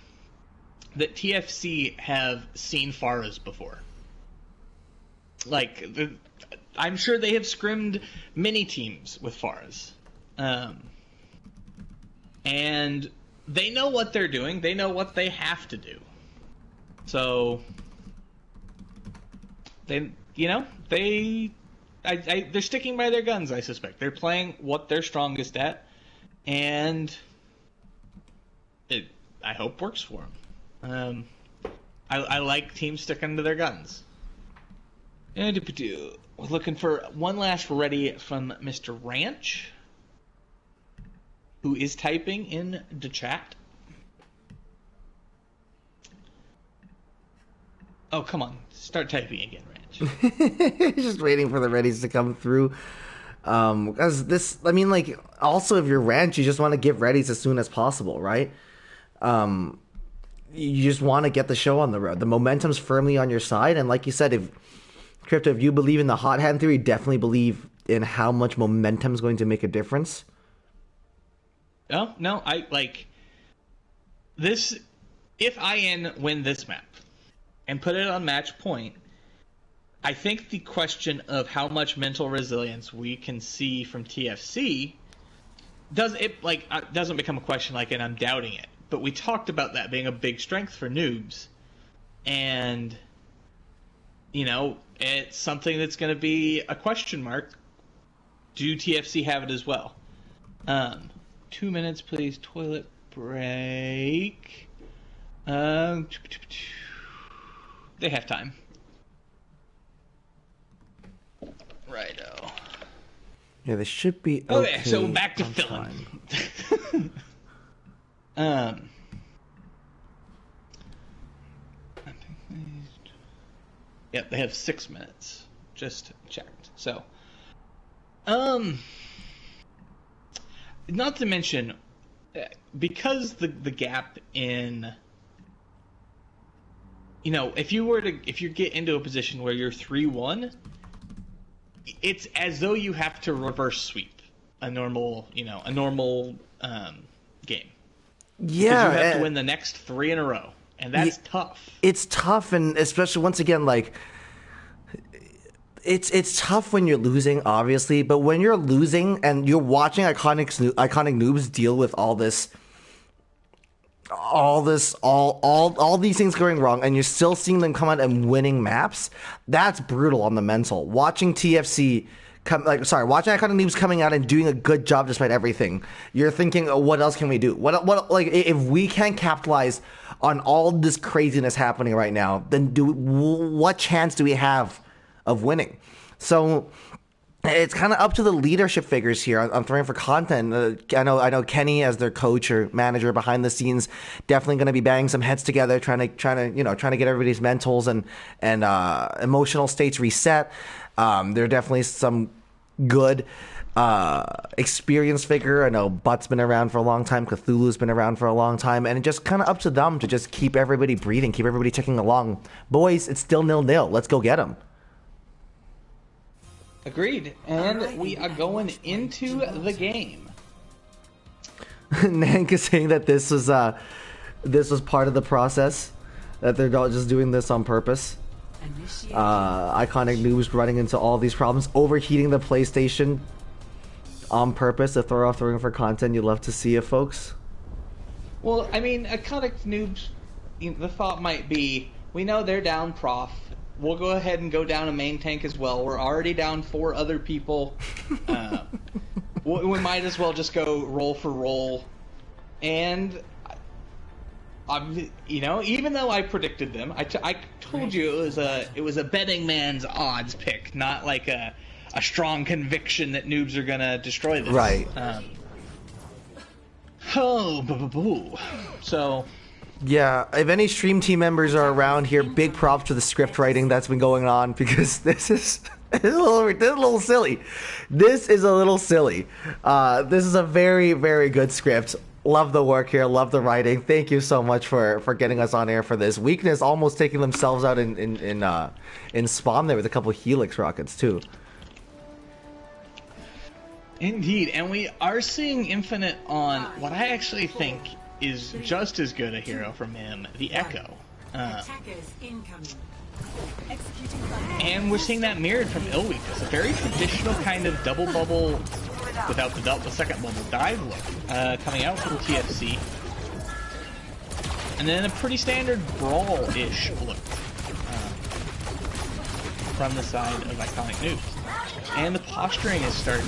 that TFC have seen Farahs before. Like, I'm sure they have scrimmed many teams with Farahs. And they know what they're doing. They know what they have to do. So, they're sticking by their guns, I suspect. They're playing what they're strongest at. and I hope works for him. I like teams sticking to their guns. And we're looking for one last ready from Mr. Ranch, who is typing in the chat. Oh, come on. Start typing again, Ranch. Just waiting for the readies to come through. Because this, I mean, like, also if you're Ranch, you just want to get readies as soon as possible, right? You just want to get the show on the road. The momentum's firmly on your side, and like you said, if Crypto, if you believe in the hot hand theory, definitely believe in how much momentum is going to make a difference. No, I like this. If IN win this map and put it on match point, I think the question of how much mental resilience we can see from TFC doesn't become a question and I'm doubting it. But we talked about that being a big strength for Noobs, and it's something that's going to be a question mark. Do TFC have it as well? 2 minutes, please. Toilet break. They have time. Righto. Yeah, they should be okay. So back to filling. Yep, they have 6 minutes. Just checked. So, not to mention, because the gap in, if you get into a position where you're 3-1, it's as though you have to reverse sweep a normal game. Yeah, because you have to win the next 3 in a row, and that's tough. It's tough, and especially once again, it's tough when you're losing, obviously, but when you're losing and you're watching iconic Noobs deal with all these things going wrong, and you're still seeing them come out and winning maps, that's brutal on the mental. Watching TFC watching iconic Noobs coming out and doing a good job despite everything, you're thinking, oh, what else can we do? What if we can't capitalize on all this craziness happening right now, then what chance do we have of winning? So it's kind of up to the leadership figures here on Throwing for Content. I know Kenny, as their coach or manager behind the scenes, definitely going to be banging some heads together, trying to get everybody's mentals and emotional states reset. There are definitely some good experienced figure. I know Butt's been around for a long time, Cthulhu's been around for a long time, and it's just kind of up to them to just keep everybody breathing, keep everybody ticking along. Boys, it's still 0-0. Let's go get them. Agreed. And we are going into the game. Nank is saying that this was part of the process, that they're not just doing this on purpose. Iconic Noobs running into all these problems, overheating the PlayStation on purpose to throw off Throwing for Content. You'd love to see it, folks. Well, I mean, Iconic Noobs, the thought might be, we know they're down prof. We'll go ahead and go down a main tank as well. We're already down 4 other people. We might as well just go roll for roll. And, even though I predicted them, I told you it was a betting man's odds pick, not like a strong conviction that Noobs are going to destroy this. Right. So... Yeah, if any stream team members are around here, big props to the script writing that's been going on, because this is a little silly. This is a little silly. This is a very, very good script. Love the work here. Love the writing. Thank you so much for getting us on air for this. Weakness almost taking themselves out in spawn there with a couple Helix rockets too. Indeed, and we are seeing Infinite on what I actually think is just as good a hero from him, the Echo. And we're seeing that mirrored from Illweakness, a very traditional kind of double bubble, without the second bubble dive look, coming out from TFC. And then a pretty standard brawl-ish look from the side of Iconic Noobs. And the posturing is starting.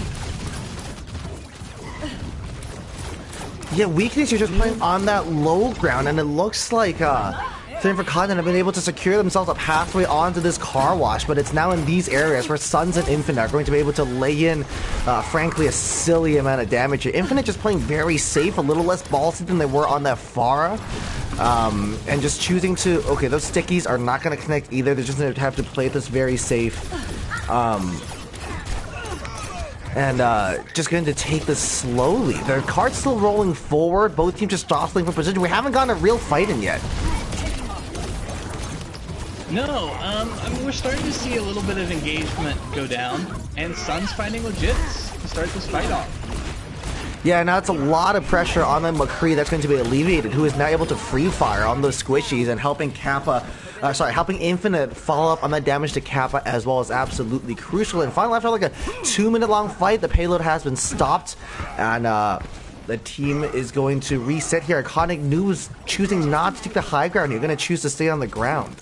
Yeah, weakness, you're just playing on that low ground, and it looks like Flame for Content have been able to secure themselves up halfway onto this car wash, but it's now in these areas where Suns and Infinite are going to be able to lay in, frankly, a silly amount of damage here. Infinite just playing very safe, a little less ballsy than they were on that Pharah, and just choosing to, okay, those stickies are not going to connect either, they're just going to have to play this very safe. And just going to take this slowly. The cart's still rolling forward. Both teams just jostling for position. We haven't gotten a real fight in yet. No, I mean, we're starting to see a little bit of engagement go down, and Sun's finding legits to start this fight off. Yeah, now it's a lot of pressure on the McCree that's going to be alleviated, who is now able to free fire on those squishies and helping helping Infinite follow up on that damage to Kappa as well is absolutely crucial. And finally, after like a 2-minute long fight, the payload has been stopped, and the team is going to reset here. Iconic Noobs choosing not to take the high ground. You're going to choose to stay on the ground.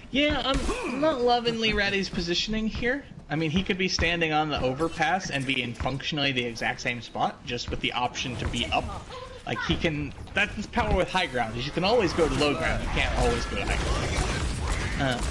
Yeah, I'm not loving Lee Ratty's positioning here. I mean, he could be standing on the overpass and be in functionally the exact same spot, just with the option to be up. Like, he can... That's his power with high ground, is you can always go to low ground. You can't always go to high ground.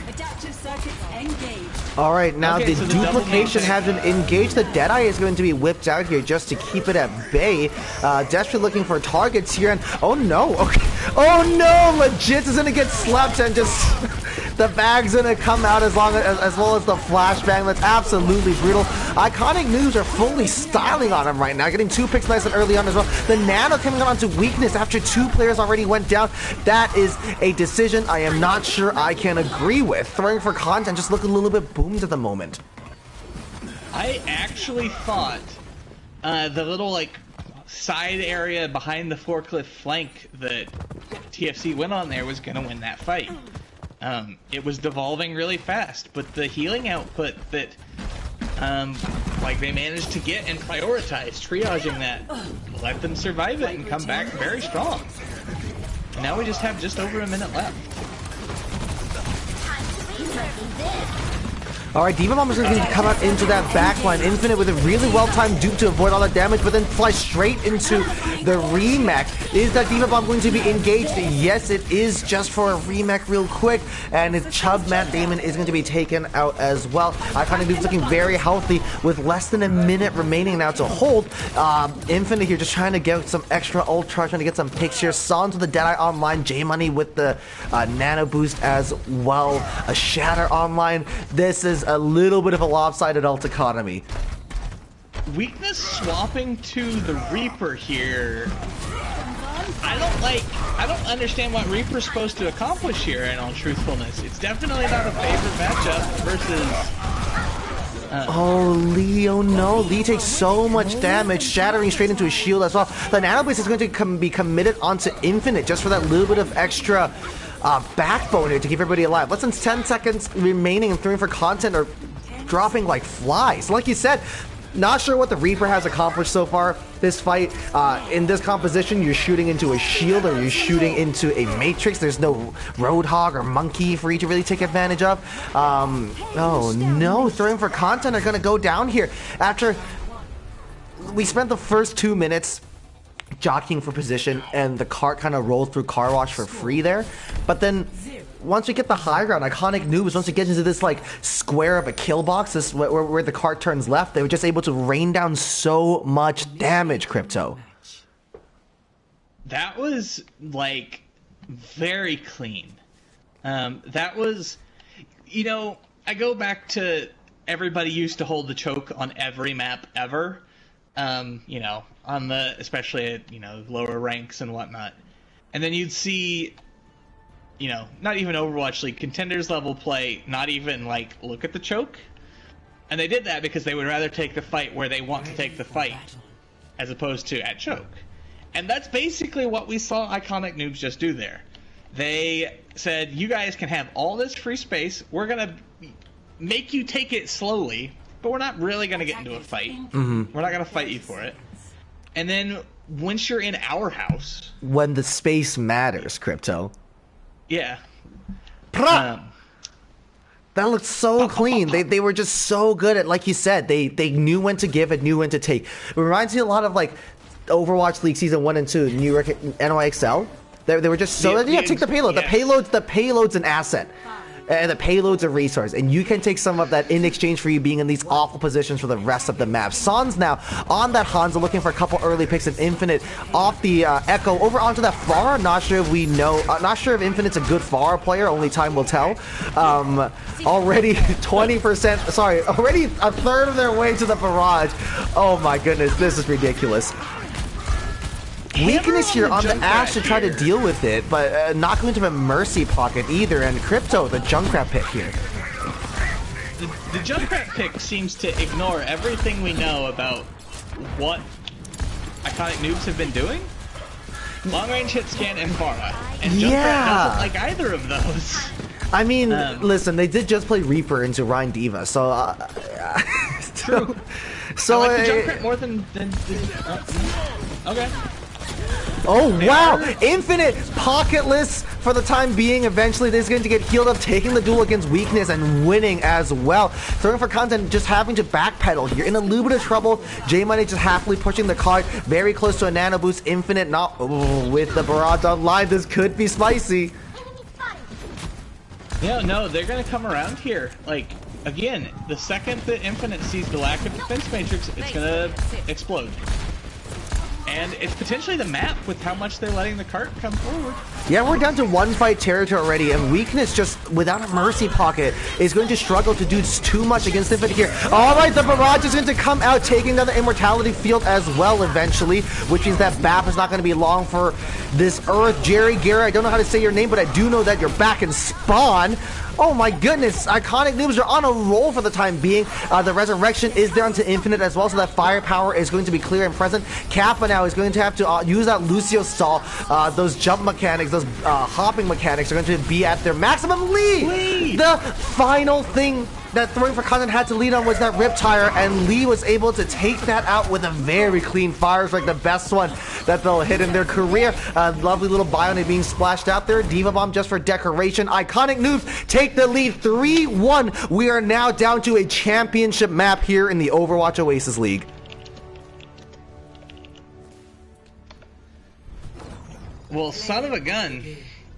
Adaptive circuits engaged. Alright, now Okay, the so the duplication double has been engaged. The Deadeye is going to be whipped out here just to keep it at bay. Desperately looking for targets here, and oh no, okay. Oh no, Legit is gonna get slept and just... The bag's gonna come out as well as the flashbang. That's absolutely brutal. Iconic Noobs are fully styling on him right now, getting 2 picks nice and early on as well. The Nano coming on to weakness after 2 players already went down. That is a decision I am not sure I can agree with. Throwing for content just looking a little bit boomed at the moment. I actually thought the little, like, side area behind the forklift flank that TFC went on there was gonna win that fight. It was devolving really fast, but the healing output that, like, they managed to get and prioritize, triaging that, let them survive it and come back very strong. And now we just have just over a minute left. Alright, Diva Bomb is going to come out into that backline. Infinite with a really well-timed dupe to avoid all that damage, but then fly straight into the remake. Is that Diva Bomb going to be engaged? Yes, it is, just for a remake real quick. And his Chub Matt Damon is going to be taken out as well. Iconic Noobs looking very healthy with less than a minute remaining now to hold. Infinite here just trying to get some extra ultra, trying to get some picks here. Sans with the Deadeye online. J-Money with the Nano Boost as well. A Shatter online. This is a little bit of a lopsided ult economy. Weakness swapping to the Reaper here. I don't understand what Reaper's supposed to accomplish here, in all truthfulness. It's definitely not a favorite matchup versus... Oh, Leo, no. Lee takes so much damage, shattering straight into his shield as well. The Nano Boost is going to be committed onto Infinite just for that little bit of extra backbone here to keep everybody alive. Less than 10 seconds remaining and throwing for content are dropping like flies. Like you said, not sure what the Reaper has accomplished so far this fight. In this composition, you're shooting into a shield or you're shooting into a matrix. There's no Roadhog or Monkey for you to really take advantage of. Oh no, throwing for content are going to go down here. After we spent the first 2 minutes jockeying for position, and the cart kind of rolled through car wash for free there. But then once we get the high ground, Iconic Noobs, once we get into this like square of a kill box, this where the cart turns left, they were just able to rain down so much damage, Crypto. That was like very clean. That was, you know, I go back to everybody used to hold the choke on every map ever. You know, on the, especially at, you know, lower ranks and whatnot. And then you'd see, you know, not even Overwatch League, contenders level play, not even like look at the choke. And they did that because they would rather take the fight where they want to take the fight as opposed to at choke. And that's basically what we saw Iconic Noobs just do there. They said, you guys can have all this free space, we're gonna make you take it slowly, but we're not really going to get into a fight. We're not going to fight you for it. And then once you're in our house... When the space matters, Crypto. Yeah. That looked so clean. They were just so good at, like you said, they knew when to give and knew when to take. It reminds me a lot of like Overwatch League Season 1 and 2, New York NYXL. They were just so... take the payload. Yes. The payload's an asset. And the payload's a resource, and you can take some of that in exchange for you being in these awful positions for the rest of the map. Son's now on that Hanzo, looking for a couple early picks of Infinite off the Echo over onto that Pharah. Not sure if we know, not sure if Infinite's a good Pharah player, only time will tell. Already 20%, sorry, already a third of their way to the barrage. Oh my goodness, this is ridiculous. Weakness here on the Ashe to try to deal with it, but not going to have a Mercy pocket either, and Crypto, the Junkrat pick here. The Junkrat pick seems to ignore everything we know about what Iconic Noobs have been doing. Long-range hit scan and Pharah. And Junkrat doesn't like either of those. I mean, listen, they did just play Reaper into Rhine Diva, so... True. So, I like the Junkrat more than okay. Oh, wow! Infinite pocketless for the time being. Eventually, they're going to get healed up, taking the duel against weakness and winning as well. Throwing for content, just having to backpedal here. In a little bit of trouble, J-Money just happily pushing the card. Very close to a nano boost. Infinite not with the barrage online. This could be spicy. Yeah, no, they're going to come around here. Like, again, the second that Infinite sees the lack of defense matrix, it's going to explode. And it's potentially the map with how much they're letting the cart come forward. Yeah, we're down to one fight territory already, and weakness just without a mercy pocket is going to struggle to do too much against Infinite here. All right, the barrage is going to come out, taking down the immortality field as well eventually, which means that BAP is not going to be long for this Earth. Jerry, Gary, I don't know how to say your name, but I do know that you're back in spawn. Oh my goodness, Iconic Noobs are on a roll for the time being. The resurrection is down to Infinite as well, so that firepower is going to be clear and present. Kappa now is going to have to use that Lucio stall. Those jump mechanics, those hopping mechanics are going to be at their maximum lead. The final thing that Throwing for Content had to lead on was that Riptire, and Lee was able to take that out with a very clean fire strike, the best one that they'll hit in their career. Lovely little Bionic being splashed out there. Diva Bomb just for decoration. Iconic Noobs take the lead 3-1. We are now down to a championship map here in the Overwatch Oasis League. Well, son of a gun.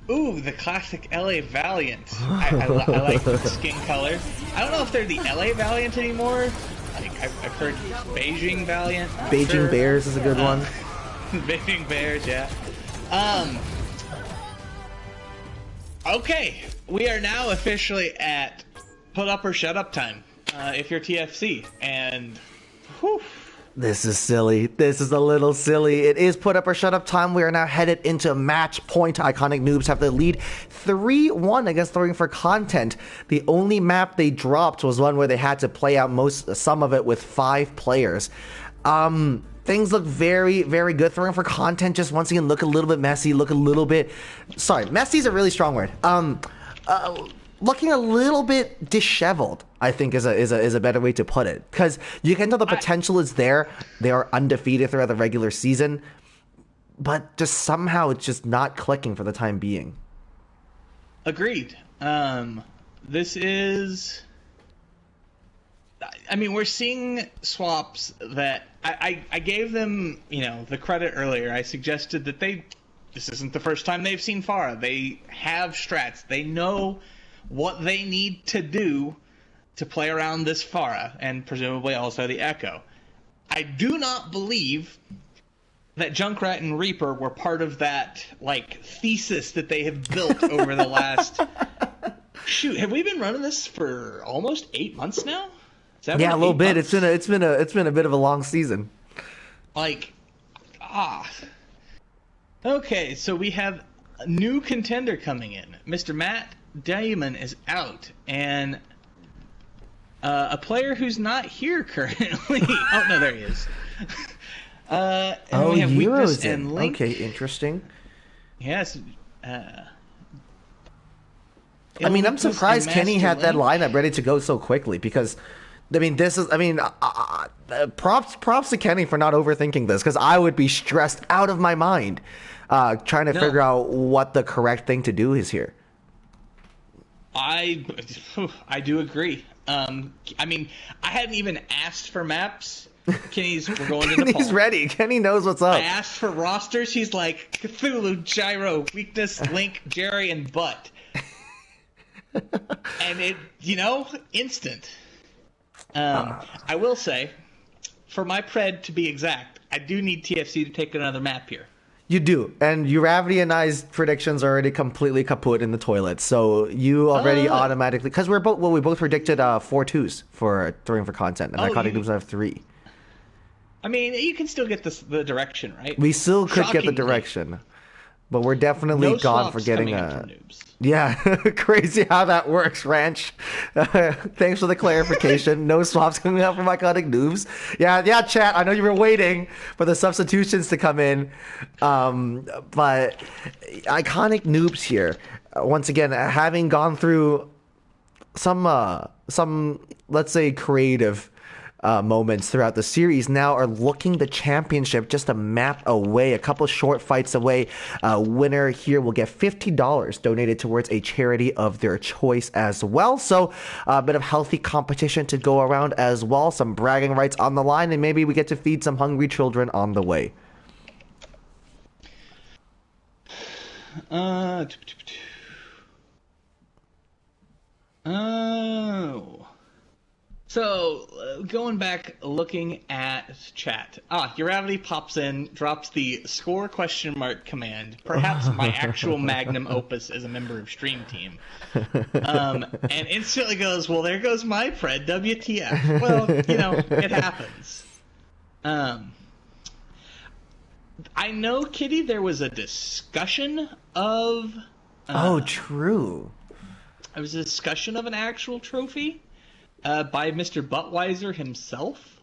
Ooh, the classic LA Valiant. I like the skin color. I don't know if they're the LA Valiant anymore. I've heard Beijing Valiant. Beijing Bears is a good one. Beijing Bears, yeah. Okay, we are now officially at put up or shut up time. If you're TFC, and whew. This is silly. This is a little silly. It is put up or shut up time. We are now headed into match point. Iconic Noobs have the lead 3-1 against Throwing for Content. The only map they dropped was one where they had to play out some of it with 5 players. Things look very, very good. Throwing for Content just once again look a little bit messy, messy is a really strong word. Looking a little bit disheveled, I think is a better way to put it, because you can tell the potential is there. They are undefeated throughout the regular season, but just somehow it's just not clicking for the time being. Agreed. This is, I mean, we're seeing swaps that I gave them, the credit earlier. I suggested that this isn't the first time they've seen Pharah. They have strats. They know what they need to do to play around this Pharah, and presumably also the Echo. I do not believe that Junkrat and Reaper were part of that, thesis that they have built over the last... Shoot, have we been running this for almost 8 months now? Yeah, a little bit. It's been a bit of a long season. Okay, so we have a new contender coming in. Mr. Matt Damon is out, and a player who's not here currently. Oh no, there he is. And we have Weakness and Link. Okay, interesting. Yes. I mean, I'm surprised Kenny had that lineup ready to go so quickly, because props to Kenny for not overthinking this, because I would be stressed out of my mind trying to figure out what the correct thing to do is here. I do agree. I mean, I hadn't even asked for maps We're going to Nepal. Kenny's ready. Kenny knows what's up. I asked for rosters. He's like, Cthulhu, Gyro, Weakness, Link, Jerry, and Butt. And it, instant. I will say, for my pred to be exact, I do need TFC to take another map here. You do, and Uravity and I's predictions are already completely kaput in the toilet. So you already automatically, because we both predicted 4-2s for throwing for content, and Narcotic Noobs have 3. I mean, you can still get the direction, right? We still could get the direction, but we're definitely gone for getting a. Yeah, crazy how that works, Ranch. Thanks for the clarification. No swaps coming out from Iconic Noobs. Yeah, chat. I know you were waiting for the substitutions to come in, but Iconic Noobs here, once again, having gone through some let's say creative moments throughout the series, now are looking the championship just a map away, a couple short fights away. Winner here will get $50 donated towards a charity of their choice as well. So a bit of healthy competition to go around as well. Some bragging rights on the line, and maybe we get to feed some hungry children on the way. So, going back, looking at chat. Uravity pops in, drops the score ? Command. Perhaps my actual magnum opus as a member of Stream Team. And instantly goes, well, there goes my pred, WTF. Well, it happens. I know, Kitty, there was a discussion of... true. There was a discussion of an actual trophy. By Mr. Buttweiser himself.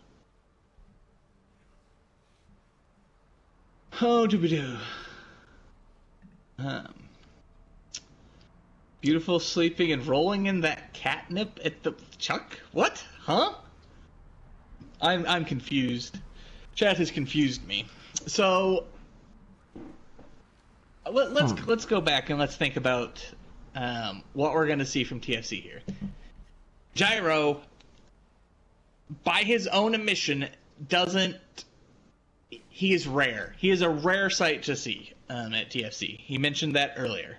Oh, doobie-doo. Beautiful sleeping and rolling in that catnip at the... Chuck? What? Huh? I'm confused. Chat has confused me. So... Let's go back and let's think about what we're going to see from TFC here. Gyro, by his own admission, he is rare. He is a rare sight to see at TFC. He mentioned that earlier.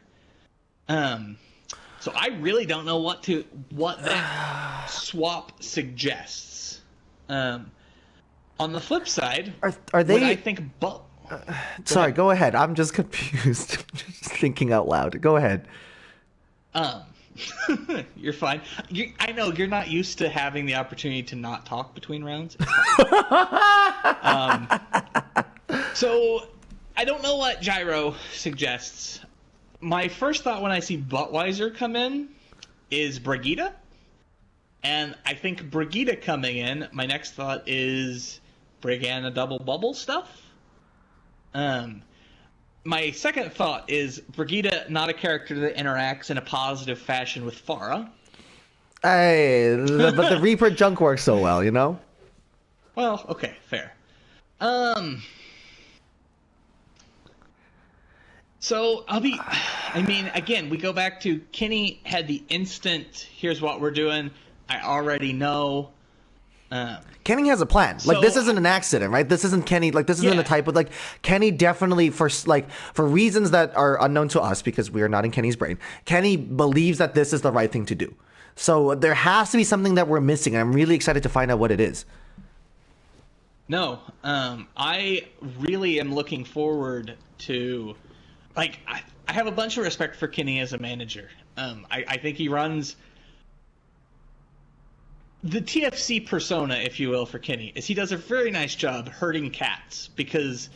So I really don't know what that swap suggests. On the flip side, are they? I think sorry, go ahead. I'm just confused. Just thinking out loud. Go ahead. You're fine. I know you're not used to having the opportunity to not talk between rounds. So I don't know what Gyro suggests. My first thought when I see Buttweiser come in is Brigitte. And I think Brigitte coming in, my next thought is Brigana double bubble stuff. My second thought is Brigitte, not a character that interacts in a positive fashion with Pharah. Hey, but the Reaper junk works so well, Well, okay, fair. So again, we go back to Kenny had the instant, here's what we're doing, I already know. Kenny has a plan. This isn't an accident, right? This isn't Kenny. This isn't a type of Kenny definitely for reasons that are unknown to us because we are not in Kenny's brain. Kenny believes that this is the right thing to do. So there has to be something that we're missing, and I'm really excited to find out what it is. No, I really am looking forward to, I have a bunch of respect for Kenny as a manager. I think he runs. The TFC persona, if you will, for Kenny is he does a very nice job herding cats because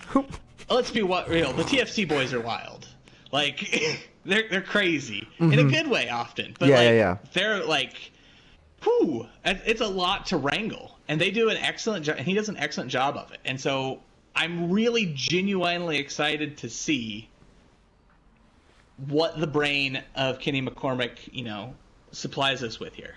let's be real, the TFC boys are wild. They're crazy in a good way often, but they're it's a lot to wrangle, and they do an excellent job, and he does an excellent job of it. And so I'm really genuinely excited to see what the brain of Kenny McCormick, supplies us with here.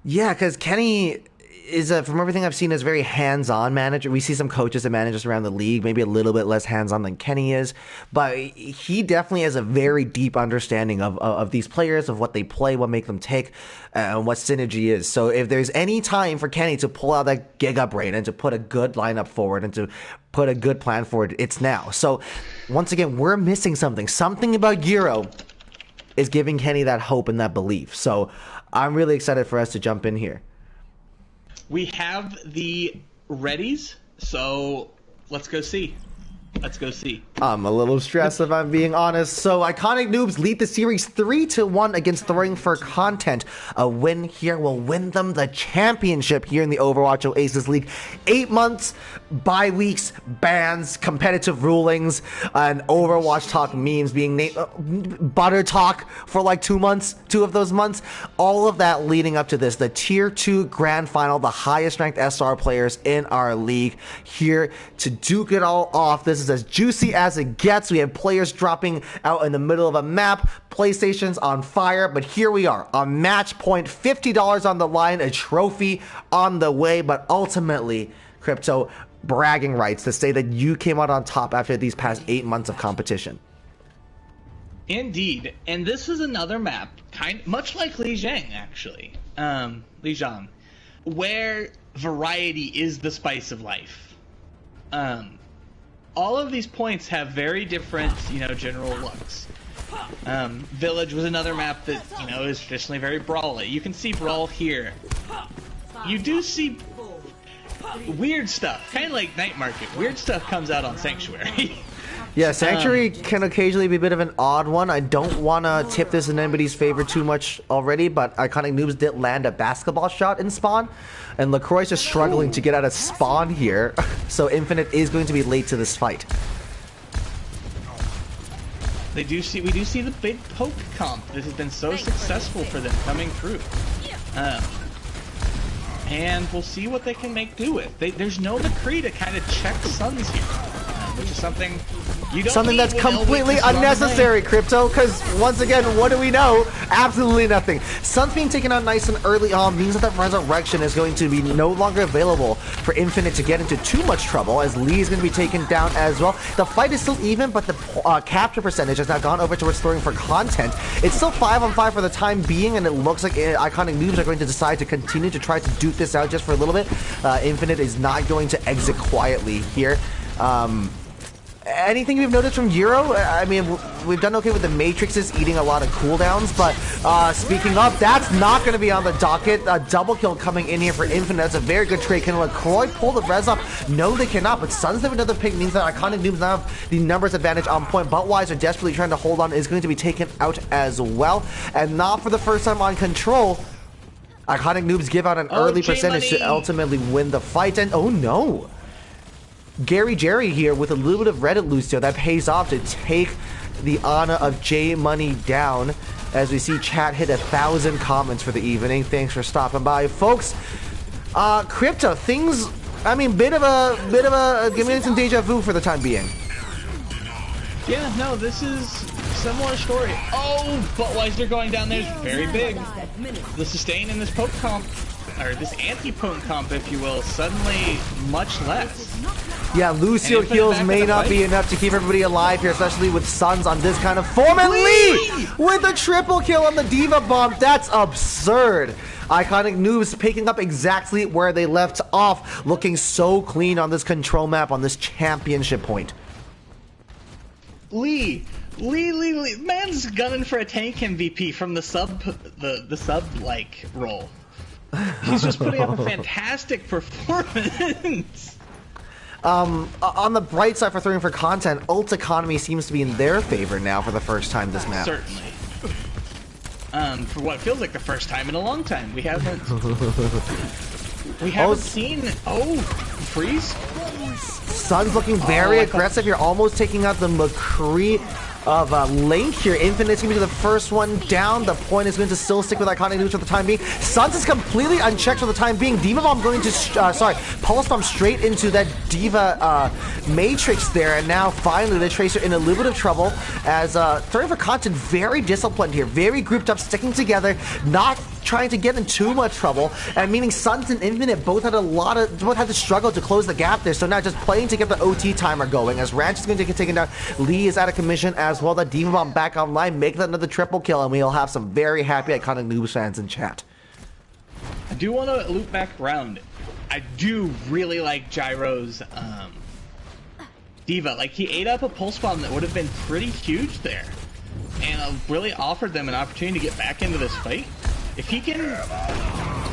Yeah, because Kenny is from everything I've seen, is very hands-on manager. We see some coaches and managers around the league, maybe a little bit less hands-on than Kenny is, but he definitely has a very deep understanding of these players, of what they play, what make them tick, and what synergy is. So if there's any time for Kenny to pull out that Giga Brain and to put a good lineup forward and to put a good plan forward, it's now. So once again, we're missing something. Something about Gyro is giving Kenny that hope and that belief. So I'm really excited for us to jump in here. We have the readies, so let's go see. Let's go see. I'm a little stressed if I'm being honest. So Iconic Noobs lead the series 3-1 against Throwing for Content. A win here will win them the championship here in the Overwatch Oasis League. 8 months, bye weeks, bans, competitive rulings, and Overwatch talk memes being named, butter talk for like 2 months, 2 of those months. All of that leading up to this, the Tier 2 Grand Final, the highest ranked SR players in our league here to duke it all off. This is as juicy as it gets. We have players dropping out in the middle of a map, PlayStation's on fire, but here we are on match point, $50 on the line, a trophy on the way, but ultimately, Crypto, bragging rights to say that you came out on top after these past 8 months of competition. Indeed, and this is another map, much like Lijiang, actually, Lijiang, where variety is the spice of life. All of these points have very different, general looks. Village was another map that, is traditionally very brawly. You can see Brawl here. You do see weird stuff, kind of like Night Market. Weird stuff comes out on Sanctuary. Yeah, Sanctuary can occasionally be a bit of an odd one. I don't want to tip this in anybody's favor too much already, but Iconic Noobs did land a basketball shot in spawn, and LaCroix's just struggling to get out of spawn here, so Infinite is going to be late to this fight. We do see the big poke comp that has been so successful for them coming through. And we'll see what they can make do with. There's no McCree to kind of check Suns here, which is something you don't Something need that's when completely Elvis is on the unnecessary, Crypto, because once again, what do we know? Absolutely nothing. Suns being taken out nice and early on means that Resurrection is going to be no longer available for Infinite to get into too much trouble, as Lee is going to be taken down as well. The fight is still even, but the capture percentage has now gone over towards Throwing for Content. It's still 5-on-5 for the time being, and it looks like Iconic Noobs are going to decide to continue to try to duke this out just for a little bit. Infinite is not going to exit quietly here. Anything you've noticed from Euro? I mean, we've done okay with the Matrixes eating a lot of cooldowns, but speaking of, that's not going to be on the docket. A double kill coming in here for Infinite. That's a very good trade. Can LaCroix pull the res off? No, they cannot, but Suns have another pick means that Iconic Noobs now have the numbers advantage on point. Buttweiser desperately trying to hold on, is going to be taken out as well, and not for the first time on Control. Iconic Noobs give out an early percentage to ultimately win the fight, and oh no! Gary Jerry here with a little bit of Reddit Lucio that pays off to take the honor of J Money down, as we see chat hit 1,000 comments for the evening. Thanks for stopping by, folks. Crypto, things, I mean, bit of a give me some deja vu for the time being. Yeah, no, this is similar story. Oh, Buttweiser going down there is very big. The sustain in this poke comp, or this anti-poke comp, if you will, suddenly much less. Yeah, Lucio heals may not be enough to keep everybody alive here, especially with Suns on this kind of form. And Lee with a triple kill on the Diva Bomb. That's absurd. Iconic Noobs picking up exactly where they left off, looking so clean on this control map, on this championship point. Lee, man's gunning for a tank MVP from the sub role. He's just putting up a fantastic performance. On the bright side for Throwing for Content, ult economy seems to be in their favor now for the first time this map. Certainly. For what feels like the first time in a long time. We haven't seen... Oh, freeze? Sun's looking very aggressive here, almost taking out the McCree of Link here. Infinite's going to be the first one down. The point is going to still stick with Iconic Noobs for the time being. Suns is completely unchecked for the time being. Diva Bomb going to, Pulse Bomb straight into that Diva Matrix there. And now finally the Tracer in a little bit of trouble as Throwing for Content very disciplined here. Very grouped up, sticking together, not trying to get in too much trouble, and meaning Suns and Infinite both had to struggle to close the gap there. So now just playing to get the OT timer going, as Ranch is going to get taken down. Lee is out of commission as well. That Diva Bomb back online, make that another triple kill, and we'll have some very happy Iconic Noobs fans in chat. I do want to loop back around. I do really like Gyro's Diva. Like, he ate up a pulse bomb that would have been pretty huge there, and really offered them an opportunity to get back into this fight. If he can...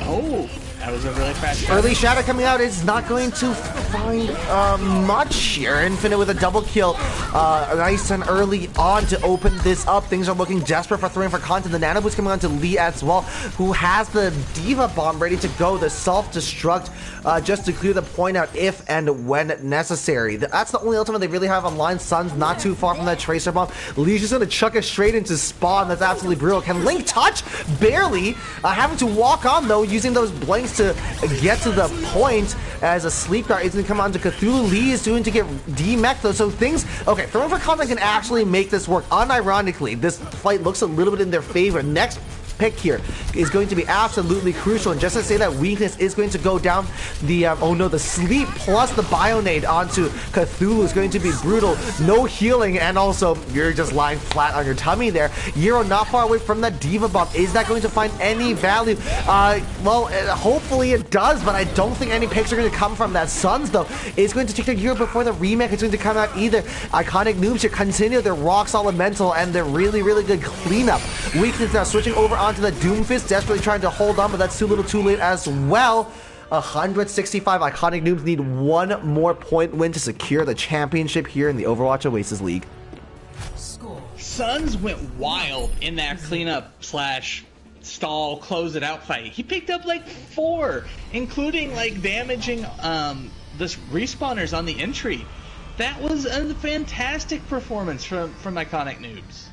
Oh, that was a really fast shot. Early Shadow coming out is not going to find much here. Infinite with a double kill. Nice and early on to open this up. Things are looking desperate for throwing for content. The Nano Boost coming on to Lee as well, who has the Diva Bomb ready to go. The self-destruct just to clear the point out if and when necessary. That's the only ultimate they really have online. Sun's not too far from that Tracer Bomb. Lee's just going to chuck it straight into spawn. That's absolutely brutal. Can Link touch? Barely. Having to walk on, though, using those blanks to get to the point as a sleep guard is going to come on to Cthulhu. Lee is doing to get demech, though, so things... Okay, throwing for content can actually make this work. Unironically, this fight looks a little bit in their favor. Next pick here is going to be absolutely crucial, and just to say that weakness is going to go down the oh no, the sleep plus the Bionade onto Cthulhu is going to be brutal. No healing, and also you're just lying flat on your tummy there. Euro not far away from that Diva Bomb. Is that going to find any value? Well, hopefully it does, but I don't think any picks are going to come from that. Suns, though, is going to take the Euro before the remake is going to come out either. Iconic Noobs here continue their rock solid mental and their really, really good cleanup. Weakness now switching over onto the Doomfist, desperately trying to hold on, but that's too little too late as well. 165. Iconic Noobs need one more point win to secure the championship here in the Overwatch Oasis League. Suns went wild in that cleanup slash stall close it out fight. He picked up like 4, including like damaging the respawners on the entry. That was a fantastic performance from Iconic Noobs.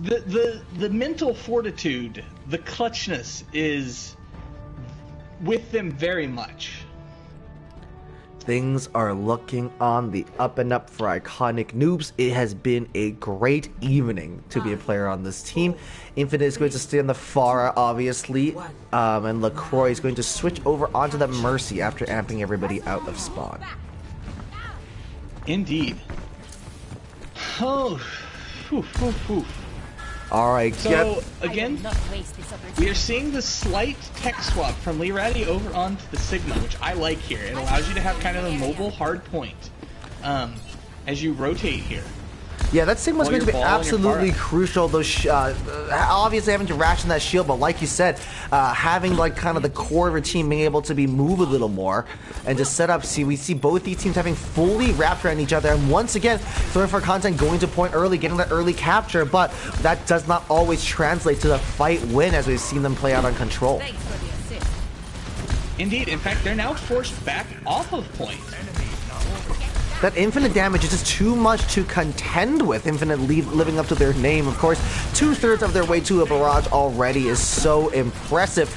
The mental fortitude, the clutchness is with them very much. Things are looking on the up and up for Iconic Noobs. It has been a great evening to be a player on this team. Infinite is going to stay on the Pharah, obviously, and LaCroix is going to switch over onto the Mercy after amping everybody out of spawn. Indeed. Oh, Alright, so again, we are seeing the slight tech swap from Lee Ratty over onto the Sigma, which I like here. It allows you to have kind of a mobile hard point as you rotate here. Yeah, that Sigma's going to be absolutely crucial, though. Obviously having to ration that shield, but like you said, having like kind of the core of your team being able to be move a little more and just set up. See, we see both these teams having fully wrapped around each other, and once again, throwing for content, going to point early, getting that early capture, but that does not always translate to the fight win as we've seen them play out on Control. Indeed, in fact, they're now forced back off of point. That Infinite damage is just too much to contend with. Infinite living up to their name, of course. 2/3 of their way to a barrage already is so impressive.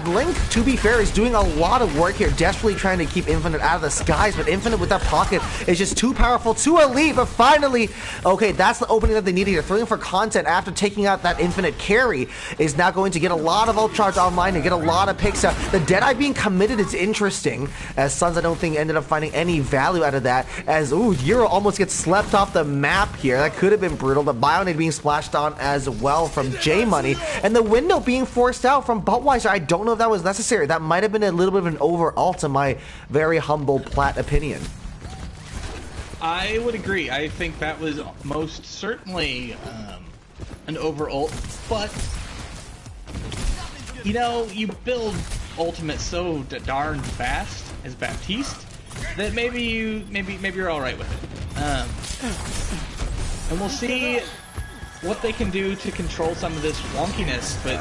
Blink, to be fair, is doing a lot of work here, desperately trying to keep Infinite out of the skies, but Infinite with that pocket is just too powerful, too elite, but finally, okay, that's the opening that they needed here. Throwing for content after taking out that Infinite carry is now going to get a lot of ult charge online and get a lot of picks out. The Deadeye being committed is interesting, as Suns, I don't think, ended up finding any value out of that. As, ooh, Euro almost gets slept off the map here. That could have been brutal. The Bionade being splashed on as well from J-Money. And the window being forced out from Buttweiser. I don't know if that was necessary. That might have been a little bit of an over-ult, in my very humble plat opinion. I would agree. I think that was most certainly an over-ult. But, you know, you build Ultimate so darn fast as Baptiste that maybe you're all right with it, and we'll see what they can do to control some of this wonkiness. But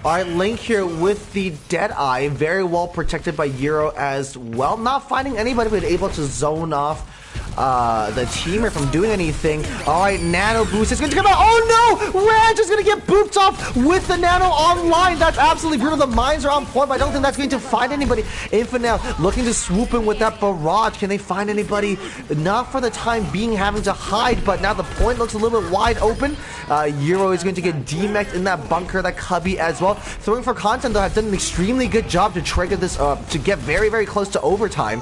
Alright, Link here with the Deadeye, very well protected by Euro as well, not finding anybody but able to zone off the teamer from doing anything. All right, Nano boost is going to come out. Oh no! Ranch is going to get booped off with the Nano online. That's absolutely brutal. The mines are on point, but I don't think that's going to find anybody. Infinite looking to swoop in with that barrage. Can they find anybody? Not for the time being, having to hide, but now the point looks a little bit wide open. Euro is going to get demeched in that bunker, that cubby as well. Throwing for content, though, has done an extremely good job to trigger this, to get very, very close to overtime.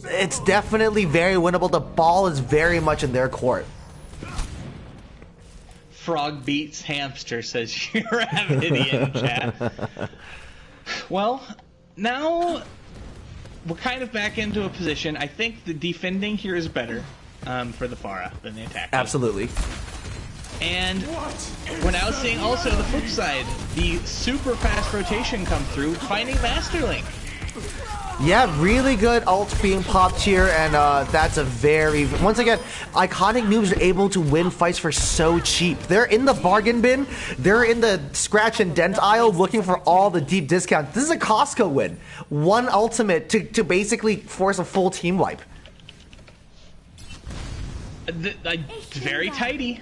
It's definitely very winnable. The ball is very much in their court. Frog beats hamster, says you're an idiot in chat. Well, now we're kind of back into a position. I think the defending here is better for the Pharah than the attack. Absolutely. And we're now seeing also the flip side, the super fast rotation come through, finding Masterlink. Yeah, really good ult being popped here, and that's a very... Once again, iconic noobs are able to win fights for so cheap. They're in the bargain bin, they're in the scratch and dent aisle looking for all the deep discounts. This is a Costco win. One ultimate to basically force a full team wipe. Very tidy.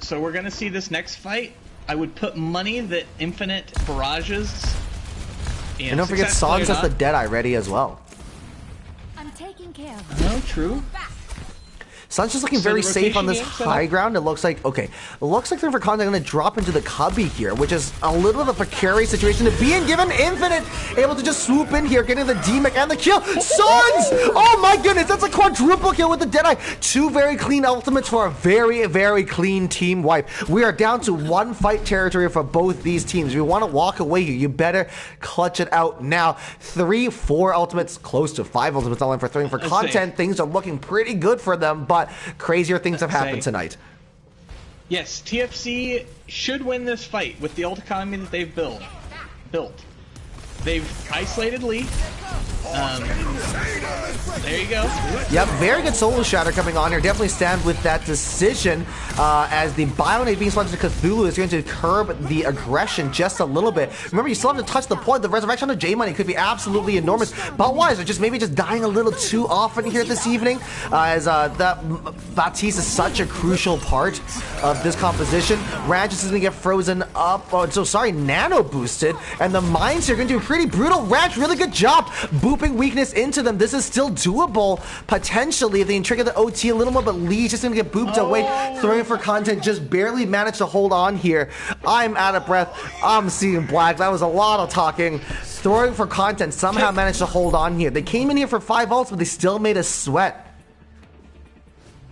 So we're going to see this next fight. I would put money that infinite barrages... And don't forget, Sans has the Deadeye ready as well. I'm taking care of No, true. Sun's just looking very safe on this high ground. It looks like, okay, it looks like they're for content going to drop into the cubby here, which is a little bit of a precarious situation to be in, given Infinite able to just swoop in here, getting the D-Mech and the kill. Suns! Oh my goodness, that's a quadruple kill with the Deadeye. Two very clean ultimates for a very, very clean team wipe. We are down to one fight territory for both these teams. If you want to walk away here, you better clutch it out now. 3, 4 ultimates, close to 5 ultimates online for throwing for content. Things are looking pretty good for them, but crazier things have happened tonight. Yes, TFC should win this fight with the ult economy that they've built. They've isolated Lee. There you go. Yep, very good solo shatter coming on here. Definitely stand with that decision as the Bionade being sponsored to Cthulhu is going to curb the aggression just a little bit. Remember, you still have to touch the point. The resurrection of J-Money could be absolutely enormous. Buttwise are just maybe just dying a little too often here this evening as that Baptiste is such a crucial part of this composition. Ranch is going to get frozen up. Oh, so sorry, nano boosted. And the mines here are going to be pretty brutal. Ranch, really good job booping weakness into them. This is still doable, potentially, if they can trigger the OT a little more, but Lee's just going to get booped away. Throwing for content, just barely managed to hold on here. I'm out of breath. I'm seeing black. That was a lot of talking. Throwing for content, somehow managed to hold on here. They came in here for 5 ults, but they still made us sweat.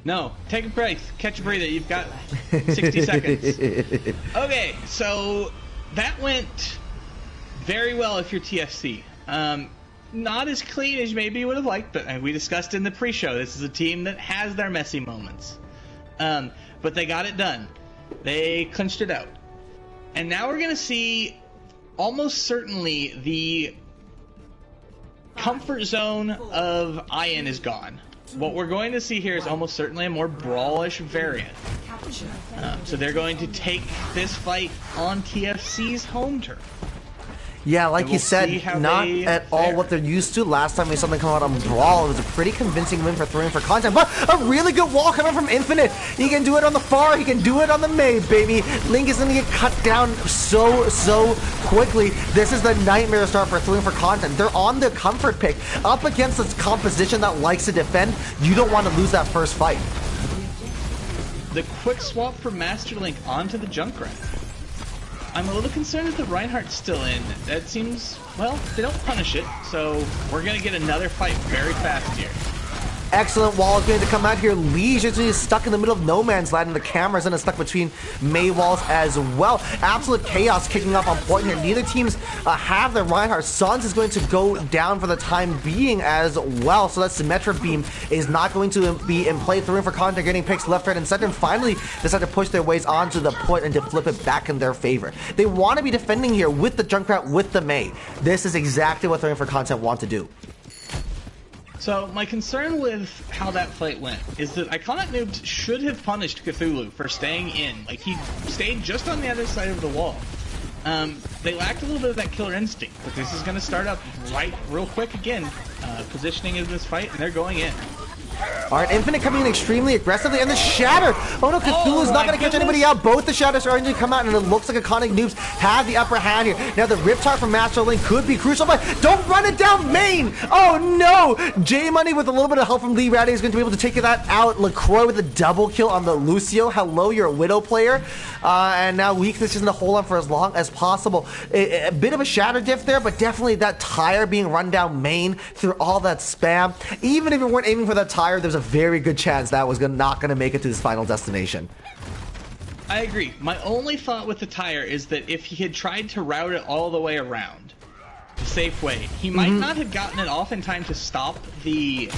No, take a breath. Catch a breather. You've got 60 seconds. Okay, so that went very well if you're TFC. Not as clean as maybe you would have liked, but we discussed in the pre-show, this is a team that has their messy moments. But they got it done. They clinched it out. And now we're going to see almost certainly the comfort zone of Ian is gone. What we're going to see here is almost certainly a more brawlish variant. So they're going to take this fight on TFC's home turf. Yeah, like you said, not at all what they're used to. Last time we saw them come out on Brawl, it was a pretty convincing win for throwing for content, but a really good wall coming from Infinite. He can do it on the far, he can do it on the May, baby. Link is going to get cut down so quickly. This is the nightmare start for throwing for content. They're on the comfort pick. Up against this composition that likes to defend, you don't want to lose that first fight. The quick swap from Masterlink onto the Junkrat. I'm a little concerned that the Reinhardt's still in. That seems, well, they don't punish it, so we're going to get another fight very fast here. Excellent wall is going to come out here. Lee's just stuck in the middle of no man's land, and the camera's in stuck between May walls as well. Absolute chaos kicking off on point here. Neither teams have the Reinhardt. Suns is going to go down for the time being as well, so that Symmetra beam is not going to be in play. Throwing for content, getting picks left, right, and center, and finally decide to push their ways onto the point and to flip it back in their favor. They want to be defending here with the Junkrat, with the May. This is exactly what Throwing for Content want to do. So, my concern with how that fight went is that Iconic Noobs should have punished Cthulhu for staying in. Like, he stayed just on the other side of the wall. They lacked a little bit of that killer instinct, but this is going to start up real quick again. Positioning in this fight, and they're going in. All right, Infinite coming in extremely aggressively, and the Shatter. Oh no, Cthulhu's not going to catch anybody out. Both the Shatters are going to come out, and it looks like Iconic Noobs have the upper hand here. Now the Riptide from Master Link could be crucial, but don't run it down main. Oh no, J Money with a little bit of help from Lee Ratty is going to be able to take that out. LaCroix with a double kill on the Lucio. Hello, you're a Widow player. And now Weakness is going to hold on for as long as possible. A bit of a Shatter diff there, but definitely that tire being run down main through all that spam. Even if you weren't aiming for that tire, there's a very good chance that was not going to make it to his final destination. I agree. My only thought with the tire is that if he had tried to route it all the way around the safe way, he might not have gotten it off in time to stop the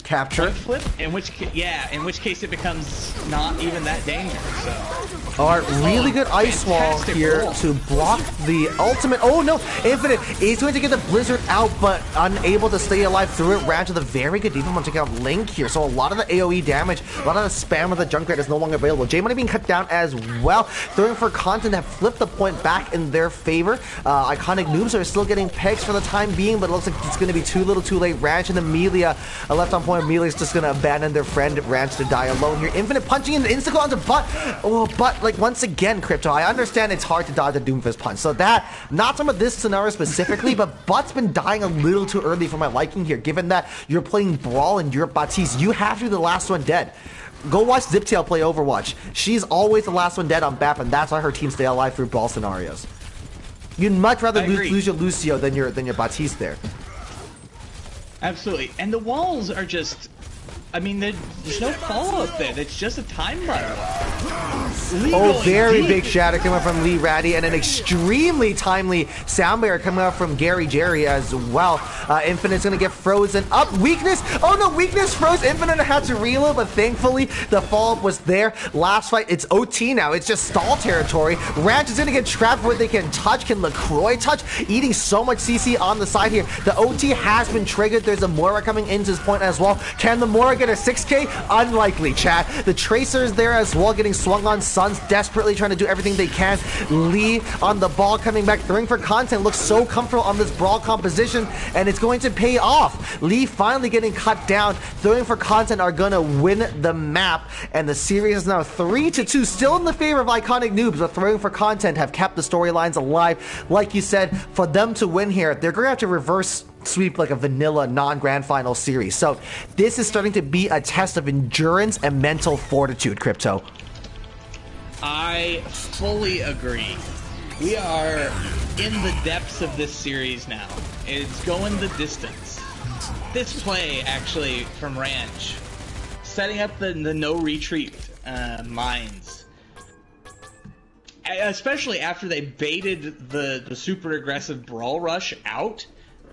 capture flip. In which case it becomes not even that dangerous. So. All right, really good ice wall here to block the ultimate. Oh no, Infinite is going to get the Blizzard out, but unable to stay alive through it. Ran to the very good defense on taking out Link here. So a lot of the AoE damage, a lot of the spam of the Junkrat is no longer available. J-Money being cut down as well. Throwing for content that flipped the point back in their favor. Iconic Noobs are still getting pegs for the time being, but it looks like it's going to be too little too late. Ranch and Amelia left on point. Amelia's just going to abandon their friend Ranch to die alone here. Infinite punching into insta onto butt. Oh, but like once again, Crypto, I understand it's hard to dodge a Doomfist punch. So that, not some of this scenario specifically, but Butt's been dying a little too early for my liking here, given that you're playing Brawl and you're Baptiste. You have to be the last one dead. Go watch Ziptail play Overwatch. She's always the last one dead on BAP, and that's why her team stay alive through Brawl scenarios. You'd much rather lose your Lucio than your Baptiste there. Absolutely. And the walls are just... I mean, there's no follow-up there. It's just a time battle. Oh, very big shatter coming from Lee Ratty, and an extremely timely sound barrier coming out from Gary Jerry as well. Infinite's going to get frozen up. Weakness! Oh no, Weakness froze Infinite and had to reload, but thankfully the follow-up was there. Last fight, it's OT now. It's just stall territory. Ranch is going to get trapped where they can touch. Can LaCroix touch? Eating so much CC on the side here. The OT has been triggered. There's a Moira coming into his point as well. Can the Moira get a 6k? Unlikely, chat. The Tracer is there as well, getting swung on. Suns desperately trying to do everything they can. Lee on the ball coming back, throwing for content. Looks so comfortable on this Brawl composition, and it's going to pay off. Lee finally getting cut down. Throwing for content are going to win the map, and the series is now 3-2, still in the favor of Iconic Noobs, but throwing for content have kept the storylines alive. Like you said, for them to win here, they're going to have to reverse sweep like a vanilla non-grand final series. So this is starting to be a test of endurance and mental fortitude, Crypto. I fully agree. We are in the depths of this series now. It's going the distance. This play, actually, from Ranch, setting up the no retreat mines, especially after they baited the super aggressive Brawl Rush out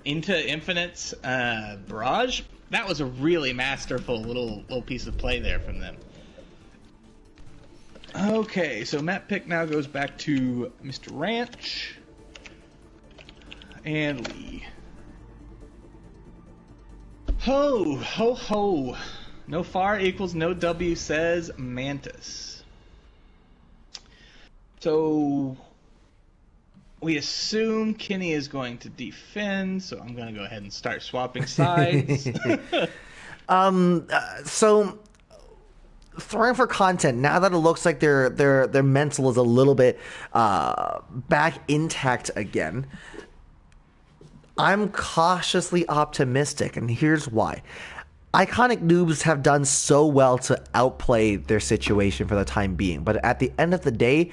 into Infinite's barrage. That was a really masterful little piece of play there from them. Okay, so map pick now goes back to Mr. Ranch and Lee. Ho, ho, ho. No far equals no W, says Mantis. So we assume Kenny is going to defend, so I'm going to go ahead and start swapping sides. So throwing for content, now that it looks like their mental is a little bit back intact again, I'm cautiously optimistic, and here's why. Iconic Noobs have done so well to outplay their situation for the time being, but at the end of the day,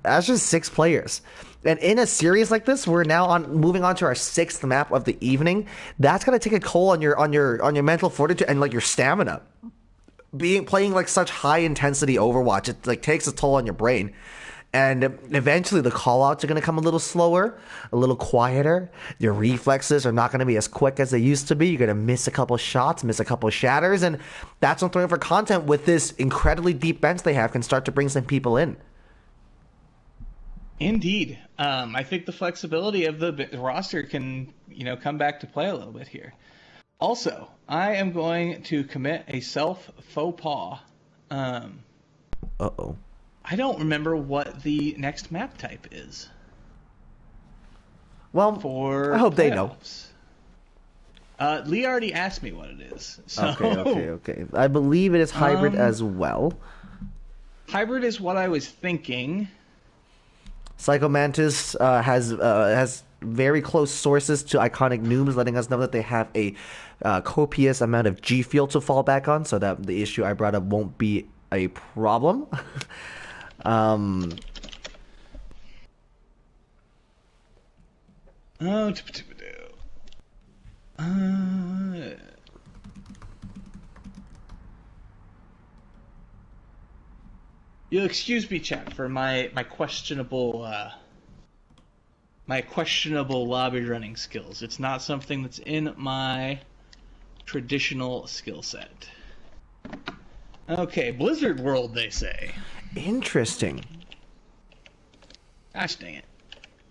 that's just 6 players. And in a series like this, we're now moving on to our 6th map of the evening. That's gonna take a toll on your mental fortitude and like your stamina. Playing like such high intensity Overwatch, it like takes a toll on your brain. And eventually the call-outs are going to come a little slower, a little quieter. Your reflexes are not going to be as quick as they used to be. You're going to miss a couple shots, miss a couple shatters, and that's what throwing for content with this incredibly deep bench they have can start to bring some people in. Indeed. I think the flexibility of the roster can, come back to play a little bit here. Also, I am going to commit a self faux pas. Uh-oh. I don't remember what the next map type is. Well, for I hope playoffs. they know. Lee already asked me what it is. So Okay. I believe it is hybrid as well. Hybrid is what I was thinking. Psychomantis has very close sources to iconic Noobs, letting us know that they have a copious amount of G fuel to fall back on, so that the issue I brought up won't be a problem. You'll excuse me, chat, for my questionable lobby running skills. It's not something that's in my traditional skill set. Okay, Blizzard World, they say. Interesting. Gosh dang it.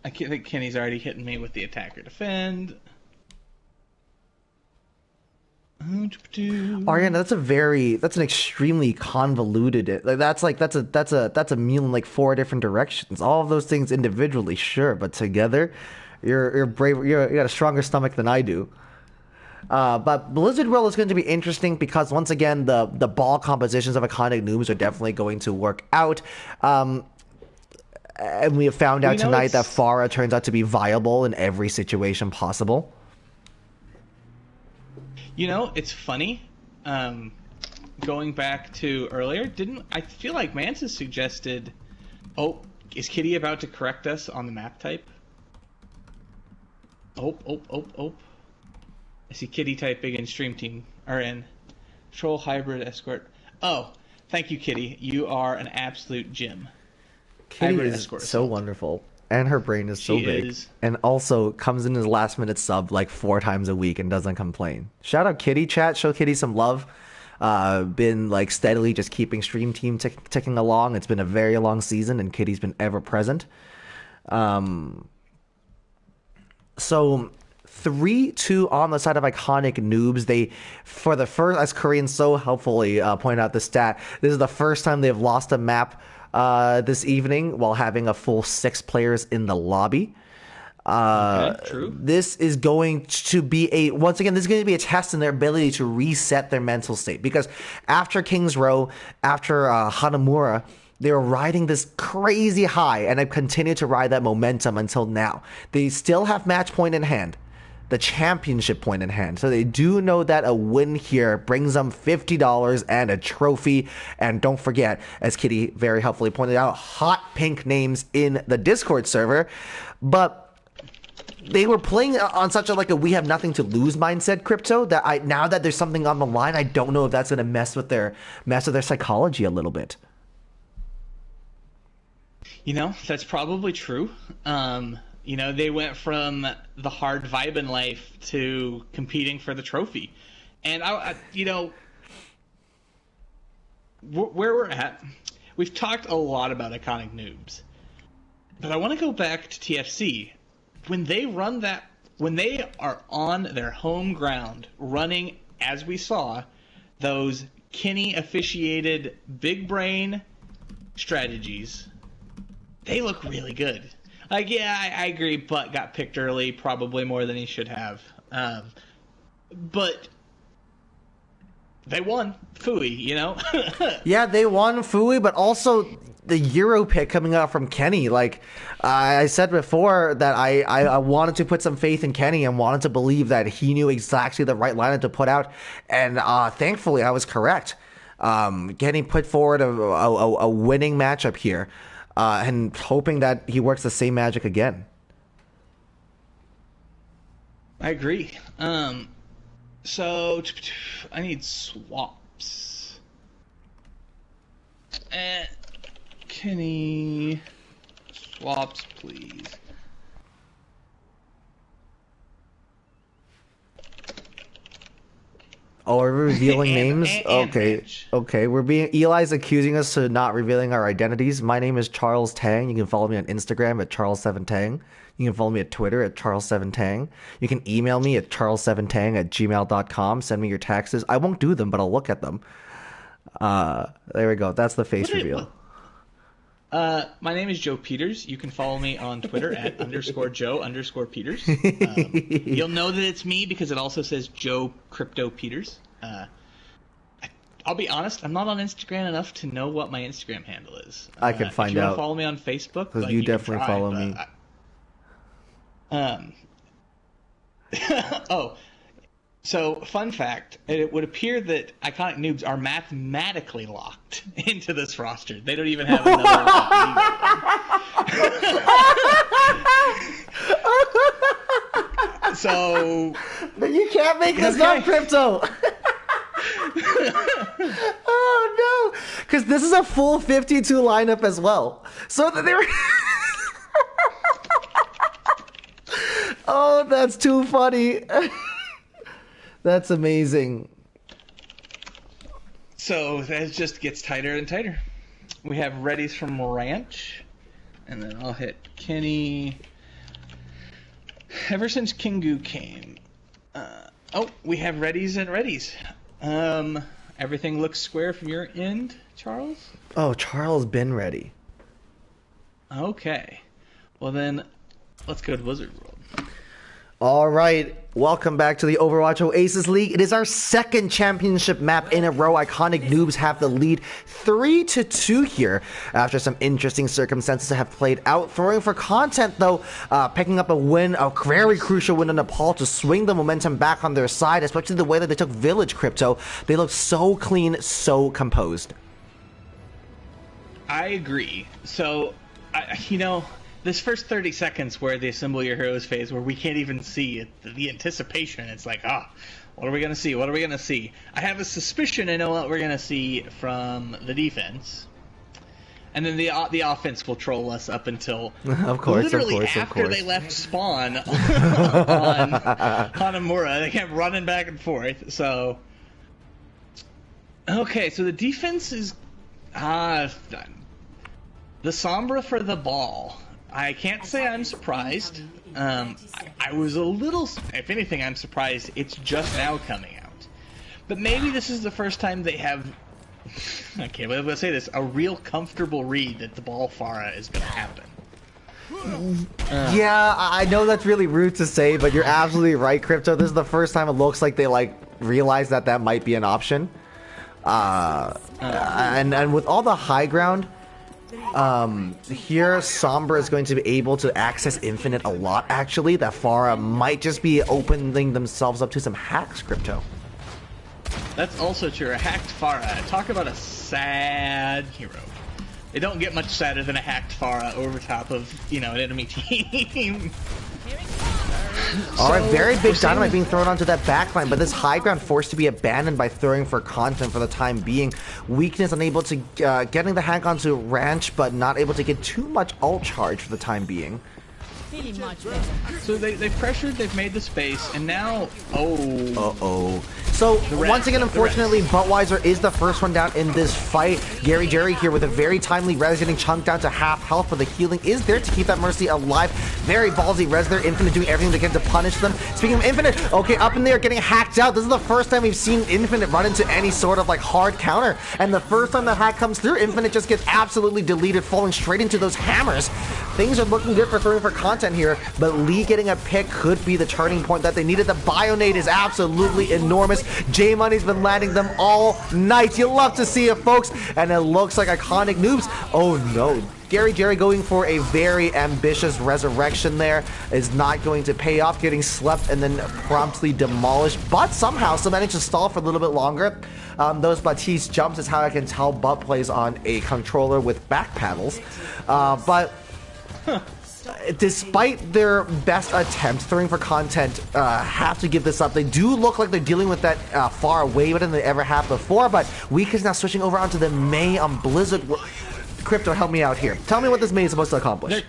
I think Kenny's already hitting me with the attack or defend. Ariana, that's an extremely convoluted. That's a meal in like 4 different directions. All of those things individually, sure, but together, you're brave. You got a stronger stomach than I do. But Blizzard World is going to be interesting because once again, the ball compositions of iconic Noobs are definitely going to work out. And we have found out tonight that Pharah turns out to be viable in every situation possible. You know, it's funny. Going back to earlier, I feel like Mantis suggested... Oh, is Kitty about to correct us on the map type? Oh. I see Kitty typing in Stream Team, or in Troll Hybrid Escort. Oh, thank you, Kitty. You are an absolute gem. Kitty Hybrid is Escort so assault. wonderful. And her brain is so She big. is. And also comes in his last minute sub like 4 times a week and doesn't complain. Shout out Kitty, chat. Show Kitty some love. Been like steadily just keeping Stream Team ticking along. It's been a very long season and Kitty's been ever present. So 3-2 on the side of iconic Noobs. They, for the first, as Korean so helpfully pointed out the stat, this is the first time they've lost a map this evening while having a full 6 players in the lobby. Okay, true. This is going to be a test in their ability to reset their mental state, because after King's Row, after Hanamura, they were riding this crazy high and have continued to ride that momentum until now. They still have match point in hand, the championship point in hand. So they do know that a win here brings them $50 and a trophy. And don't forget, as Kitty very helpfully pointed out, hot pink names in the Discord server. But they were playing on such a we have nothing to lose mindset, Crypto, that now that there's something on the line, I don't know if that's going to mess with their psychology a little bit. You know, that's probably true. You know, they went from the hard vibe in life to competing for the trophy. And, where we're at, we've talked a lot about iconic Noobs. But I want to go back to TFC. When they are on their home ground, running, as we saw, those Kenny-officiated big brain strategies, they look really good. I agree, Butt got picked early, probably more than he should have. But they won Fui, you know? Yeah, they won Fui, but also the Euro pick coming out from Kenny. I said before that I wanted to put some faith in Kenny and wanted to believe that he knew exactly the right lineup to put out. And thankfully, I was correct. Kenny put forward a winning matchup here. And hoping that he works the same magic again. I agree. So I need swaps. Kenny, swaps, please. Oh, are we revealing names? And Okay. Eli's accusing us to not revealing our identities. My name is Charles Tang. You can follow me on Instagram at Charles7Tang. You can follow me at Twitter at Charles7Tang. You can email me at charles7tang@gmail.com. Send me your taxes. I won't do them, but I'll look at them. There we go. That's the face reveal. My name is Joe Peters. You can follow me on Twitter at _Joe_Peters. You'll know that it's me because it also says Joe Crypto Peters. I'll be honest, I'm not on Instagram enough to know what my Instagram handle is. I can find if you out. Want to follow me on Facebook? Because you definitely follow me. So, fun fact, it would appear that Iconic Noobs are mathematically locked into this roster. They don't even have another So... You can't make this up, Crypto! Oh, no! Because this is a full 52 lineup as well. So that they're... Oh, that's too funny. That's amazing. So that just gets tighter and tighter. We have readies from Ranch, and then I'll hit Kenny. Ever since Kingu came, we have readies and readies. Everything looks square from your end, Charles? Oh, Charles been ready. Okay. Well then, let's go to Wizard World. All right, welcome back to the Overwatch Oasis League. It is our second championship map in a row. Iconic Noobs have the lead 3-2 here after some interesting circumstances have played out. Throwing for content, though, picking up a win, a very crucial win on Nepal to swing the momentum back on their side, especially the way that they took Village, Crypto. They look so clean, so composed. I agree. So, this first 30 seconds where the Assemble Your Heroes phase, where we can't even see it, the anticipation, it's like, what are we going to see? What are we going to see? I have a suspicion I know what we're going to see from the defense. And then the offense will troll us up until literally after they left spawn on Hanamura. They kept running back and forth. So, okay, so the defense is the Sombra for the ball. I can't say I'm surprised. I was a little... If anything, I'm surprised it's just now coming out. But maybe this is the first time they have... Okay, let's say this. A real comfortable read that the ball Pharah is going to happen. Yeah, I know that's really rude to say, but you're absolutely right, Crypto. This is the first time it looks like they, realize that might be an option. And with all the high ground... here Sombra is going to be able to access Infinite a lot, actually. That Pharah might just be opening themselves up to some hacks, Crypto. That's also true. A hacked Pharah. Talk about a sad hero. They don't get much sadder than a hacked Pharah over top of, an enemy team. Alright, very big dynamite being thrown onto that backline, but this high ground forced to be abandoned by throwing for content for the time being. Weakness unable to getting the hack onto Ranch, but not able to get too much ult charge for the time being. So they've pressured, they've made the space, and now... So, once again, unfortunately, Buttweiser is the first one down in this fight. Gary Jerry here with a very timely res, getting chunked down to half health, but the healing is there to keep that Mercy alive. Very ballsy res there. Infinite doing everything they can to punish them. Speaking of Infinite, okay, up in there, getting hacked out. This is the first time we've seen Infinite run into any sort of, hard counter. And the first time the hack comes through, Infinite just gets absolutely deleted, falling straight into those hammers. Things are looking good for throwing for content here, but Lee getting a pick could be the turning point that they needed. The Bionade is absolutely enormous. J-Money's been landing them all night. You love to see it, folks. And it looks like Iconic Noobs. Oh no. Gary Jerry going for a very ambitious resurrection there is not going to pay off, getting slept and then promptly demolished, but somehow still managed to stall for a little bit longer. Those Batiste jumps is how I can tell Butt plays on a controller with back paddles. Despite their best attempt, throwing for content, have to give this up. They do look like they're dealing with that far way better than they ever have before, but Weak is now switching over onto the Mei on Blizzard. Crypto, help me out here. Tell me what this Mei is supposed to accomplish.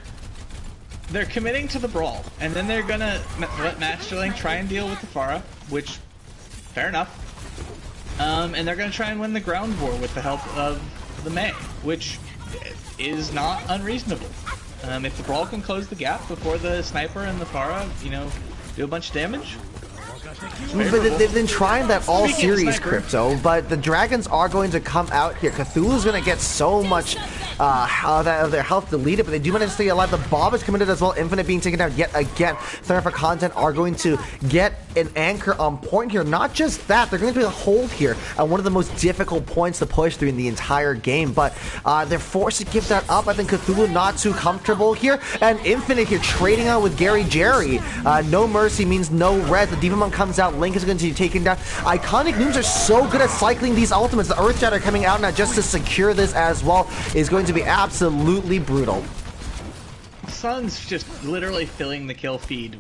They're committing to the brawl, and then they're gonna let Masterling try and deal with the Pharah, which, fair enough. And they're gonna try and win the ground war with the help of the Mei, which is not unreasonable. If the brawl can close the gap before the sniper and the Pharah, do a bunch of damage. But they've been trying that all series, Crypto, but the Dragons are going to come out here. Cthulhu's going to get so much their health deleted, but they do manage to stay alive. The Bob is committed as well. Infinite being taken down yet again. Thunder for Content are going to get an anchor on point here. Not just that, they're going to be a hold here at one of the most difficult points to push through in the entire game, but they're forced to give that up. I think Cthulhu not too comfortable here, and Infinite here trading out with Gary Jerry. No mercy means no res. The Demon Monk comes out. Link is going to be taken down. Iconic Noobs are so good at cycling these ultimates. The Earth Shatter coming out now just to secure this as well is going to be absolutely brutal. Sun's just literally filling the kill feed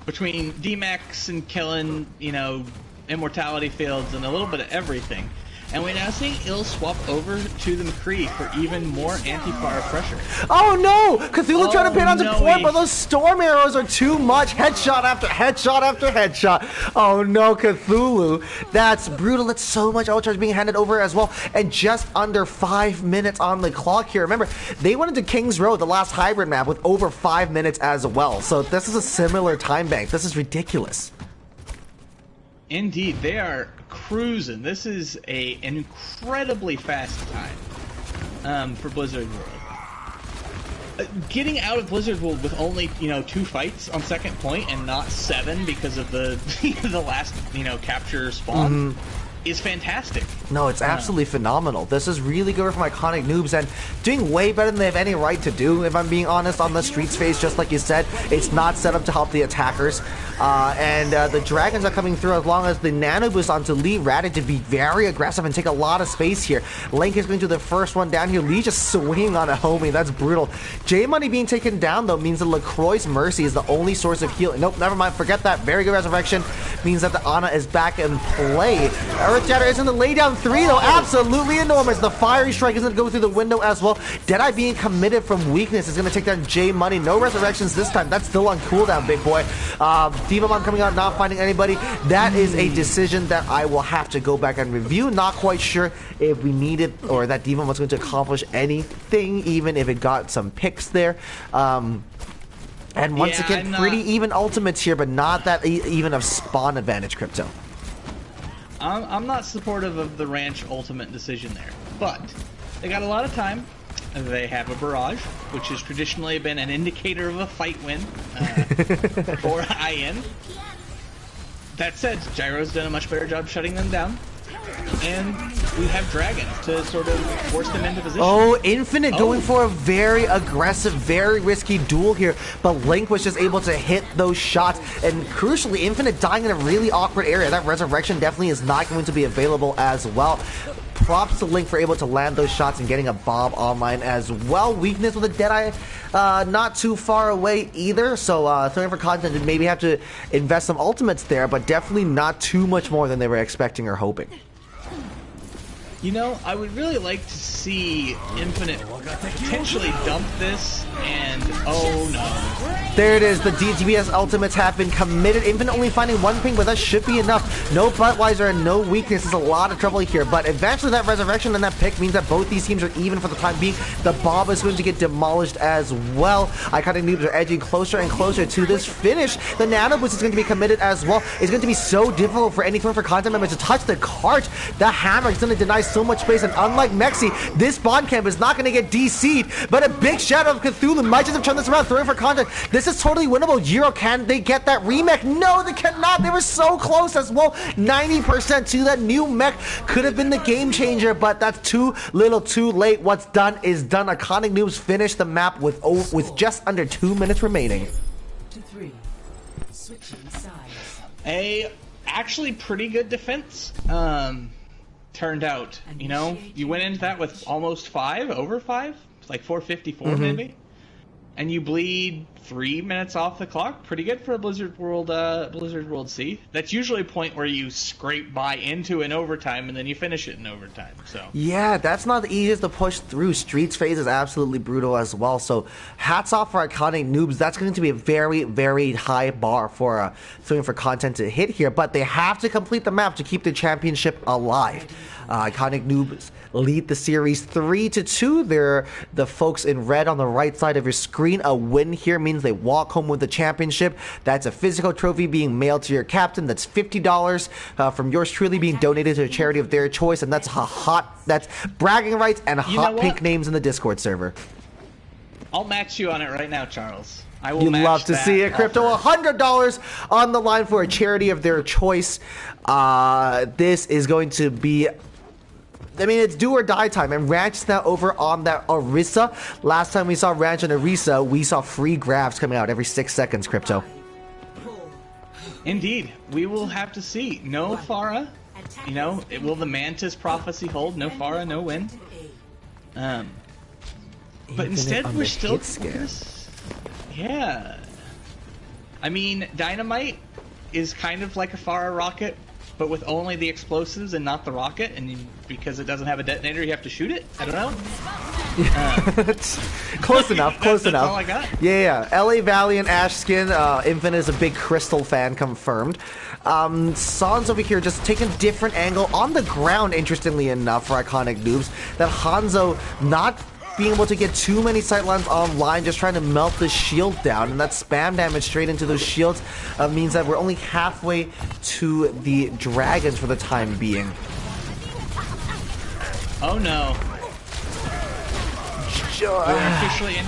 between D-Max and killing, you know, immortality fields and a little bit of everything. And we're now seeing Ill swap over to the McCree for even more anti-fire pressure. Oh no! Cthulhu trying to pin onto no, point, but those storm arrows are too much. Headshot after headshot after headshot. Oh no, Cthulhu. That's brutal. That's so much ultra being handed over as well. And just under 5 minutes on the clock here. Remember, they went into King's Road, the last hybrid map, with over 5 minutes as well. So this is a similar time bank. This is ridiculous. Indeed, they are cruising. This is an incredibly fast time for Blizzard World. Getting out of Blizzard World with only 2 fights on second point and not 7 because of the the last capture spawn is fantastic. No, it's absolutely phenomenal. This is really good from Iconic Noobs and doing way better than they have any right to do, if I'm being honest, on the streets phase. Just like you said, it's not set up to help the attackers. And the dragons are coming through as long as the nano boost onto Lee Raditz to be very aggressive and take a lot of space here. Link is going to the first one down here. Lee just swinging on a homie. That's brutal. J-Money being taken down, though, means that LaCroix's Mercy is the only source of healing. Nope, never mind. Forget that. Very good resurrection. Means that the Ana is back in play. Earth Shatter is in the laydown 3, though. Absolutely enormous. The Fiery Strike is going to go through the window as well. Deadeye being committed from weakness is going to take down J-Money. No resurrections this time. That's still on cooldown, big boy. Demon Monk coming out, not finding anybody. That is a decision that I will have to go back and review. Not quite sure if we needed or that Demon was going to accomplish anything, even if it got some picks there. And once again, pretty even ultimates here, but not that even of spawn advantage, Crypto. I'm not supportive of the Ranch ultimate decision there, but they got a lot of time. They have a barrage, which has traditionally been an indicator of a fight win for IN. That said, Gyro's done a much better job shutting them down. And we have dragons to sort of force them into position. Oh, Infinite going for a very aggressive, very risky duel here, but Link was just able to hit those shots, and crucially, Infinite dying in a really awkward area. That resurrection definitely is not going to be available as well. Props to Link for able to land those shots and getting a Bob online as well. Weakness with a Deadeye not too far away either, so Thunder for Content did maybe have to invest some ultimates there, but definitely not too much more than they were expecting or hoping. You know, I would really like to see Infinite potentially dump this, and oh no. There it is, the DTBS ultimates have been committed. Infinite only finding 1 ping, but that should be enough. No Buttweiser and no weakness is a lot of trouble here, but eventually that resurrection and that pick means that both these teams are even for the time being. The Bob is going to get demolished as well. Iconic Noobs are edging closer and closer to this finish. The Nano Boost is going to be committed as well. It's going to be so difficult for any Thunder for Content member to touch the cart. The Hammer is going to deny so much space, and unlike Mexi, this Bond camp is not going to get DC'd, but a big shadow of Cthulhu might just have turned this around. Thunder for Content, this is totally winnable. Gyro, can they get that remake? No, they cannot. They were so close as well. 90% to that new mech could have been the game changer, but that's too little too late. What's done is done. Iconic Noobs finished the map with just under 2 minutes remaining. To 3. Switching sides. A actually pretty good defense turned out. You know, you went into that with almost 5, over 5, like 454 maybe, and you bleed 3 minutes off the clock. Pretty good for a Blizzard World C. That's usually a point where you scrape by into an overtime and then you finish it in overtime. So yeah, that's not the easiest to push through. Streets phase is absolutely brutal as well. So hats off for Iconic Noobs. That's going to be a very, very high bar for Thunder for Content to hit here, but they have to complete the map to keep the championship alive. Iconic Noobs lead the series 3-2. They're the folks in red on the right side of your screen. A win here means they walk home with the championship. That's a physical trophy being mailed to your captain. That's $50 from yours truly being donated to a charity of their choice. And that's that's bragging rights and hot pink names in the Discord server. I'll match you on it right now, Charles. I will. You'd match love to that see it. Crypto, $100 on the line for a charity of their choice. This is going to be, I mean, it's do or die time, and Ranch is now over on that Orisa. Last time we saw Ranch and Orisa, we saw free grabs coming out every 6 seconds, Crypto. Indeed. We will have to see. No Pharah. You know, will the Mantis prophecy hold? No Pharah, no win. But instead, we're still... Yeah. I mean, Dynamite is kind of like a Pharah rocket, but with only the explosives and not the rocket, and because it doesn't have a detonator, you have to shoot it? I don't know. Close enough, close enough. That's all I got. Yeah. LA Valiant, Ashkin, Infinite is a big Crystal fan, confirmed. Sans over here just taking a different angle on the ground, interestingly enough, for Iconic Noobs. That Hanzo not being able to get too many sightlines online, just trying to melt the shield down, and that spam damage straight into those shields means that we're only halfway to the dragons for the time being. Oh no. We're officially in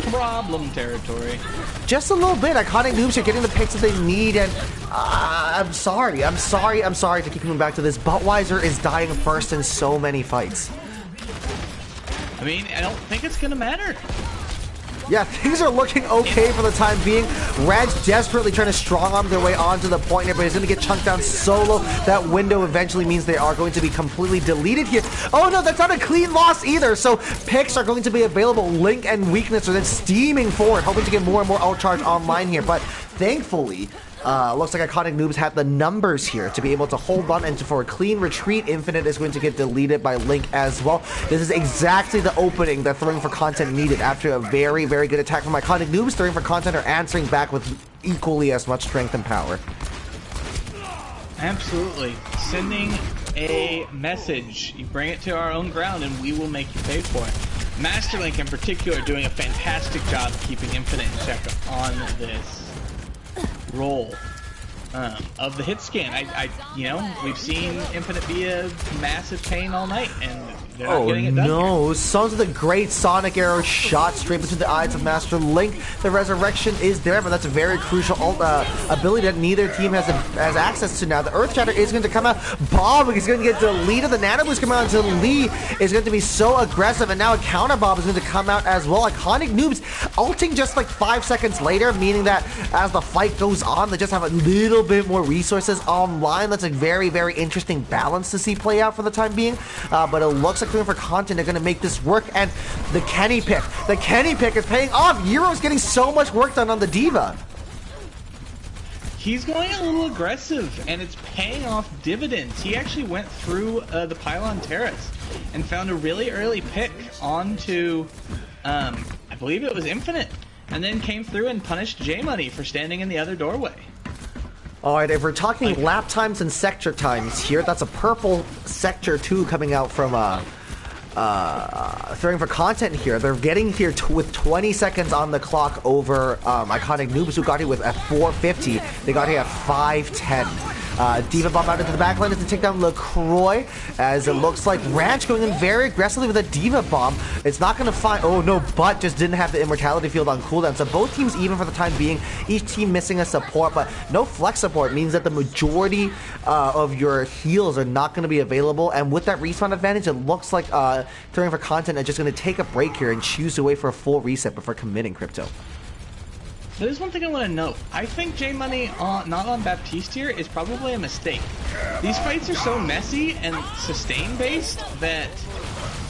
problem territory. Just a little bit. Iconic Noobs are getting the picks that they need, and I'm sorry to keep coming back to this. Budweiser is dying first in so many fights. I mean, I don't think it's gonna matter. Yeah, things are looking okay for the time being. Rad's desperately trying to strong-arm their way onto the point here, but he's going to get chunked down solo. That window eventually means they are going to be completely deleted here. Oh no, that's not a clean loss either. So picks are going to be available. Link and Weakness are then steaming forward, hoping to get more and more outcharge online here. But thankfully, looks like Iconic Noobs had the numbers here to be able to hold on, and for a clean retreat, Infinite is going to get deleted by Link as well. This is exactly the opening that Throwing for Content needed after a very, very good attack from Iconic Noobs. Throwing for Content are answering back with equally as much strength and power. Absolutely. Sending a message. You bring it to our own ground and we will make you pay for it. Master Link in particular doing a fantastic job keeping Infinite in check on this roll of the hit scan. You know, we've seen Infinite be a massive pain all night, and they're not getting it done. Oh no! Here. Sons of the great Sonic Arrow shot straight between the eyes of Master Link. The resurrection is there, but that's a very crucial ability that neither team has access to now. The Earth Shatter is going to come out. Bob is going to get deleted. The Nano Boost coming out until Lee is going to be so aggressive, and now a counter Bob is going to come out as well. Iconic Noobs ulting just like 5 seconds later, meaning that as the fight goes on, they just have a little bit more resources online. That's a very, very interesting balance to see play out for the time being. But it looks like Throwing for Content are going to make this work, and the Kenny pick is paying off. Euro's getting so much work done on the Diva. He's going a little aggressive, and it's paying off dividends. He actually went through the pylon terrace and found a really early pick onto, I believe it was Infinite, and then came through and punished J-Money for standing in the other doorway. Alright, if we're talking lap times and sector times here, that's a purple sector 2 coming out from Throwing for Content here. They're getting here with 20 seconds on the clock over Iconic Noobs, who got here with at 4:50. They got here at 5:10. Diva Bomb out into the backline to take down LaCroix, as it looks like Ranch going in very aggressively with a Diva Bomb. It's not going to find... Oh no, Butt just didn't have the Immortality Field on cooldown. So both teams even for the time being. Each team missing a support, but no flex support means that the majority of your heals are not going to be available. And with that respawn advantage, it looks like Throwing for Content are just going to take a break here and choose to wait for a full reset before committing Crypto. There's one thing I want to note. I think J-Money not on Baptiste here is probably a mistake. These fights are so messy and sustain-based that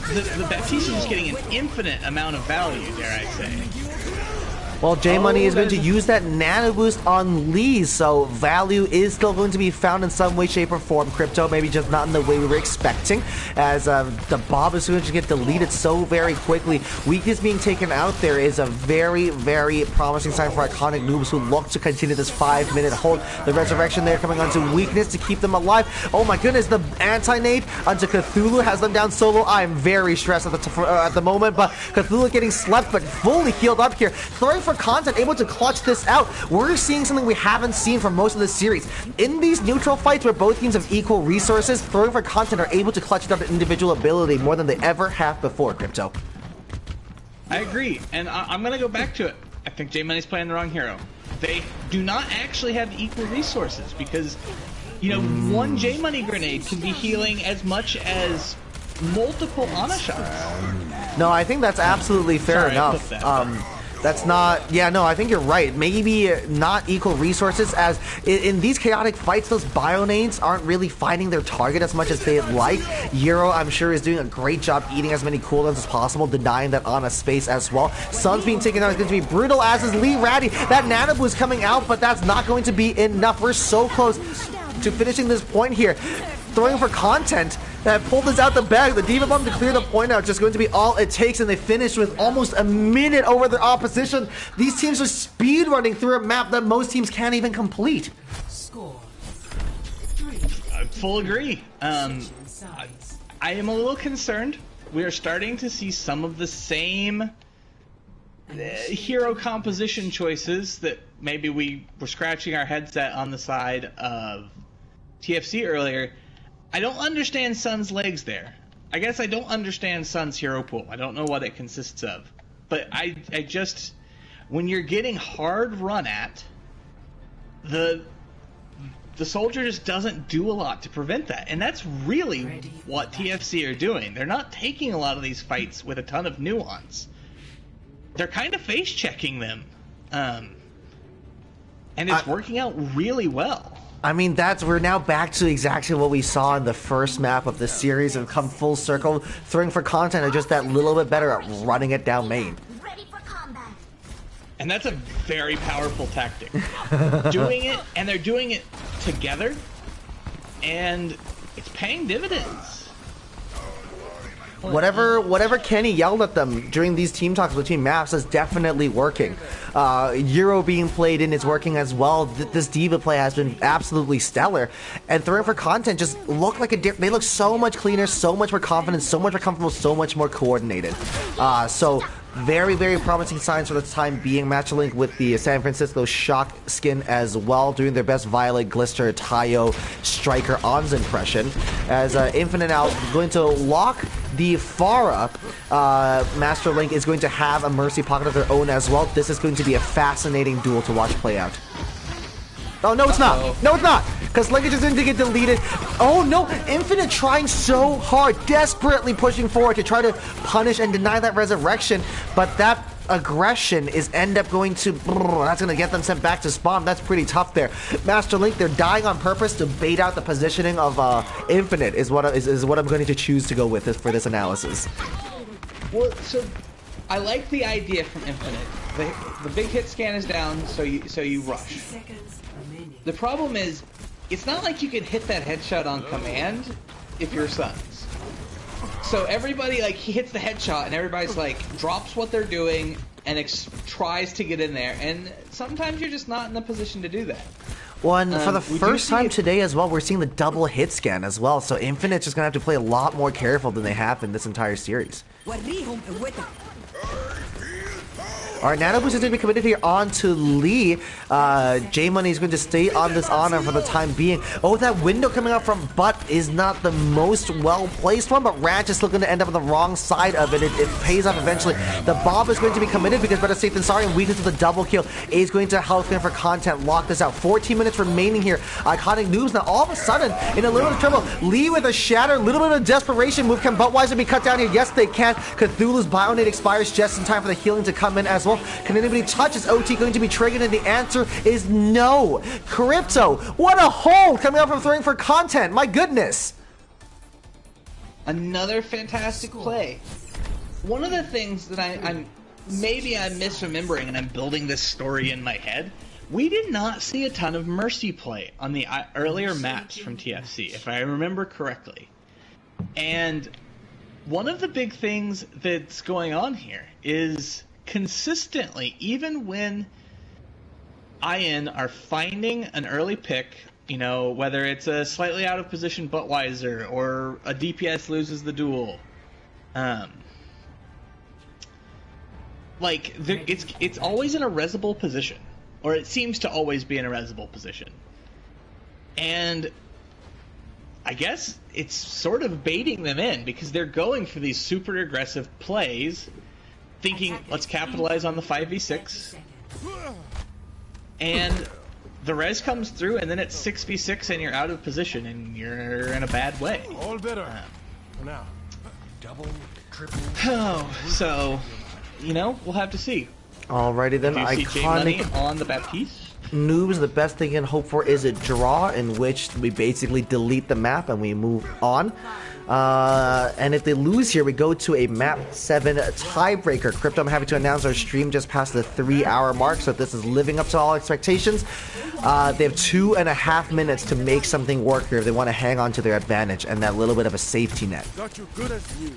the Baptiste is just getting an infinite amount of value, dare I say. Well, J Money is going to that is- use that nano boost on Lee, so value is still going to be found in some way, shape, or form. Crypto, maybe just not in the way we were expecting, as the Bob is going to get deleted so very quickly. Weakness being taken out there is a very, very promising sign for Iconic Noobs, who look to continue this 5-minute hold. The resurrection there coming onto weakness to keep them alive. Oh my goodness, the anti-nade onto Cthulhu has them down solo. I am very stressed at the moment, but Cthulhu getting slept but fully healed up here. Throwing for content, able to clutch this out. We're seeing something we haven't seen for most of the series. In these neutral fights where both teams have equal resources, throwing for content are able to clutch it out to individual ability more than they ever have before, Crypto. I agree, and I'm going to go back to it. I think J Money's playing the wrong hero. They do not actually have equal resources because, you know, one J Money grenade can be healing as much as multiple Ana shots. No, I think that's absolutely fair Sorry, I enough. flipped that. That's not, yeah, no, I think you're right. Maybe not equal resources, as in these chaotic fights, those Bionades aren't really finding their target as much as they'd like. Euro, I'm sure, is doing a great job eating as many cooldowns as possible, denying that Ana space as well. Sun's being taken out, is going to be brutal, as is Lee Ratty. That Nano Boost coming out, but that's not going to be enough. We're so close to finishing this point here. Throwing for content that pulled this out the bag. The Diva Bomb to clear the point out, just going to be all it takes, and they finished with almost a minute over their opposition. These teams are speed running through a map that most teams can't even complete. Score 3. I full agree. Sides. I am a little concerned. We are starting to see some of the same hero composition choices that maybe we were scratching our heads at on the side of TFC earlier. I don't understand Sun's legs there. I guess I don't understand Sun's hero pool. I don't know what it consists of. But I just, when you're getting hard run at, the soldier just doesn't do a lot to prevent that. And that's really what TFC are doing. They're not taking a lot of these fights with a ton of nuance. They're kind of face checking them. And it's working out really well. I mean, we're now back to exactly what we saw in the first map of the series and come full circle. Throwing for content are just that little bit better at running it down main. Ready for combat. And that's a very powerful tactic. Doing it, and they're doing it together, and it's paying dividends. Whatever Kenny yelled at them during these team talks between maps is definitely working. Euro being played in is working as well. This Diva play has been absolutely stellar. And throwing for content just look like they look so much cleaner, so much more confident, so much more comfortable, so much more coordinated. So very, very promising signs for the time being. Match link with the San Francisco Shock skin as well, doing their best Violet, Glister, Tayo, Striker, On's impression. As Infinite now going to lock the Pharah. Master Link is going to have a Mercy Pocket of their own as well. This is going to be a fascinating duel to watch play out. Oh, no, it's not. No, it's not. Because Linkage is going to get deleted. Oh, no. Infinite trying so hard, desperately pushing forward to try to punish and deny that resurrection. But that aggression is end up going to... That's going to get them sent back to spawn. That's pretty tough there. Master Link, they're dying on purpose to bait out the positioning of Infinite is what I'm going to choose to go with for this analysis. Well, so I like the idea from Infinite. The big hit scan is down, so you rush. Seconds remaining. The problem is, it's not like you can hit that headshot on command if you're Suns. So everybody, like, he hits the headshot and everybody's like, drops what they're doing and tries to get in there. And sometimes you're just not in the position to do that. Well, and for the first time today as well, we're seeing the double hit scan as well. So Infinite's just going to have to play a lot more careful than they have in this entire series. Alright, Nano Boost is going to be committed here on to Lee. J Money is going to stay on this honor for the time being. Oh, that window coming out from Butt is not the most well-placed one, but Ranch is still going to end up on the wrong side of it. It pays off eventually. The Bob is going to be committed because better safe than sorry, and weakness with the double kill is going to help him for content. Lock this out. 14 minutes remaining here. Iconic Noobs now all of a sudden in a little bit of trouble. Lee with a shatter, little bit of desperation move. Can Buttweiser be cut down here? Yes, they can. Cthulhu's Bionade expires just in time for the healing to come in as well. Can anybody touch? Is OT going to be triggered? And the answer is no. Crypto, what a hold coming up from throwing for content. My goodness. Another fantastic play. One of the things that maybe I'm misremembering and I'm building this story in my head. We did not see a ton of Mercy play on the earlier maps from TFC, if I remember correctly. And one of the big things that's going on here is consistently, even when IN are finding an early pick, you know, whether it's a slightly out of position Buttweiser or a DPS loses the duel, it's always in a resible position, or it seems to always be in a resible position. And I guess it's sort of baiting them in because they're going for these super aggressive plays, thinking, let's capitalize on the 5v6. And the res comes through, and then it's 6v6, and you're out of position, and you're in a bad way. All better. Now, double, triple. Oh, so, you know, we'll have to see. Alrighty then, Do you see J Money iconic on the Baptiste? Noobs. The best thing you can hope for is a draw in which we basically delete the map and we move on. And if they lose here, we go to a map 7 tiebreaker. Crypto, I'm happy to announce our stream just passed the 3-hour mark, so this is living up to all expectations. They have 2.5 minutes to make something work here if they want to hang on to their advantage and that little bit of a safety net. Got you good as new.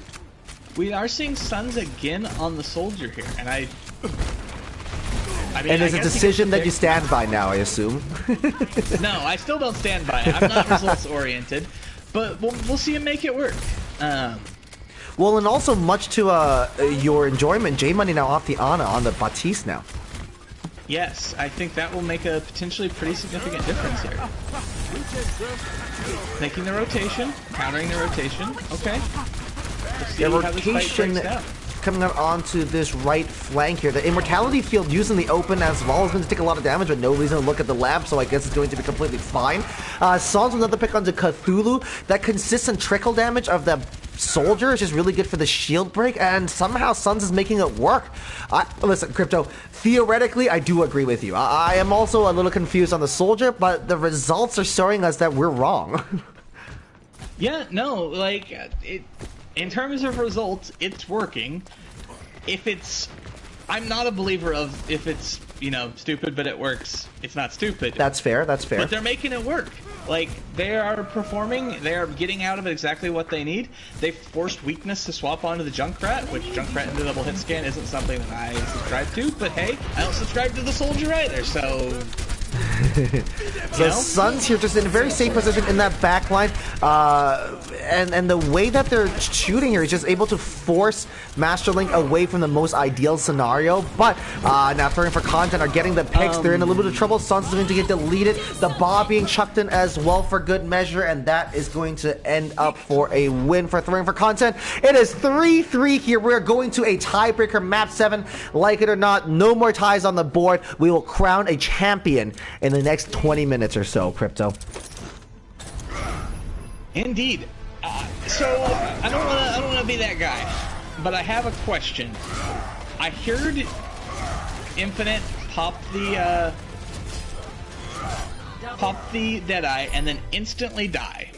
We are seeing Suns again on the Soldier here, and I mean, And it's I a guess decision that you stand by now, I assume. No, I still don't stand by it. I'm not results oriented, but we'll see him make it work. Well, and also much to your enjoyment, J Money now off the Ana on the Baptiste now. Yes, I think that will make a potentially pretty significant difference here. Making the rotation, countering the rotation. Okay. Let's see The how this fight rotation breaks down. coming out onto this right flank here. The Immortality field used in the open as well is going to take a lot of damage, but nobody's going to look at the lab, so I guess it's going to be completely fine. Saws another pick onto Cthulhu. That consistent trickle damage of the Soldier is just really good for the shield break, and somehow Suns is making it work. Listen, Crypto, theoretically, I do agree with you. I am also a little confused on the Soldier, but the results are showing us that we're wrong. Yeah, no, like, in terms of results, it's working. I'm not a believer of if it's, you know, stupid but it works, it's not stupid. That's fair, that's fair. But they're making it work. Like, they are performing, they are getting out of it exactly what they need. They forced weakness to swap onto the Junkrat, which Junkrat into double hit scan isn't something that I subscribe to, but hey, I don't subscribe to the Soldier either, so... The Suns here just in a very safe position in that back line, and the way that they're shooting here is just able to force Masterlink away from the most ideal scenario, but now throwing for content are getting the picks. They're in a little bit of trouble. Suns is going to get deleted. The bomb being chucked in as well for good measure, and that is going to end up for a win for throwing for content. It is 3-3 here. We're going to a tiebreaker map 7. Like it or not, no more ties on the board. We will crown a champion in the next 20 minutes or so, Crypto. Indeed. So I don't want to be that guy, but I have a question. I heard Infinite pop the Deadeye and then instantly die,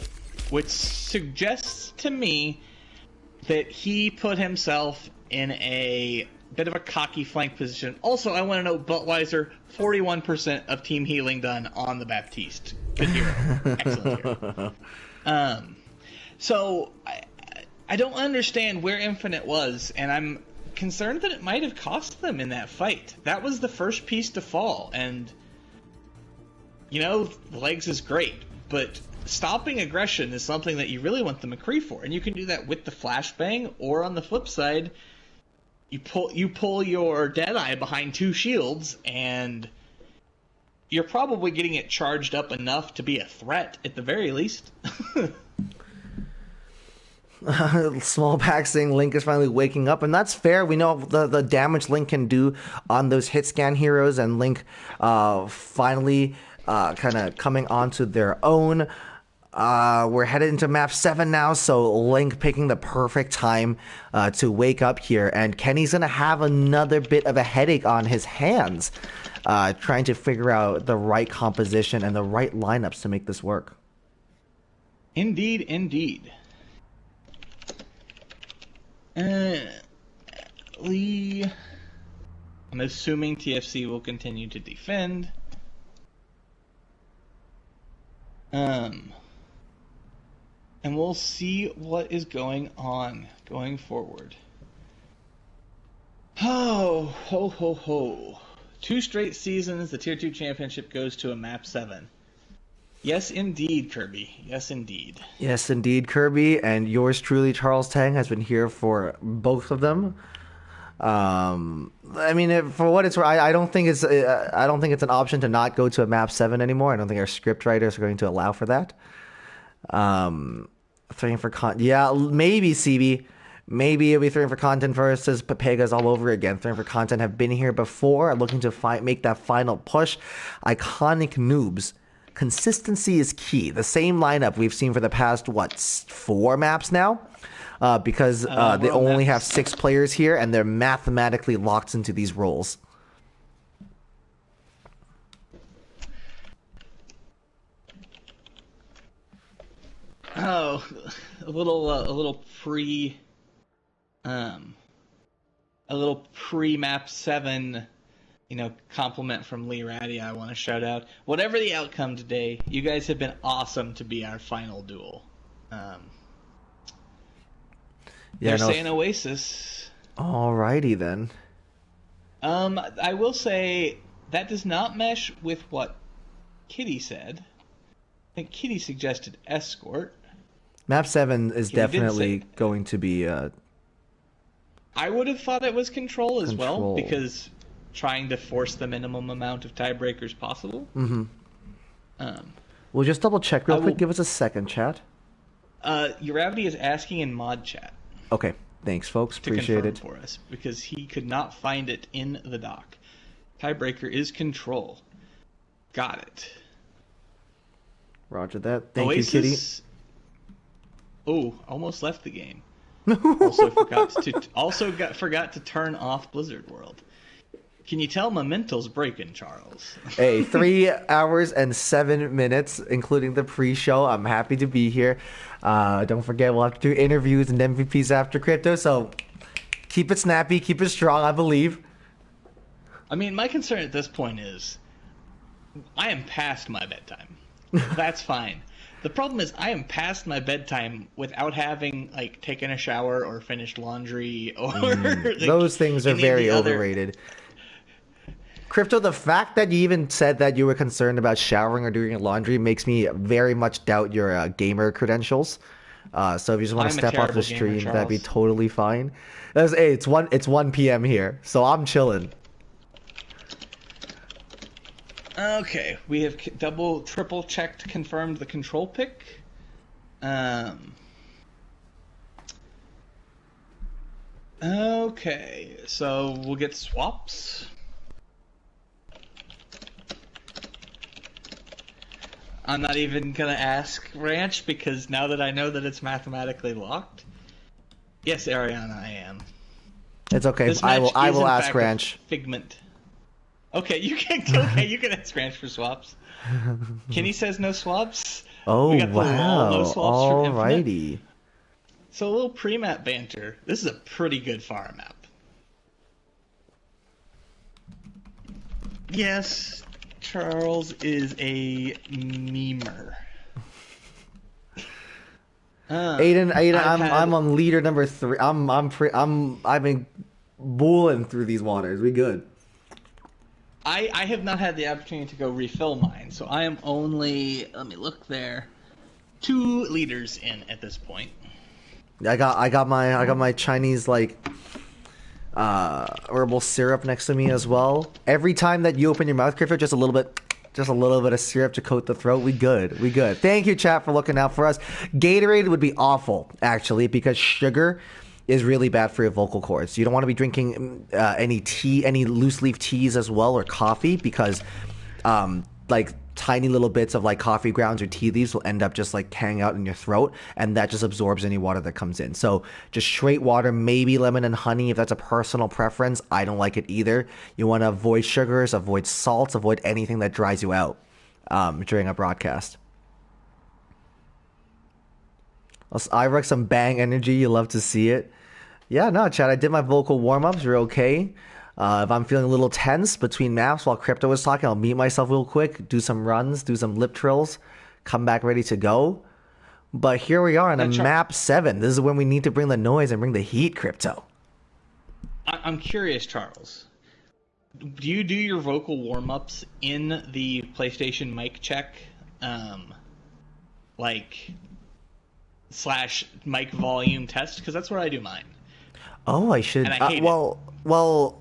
which suggests to me that he put himself in a bit of a cocky flank position. Also, I want to know, Buttweiser, 41% of team healing done on the Baptiste. Good hero. Excellent hero. So, I don't understand where Infinite was, and I'm concerned that it might have cost them in that fight. That was the first piece to fall, and, you know, legs is great, but stopping aggression is something that you really want the McCree for, and you can do that with the flashbang, or on the flip side, you pull your Deadeye behind 2 shields, and you're probably getting it charged up enough to be a threat at the very least. Small pack saying Link is finally waking up, and that's fair. We know the damage Link can do on those hit scan heroes, and Link finally kind of coming onto their own. We're headed into map 7 now, so Link picking the perfect time to wake up here, and Kenny's gonna have another bit of a headache on his hands, trying to figure out the right composition and the right lineups to make this work. Indeed, indeed. I'm assuming TFC will continue to defend. And we'll see what is going on going forward. Oh, ho, ho, ho. 2 straight seasons, the Tier 2 Championship goes to a Map 7. Yes, indeed, Kirby. Yes, indeed. Yes, indeed, Kirby. And yours truly, Charles Tang, has been here for both of them. I mean, for what it's worth, I don't think it's an option to not go to a Map 7 anymore. I don't think our script writers are going to allow for that. Throwing for yeah, maybe CB. Maybe it'll be throwing for content versus Pepegas all over again. Throwing for content have been here before, looking to make that final push. Iconic Noobs. Consistency is key. The same lineup we've seen for the past, 4 maps now? Because they only have 6 players here, and they're mathematically locked into these roles. Oh, a little pre-map 7, compliment from Lee Ratty. I want to shout out. Whatever the outcome today, you guys have been awesome to be our final duel. They're saying Oasis. Alrighty then. I will say that does not mesh with what Kitty said. I think Kitty suggested Escort. Map 7 is definitely going to be... I would have thought it was Control as well, because trying to force the minimum amount of tiebreakers possible. Mm-hmm. We'll just double check real quick. Give us a second, chat. Uravity is asking in mod chat. Okay, thanks, folks. Appreciate it. For us, because he could not find it in the doc. Tiebreaker is Control. Got it. Roger that. Thank you, Kitty. Oh, almost left the game. Forgot to turn off Blizzard World. Can you tell my mental's breaking, Charles? Hey, 3 hours and 7 minutes, including the pre-show. I'm happy to be here. Don't forget, we'll have to do interviews and MVPs after crypto, so keep it snappy, keep it strong, I believe. I mean, my concern at this point is I am past my bedtime. That's fine. The problem is I am past my bedtime without having, taken a shower or finished laundry or... those things are very overrated. Crypto, the fact that you even said that you were concerned about showering or doing your laundry makes me very much doubt your gamer credentials. So if you just want to step off the stream, that'd be totally fine. Hey, it's 1 p.m. here, so I'm chilling. Okay, we have triple checked, confirmed the Control pick. Okay, so we'll get swaps. I'm not even gonna ask Ranch, because now that I know that it's mathematically locked. Yes, Ariana, I am. It's okay. I will ask Ranch. Figment. Okay, you can ask Ranch for swaps. Kenny says no swaps. Oh, we got wow. No swaps for Infinite. Alrighty. So a little pre-map banter. This is a pretty good far map. Yes, Charles is a memer. Aiden, I'm on leader number 3. I've been bulling through these waters. We good. I have not had the opportunity to go refill mine, so I am only, let me look there, 2 liters in at this point. I got my Chinese herbal syrup next to me as well. Every time that you open your mouth, Crypto, just a little bit of syrup to coat the throat. We good. Thank you, chat, for looking out for us. Gatorade would be awful, actually, because sugar is really bad for your vocal cords. You don't want to be drinking any loose leaf teas as well, or coffee, because tiny little bits of coffee grounds or tea leaves will end up just hanging out in your throat, and that just absorbs any water that comes in. So just straight water, maybe lemon and honey if that's a personal preference. I don't like it either. You want to avoid sugars, avoid salts, avoid anything that dries you out during a broadcast. I rock some bang energy. You love to see it. Yeah, no, Chad, I did my vocal warm-ups. You're okay. If I'm feeling a little tense between maps while Crypto was talking, I'll mute myself real quick, do some runs, do some lip trills, come back ready to go. But here we are on a map 7. This is when we need to bring the noise and bring the heat, Crypto. I'm curious, Charles. Do you do your vocal warm-ups in the PlayStation mic check, slash mic volume test? Because that's where I do mine. Oh, I should. And I hate well,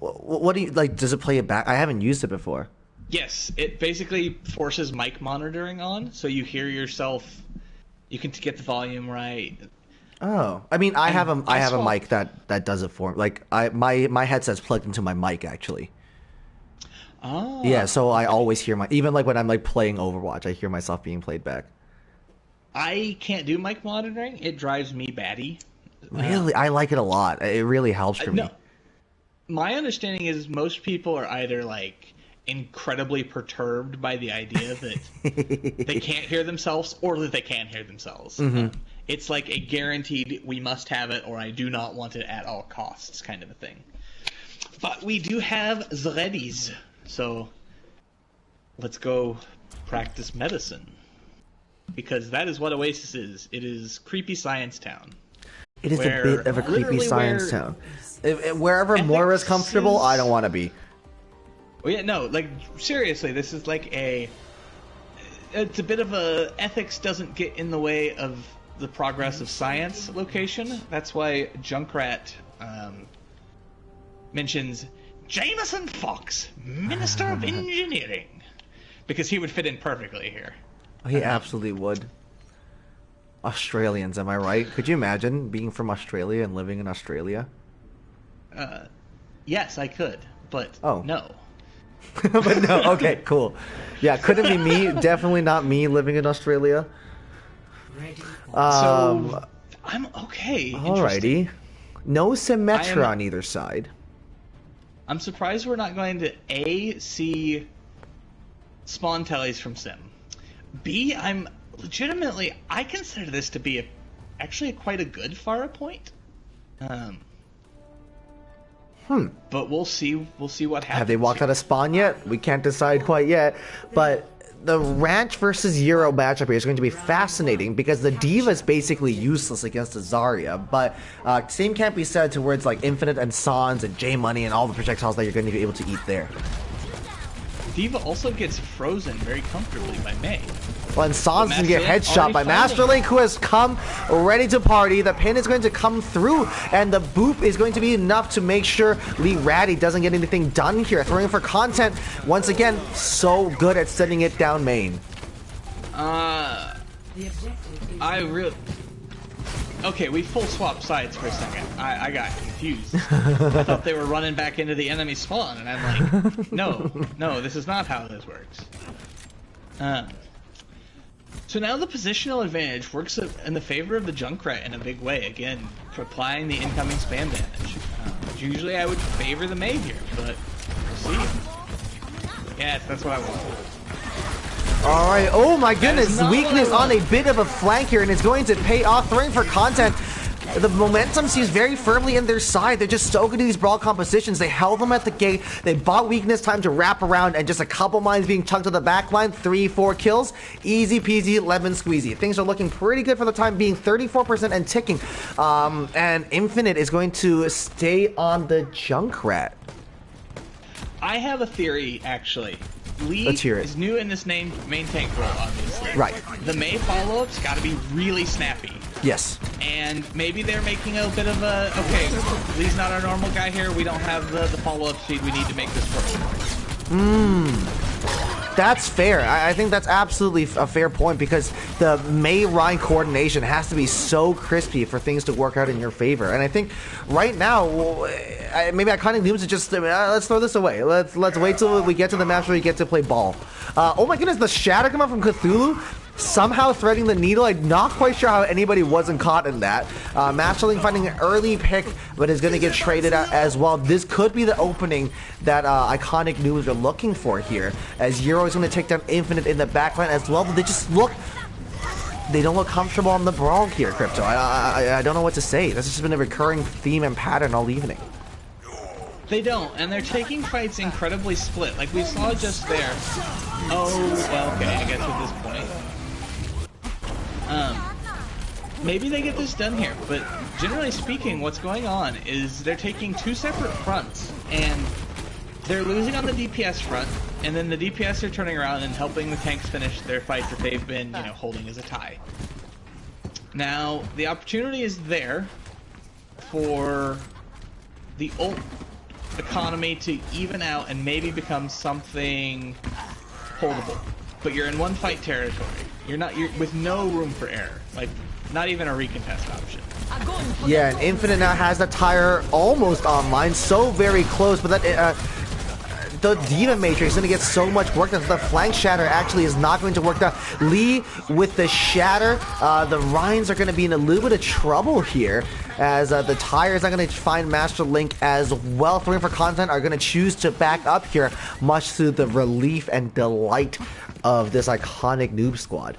what do you like? Does it play it back? I haven't used it before. Yes, it basically forces mic monitoring on, so you hear yourself. You can get the volume right. Oh, I mean, I have a mic that does it for me. Like my headset's plugged into my mic actually. Oh. Yeah, so I always hear even like when I'm like playing Overwatch, I hear myself being played back. I can't do mic monitoring. It drives me batty. Really, I like it a lot. It really helps for me. No, my understanding is most people are either like incredibly perturbed by the idea that they can't hear themselves or that they can hear themselves. It's like a guaranteed we must have it or I do not want it at all costs kind of a thing. But we do have the readies, so let's go practice medicine. Because that is what Oasis is. It is creepy science town. It is a bit of a creepy science town. Wherever Moira's comfortable, I don't want to be. Well, yeah, no, like, seriously, this is like it's a bit of a ethics doesn't get in the way of the progress of science location. That's why Junkrat mentions Jameson Fox, Minister of Engineering, because he would fit in perfectly here. He absolutely would. Australians, am I right? Could you imagine being from Australia and living in Australia? Yes, I could, but no. But no, okay, cool. Yeah, couldn't be me. Definitely not me living in Australia. So I'm okay. Alrighty. No Symmetra on either side. I'm surprised we're not going to see spawn tellies from Sim. B, I'm legitimately, I consider this to be actually quite a good Pharah point. But we'll see what happens. Have they walked out of spawn yet? We can't decide quite yet. But the Ranch versus Euro matchup here is going to be fascinating because the D.Va is basically useless against the Zarya. But same can't be said towards like Infinite and Sans and J-Money and all the projectiles that you're going to be able to eat there. D.Va also gets frozen very comfortably by Mei. Well, and Sans can get headshot by Masterlink, who has come ready to party. The pin is going to come through, and the boop is going to be enough to make sure Lee Ratty doesn't get anything done here. Throwing for content, once again, so good at sending it down main. Okay, we full swapped sides for a second. I got confused. I thought they were running back into the enemy spawn, and I'm like, no, this is not how this works. So now the positional advantage works in the favor of the Junkrat in a big way, again, for applying the incoming spam damage. Usually I would favor the Mei here, but we'll see. Yes, that's what I want. Alright, oh my goodness, weakness on a bit of a flank here, and it's going to pay off. Throwing for content. The momentum seems very firmly in their side. They're just so good at these brawl compositions. They held them at the gate. They bought weakness time to wrap around, and just a couple mines being chunked to the back line. 3-4 kills. Easy peasy, lemon squeezy. Things are looking pretty good for the time being. 34% and ticking. And Infinite is going to stay on the Junkrat. I have a theory, actually. Lee is new in this main tank role, obviously. Right. The Mei follow-up's got to be really snappy. Yes. And maybe they're making a bit of a, okay, Lee's not our normal guy here. We don't have the follow-up speed we need to make this work. That's fair. I think that's absolutely a fair point because the Mei-Ryan coordination has to be so crispy for things to work out in your favor. And I think right now, maybe Iconic Noobs is just, let's throw this away. Let's wait till we get to the match where we get to play ball. Oh my goodness, the shadow come out from Cthulhu. Somehow threading the needle. I'm not quite sure how anybody wasn't caught in that. Masterlink finding an early pick, but is going to get traded out as well. This could be the opening that Iconic Noobs are looking for here, as Euro is going to take down Infinite in the backline as well. But they don't look comfortable on the brawl here, Crypto. I don't know what to say. This has just been a recurring theme and pattern all evening. They don't, and they're taking fights incredibly split. Like we saw just there. Oh, well, okay, I guess at this point. Maybe they get this done here, but generally speaking, what's going on is they're taking two separate fronts, and they're losing on the DPS front, and then the DPS are turning around and helping the tanks finish their fights that they've been, holding as a tie. Now, the opportunity is there for the ult economy to even out and maybe become something holdable. But you're in one fight territory. You're with no room for error. Like, not even a recontest option. Yeah, and Infinite now has the tire almost online, so very close, but that the D.Va Matrix is going to get so much work that the flank shatter actually is not going to work out. Lee with the shatter, the Rhines are going to be in a little bit of trouble here, as the tires are going to find Master Link as well. Throwing for content are going to choose to back up here, much to the relief and delight of this iconic noob squad.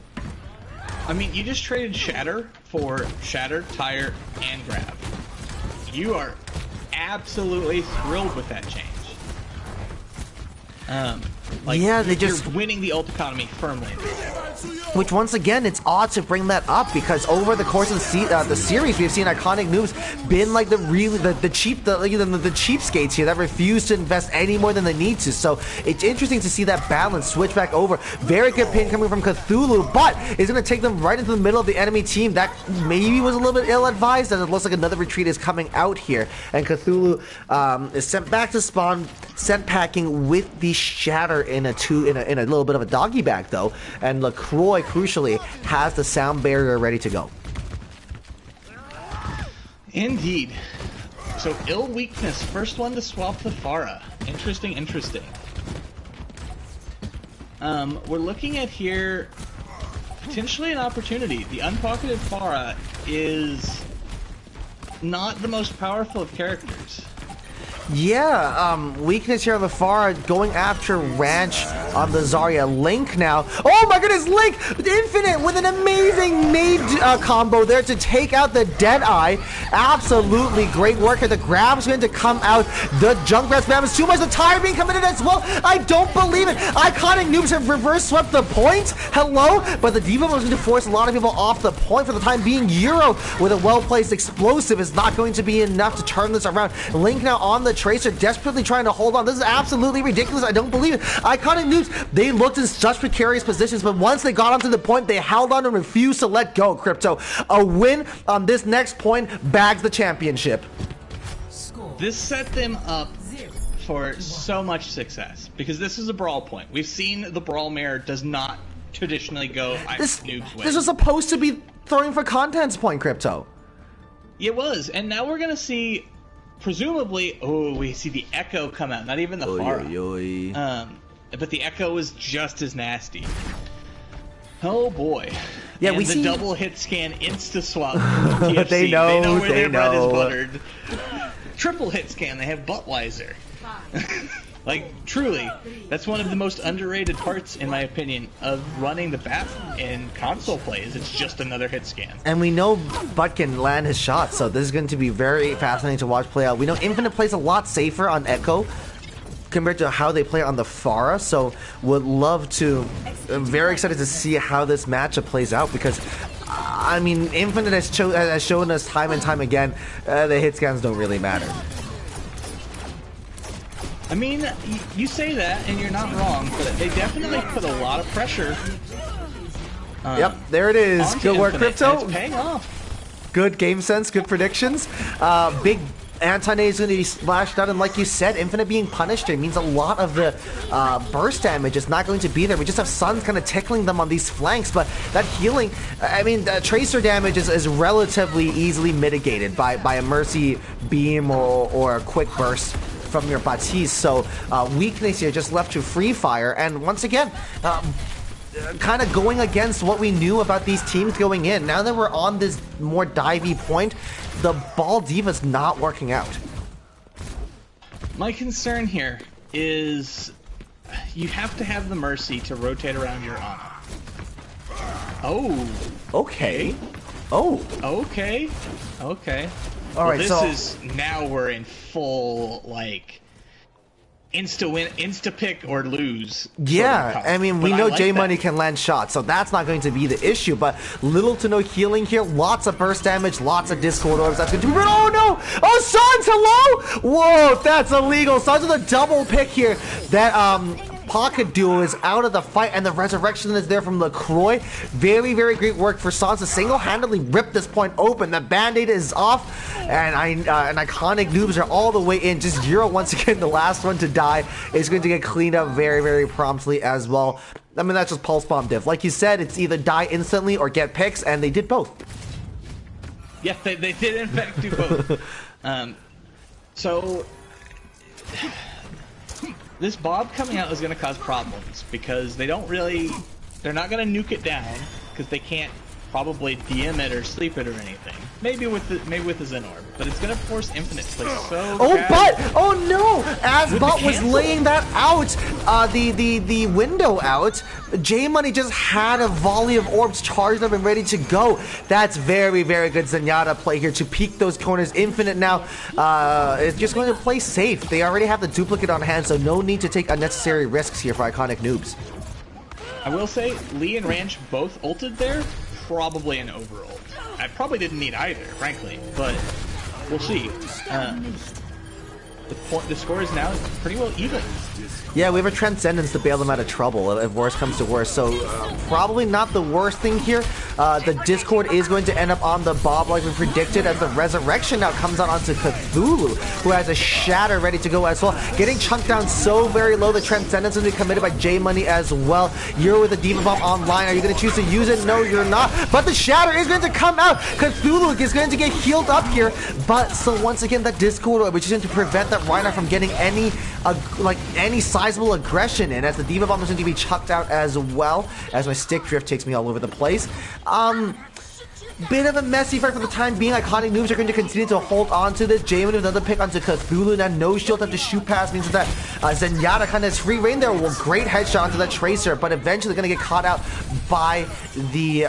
I mean, you just traded Shatter for Shatter, Tire, and Grab. You are absolutely thrilled with that change. Yeah, you're winning the ult economy firmly. Which, once again, it's odd to bring that up, because over the course of the series, we've seen iconic noobs been like the cheapskates here that refuse to invest any more than they need to. So it's interesting to see that balance switch back over. Very good pin coming from Cthulhu, but it's going to take them right into the middle of the enemy team. That maybe was a little bit ill-advised, as it looks like another retreat is coming out here, and Cthulhu is sent back to spawn, sent packing with the shatter in a little bit of a doggy bag though, and LaCroix crucially has the sound barrier ready to go. Indeed. So ill weakness, first one to swap the Pharah. Interesting. We're looking at here potentially an opportunity. The unpocketed Pharah is not the most powerful of characters. Yeah, weakness here on the Pharah, going after Ranch on the Zarya. Link now. Oh my goodness, Link! Infinite with an amazing nade combo there to take out the Deadeye. Absolutely great work here. The grab's going to come out. The Junkrat spam is too much. The tire being committed as well. I don't believe it. Iconic noobs have reverse swept the point. Hello? But the D.Va was going to force a lot of people off the point for the time being. Euro with a well-placed explosive is not going to be enough to turn this around. Link now on the Tracer, desperately trying to hold on. This is absolutely ridiculous. I don't believe it. Iconic noobs, they looked in such precarious positions, but once they got onto the point, they held on and refused to let go. Crypto, a win on this next point bags the championship. This set them up for so much success, because this is a brawl point. We've seen the brawl mirror does not traditionally go noobs win. This was supposed to be throwing for content's point, Crypto. It was, and now we're gonna see, presumably, we see the Echo come out, not even the Pharah. But the Echo is just as nasty. Oh boy. Yeah, and we see double hit scan insta swap. TFC. They know where their bread is buttered. Triple hit scan, they have Buttweiser. Like, truly, that's one of the most underrated parts, in my opinion, of running the bat in console play, is it's just another hit scan. And we know Butt can land his shots, so this is going to be very fascinating to watch play out. We know Infinite plays a lot safer on Echo compared to how they play on the Pharah, so would love to, I'm very excited to see how this matchup plays out, because I mean, Infinite has shown us time and time again, the hit scans don't really matter. I mean, you say that, and you're not wrong, but they definitely put a lot of pressure. Yep, there it is. Good work, Crypto. It's paying off. Good game sense, good predictions. Big anti-nade is going to be splashed out, and like you said, Infinite being punished here means a lot of the burst damage is not going to be there. We just have Suns kind of tickling them on these flanks, but that healing, I mean, Tracer damage is relatively easily mitigated by a Mercy beam or a quick burst from your Baptiste. So weakness here just left to Free Fire, and once again, kind of going against what we knew about these teams going in. Now that we're on this more divey point, the Ball D.Va's not working out. My concern here is you have to have the Mercy to rotate around your Ana. Oh. Okay. Oh. Okay. Okay. All right, this so is now we're in full like insta pick or lose. yeah, I mean, we But know like J that. Money can land shots, so that's not going to be the issue. But little to no healing here, lots of burst damage, lots of Discord orbs. That's going to be. Oh no! Oh, Sans, hello! Whoa, that's illegal. Sans with a double pick here. That Pocket Duo is out of the fight, and the resurrection is there from LaCroix. Very, very great work for Sans to single-handedly rip this point open. The band-aid is off, and iconic Noobs are all the way in. Just Euro, once again, the last one to die, is going to get cleaned up very, very promptly as well. I mean, that's just Pulse Bomb diff. Like you said, it's either die instantly or get picks, and they did both. Yeah, they did in fact do both. So this Bob coming out is going to cause problems because they're not going to nuke it down because they can't probably DM it or sleep it or anything. Maybe with the Zen Orb, but it's going to force infinite play so bad. Oh no! As Bot was laying that out, the window out, J Money just had a volley of orbs charged up and ready to go. That's very, very good Zenyatta play here to peek those corners. Infinite now is just going to play safe. They already have the duplicate on hand, so no need to take unnecessary risks here for iconic Noobs. I will say, Lee and Ranch both ulted there. Probably an overult. I probably didn't need either, frankly, but we'll see. The score is now pretty well even. Yeah, we have a Transcendence to bail them out of trouble if worse comes to worse. So probably not the worst thing here. The Discord is going to end up on the Bob like we predicted, as the Resurrection now comes out onto Cthulhu, who has a Shatter ready to go as well. Getting chunked down so very low. The Transcendence will be committed by J Money as well. You're with the Diva Bomb online. Are you going to choose to use it? No, you're not. But the Shatter is going to come out. Cthulhu is going to get healed up here. But so once again, that Discord, which is going to prevent that Reinhardt from getting any sizable aggression in, as the Diva Bomb is going to be chucked out as well, as my stick drift takes me all over the place. Bit of a messy fight for the time being. Iconic Noobs are going to continue to hold on to this. Jamin with another pick onto Cthulhu. Now no shield have to shoot past means that Zenyatta kind of has free reign there. Well, great headshot onto that Tracer, but eventually going to get caught out by the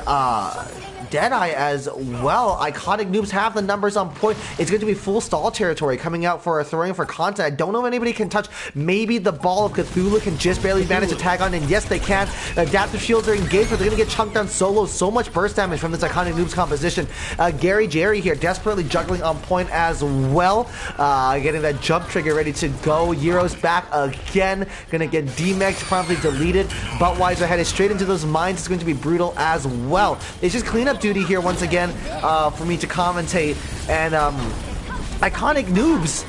Deadeye as well. Iconic Noobs have the numbers on point. It's going to be full stall territory coming out for throwing for content. I don't know if anybody can touch. Maybe the Ball of Cthulhu can just barely manage to tag on, and yes, they can. Adaptive shields are engaged, but they're going to get chunked down solo. So much burst damage from this Iconic Noobs composition. Gary Jerry here desperately juggling on point as well. Getting that jump trigger ready to go. Euro's back again. Going to get demexed, promptly deleted. Buttweiser headed straight into those mines. It's going to be brutal as well. It's just cleanup duty here once again for me to commentate, and Iconic Noobs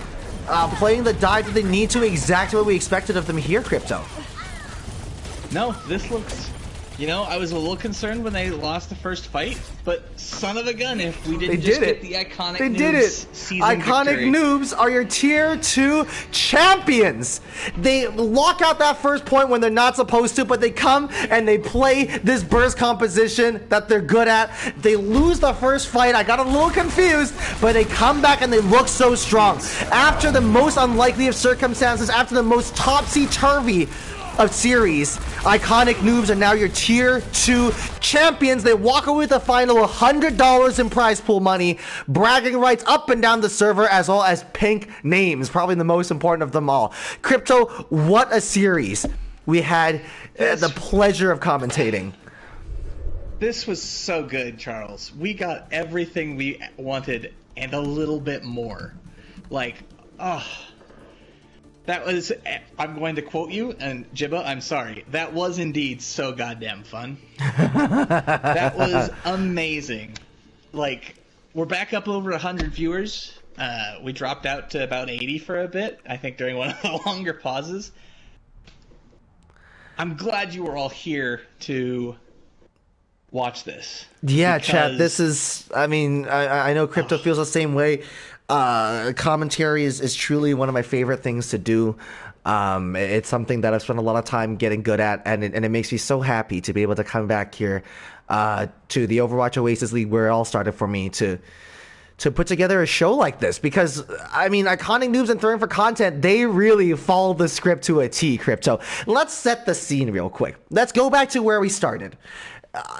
playing the dive that they need to, exactly what we expected of them here, Crypto. No, this looks... You know, I was a little concerned when they lost the first fight, but son of a gun if we didn't get the Iconic Noobs season Iconic victory. Noobs are your tier 2 champions. They lock out that first point when they're not supposed to, but they come and they play this burst composition that they're good at. They lose the first fight. I got a little confused, but they come back and they look so strong. After the most unlikely of circumstances, after the most topsy-turvy of series, Iconic Noobs are now your tier 2 champions. They walk away with the final $100 in prize pool money, bragging rights up and down the server, as well as pink names, probably the most important of them all. Crypto, what a series we had the pleasure of commentating. This was so good, Charles. We got everything we wanted and a little bit more. Like, that was, I'm going to quote you, and Jibba, I'm sorry. That was indeed so goddamn fun. That was amazing. Like, we're back up over 100 viewers. We dropped out to about 80 for a bit, I think during one of the longer pauses. I'm glad you were all here to watch this. Yeah, chat, this is, I mean, I know Crypto feels the same way. Commentary is truly one of my favorite things to do. It's something that I've spent a lot of time getting good at, and it makes me so happy to be able to come back here to the Overwatch Oasis League, where it all started for me, to put together a show like this. Because, I mean, Iconic Noobs and Throwing for Content, they really follow the script to a T, Crypto. Let's set the scene real quick. Let's go back to where we started.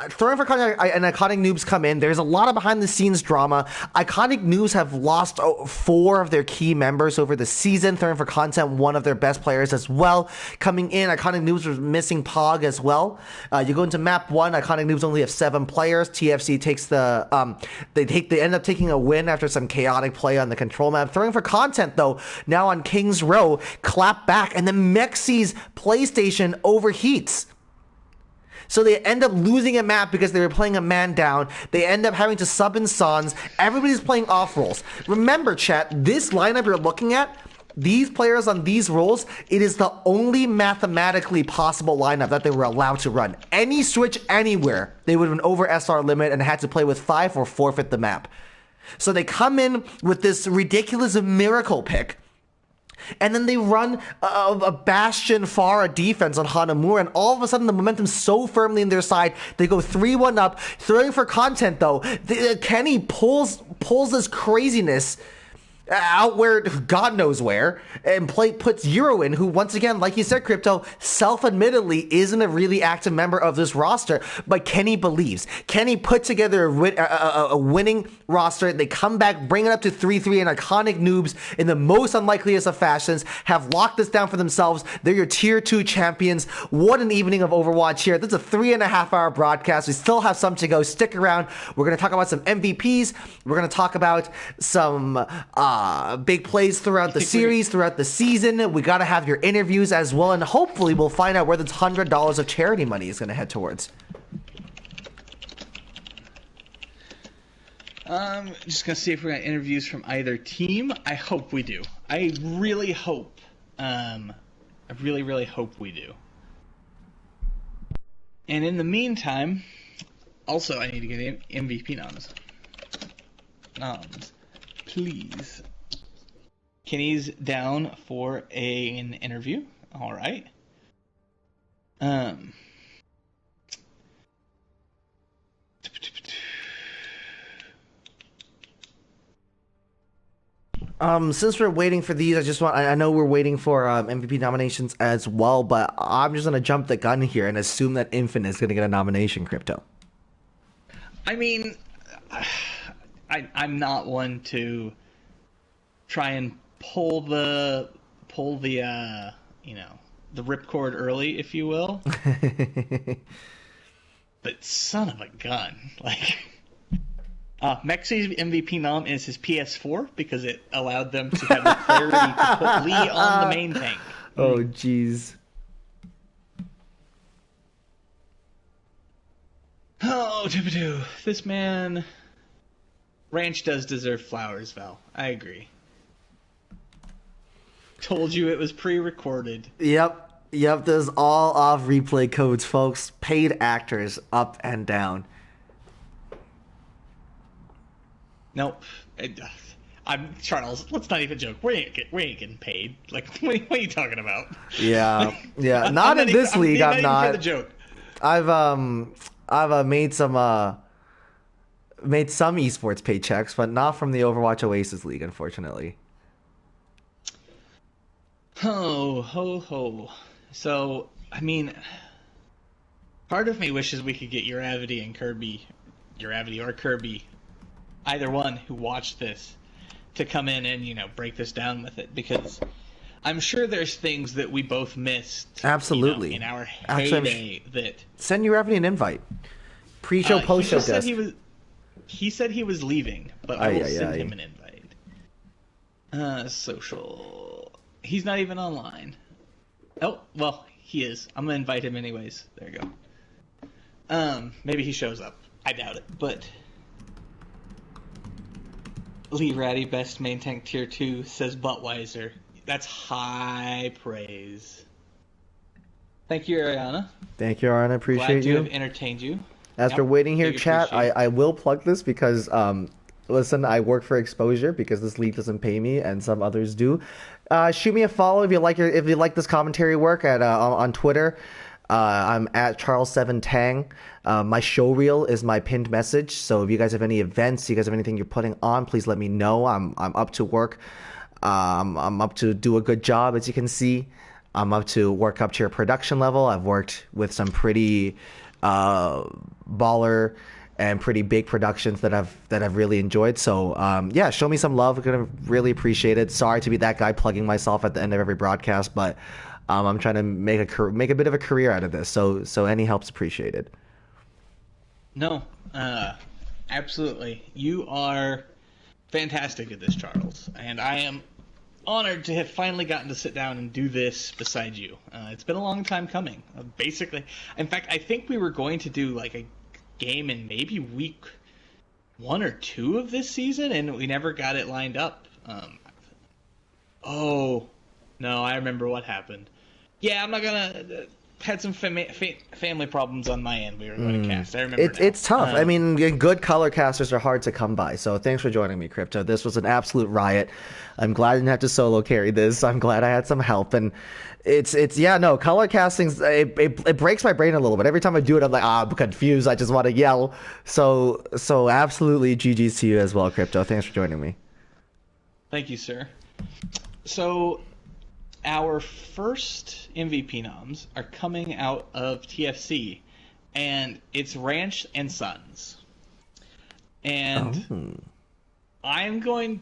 throwing for content, and Iconic Noobs come in. There's a lot of behind the scenes drama. Iconic Noobs have lost 4 of their key members over the season. Throwing for content, one of their best players as well. Coming in, Iconic Noobs was missing Pog as well. You go into map 1, Iconic Noobs only have 7 players. TFC takes they end up taking a win after some chaotic play on the control map. Throwing for content though, now on King's Row, clap back, and then Mexi's PlayStation overheats. So they end up losing a map because they were playing a man down. They end up having to sub in Sans. Everybody's playing off roles. Remember, chat, this lineup you're looking at, these players on these roles, it is the only mathematically possible lineup that they were allowed to run. Any switch anywhere, they would have been over SR limit and had to play with 5 or forfeit the map. So they come in with this ridiculous miracle pick. And then they run a Bastion Pharah defense on Hanamura, and all of a sudden the momentum's so firmly in their side, they go 3-1 up. Throwing for content though, Kenny pulls this craziness out where God knows where, and puts Euro in, who once again, like you said, Crypto, self-admittedly isn't a really active member of this roster, but Kenny believes. Kenny put together a winning roster. They come back, bring it up to 3-3, and Iconic Noobs, in the most unlikeliest of fashions, have locked this down for themselves. They're your tier 2 champions. What an evening of Overwatch here. This is a 3.5-hour broadcast. We still have some to go. Stick around. We're going to talk about some MVPs. We're going to talk about some big plays throughout the series, throughout the season. We got to have your interviews as well, and hopefully we'll find out where this $100 of charity money is going to head towards. Just gonna see if we got interviews from either team. I hope we do. I really hope. I really, really hope we do. And in the meantime, also I need to get MVP noms. Please. Kenny's down for an interview. All right. Since we're waiting for these, I know we're waiting for MVP nominations as well, but I'm just going to jump the gun here and assume that Infant is going to get a nomination, Crypto. I mean, I'm not one to try and pull the the ripcord early, if you will. But son of a gun, like Mexi's MVP nom is his PS4 because it allowed them to have the clarity to put Lee on the main tank. Oh jeez. Oh, Tippity, this man. Ranch does deserve flowers, Val. I agree. Told you it was pre-recorded. Yep, this is all off replay codes, folks. Paid actors, up and down. Nope. I'm Charles. Let's not even joke. We ain't getting paid. Like, what are you talking about? Yeah. Not in this league. I'm not. For the joke. I've made some esports paychecks, but not from the Overwatch Oasis League, unfortunately. Ho. So, I mean, part of me wishes we could get Uravity and Kirby, Uravity or Kirby, either one who watched this, to come in and, break this down with it, because I'm sure there's things that we both missed. Absolutely. In our heyday that... Send Uravity an invite. Pre-show, post-show guest. He said he was leaving, but I will send him an invite. Social. He's not even online. Oh, well, he is. I'm gonna invite him anyways. There you go. Maybe he shows up. I doubt it, but Lee Ratty, best main tank tier 2, says Buttweiser. That's high praise. Thank you, Ariana. Thank you, Ariana. Appreciate Glad you. to have entertained you. As we're waiting here, chat, I will plug this because, listen, I work for Exposure because this league doesn't pay me and some others do. Shoot me a follow if you like this commentary work on Twitter. I'm at Charles7Tang. My show reel is my pinned message. So if you guys have any events, you guys have anything you're putting on, please let me know. I'm up to work. I'm up to do a good job, as you can see. I'm up to work up to your production level. I've worked with some pretty baller and pretty big productions that I've really enjoyed. So yeah, show me some love. I'm gonna really appreciate it. Sorry to be that guy plugging myself at the end of every broadcast, but I'm trying to make a bit of a career out of this. So any help's appreciated. No, absolutely. You are fantastic at this, Charles, and I am honored to have finally gotten to sit down and do this beside you. It's been a long time coming. Basically, in fact, I think we were going to do like a game in maybe week 1 or 2 of this season, and we never got it lined up. Oh, no, I remember what happened. Yeah, I'm not gonna... had some family problems on my end we were going to cast. I remember it's tough. I mean, good color casters are hard to come by. So thanks for joining me, Crypto. This was an absolute riot. I'm glad I didn't have to solo carry this. I'm glad I had some help. And it's color castings, it breaks my brain a little bit. Every time I do it, I'm like, I'm confused. I just want to yell. So absolutely GG's to you as well, Crypto. Thanks for joining me. Thank you, sir. So our first MVP noms are coming out of TFC, and it's Ranch and Sons. And I'm going...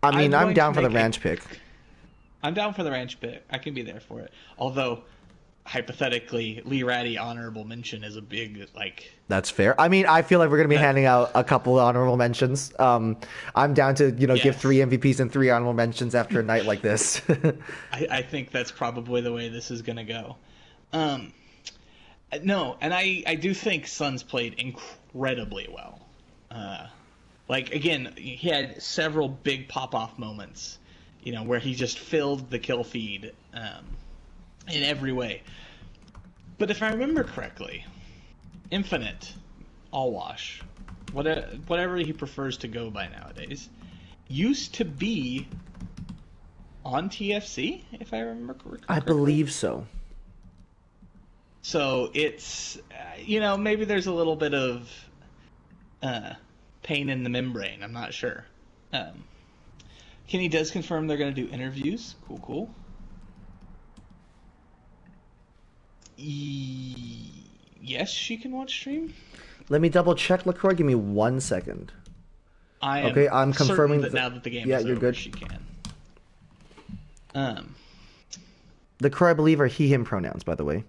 I mean, I'm down for the Ranch pick. I'm down for the Ranch pick. I can be there for it. Although, hypothetically, Lee Ratty honorable mention is a big, like... That's fair. I mean, I feel like we're going to be handing out a couple of honorable mentions. I'm down to, give 3 MVPs and 3 honorable mentions after a night like this. I think that's probably the way this is going to go. No, and I do think Suns played incredibly well. Again, he had several big pop-off moments, where he just filled the kill feed in every way. But if I remember correctly, Infinite, All Wash, whatever he prefers to go by nowadays, used to be on TFC, if I remember correctly. I believe so. So it's, maybe there's a little bit of pain in the membrane. I'm not sure. Kenny does confirm they're going to do interviews. Cool. Yes, she can watch stream. Let me double check, LaCroix. Give me 1 second. I'm confirming that now that the game is you're over, good. she can. LaCroix, I believe, are he/him pronouns, by the way.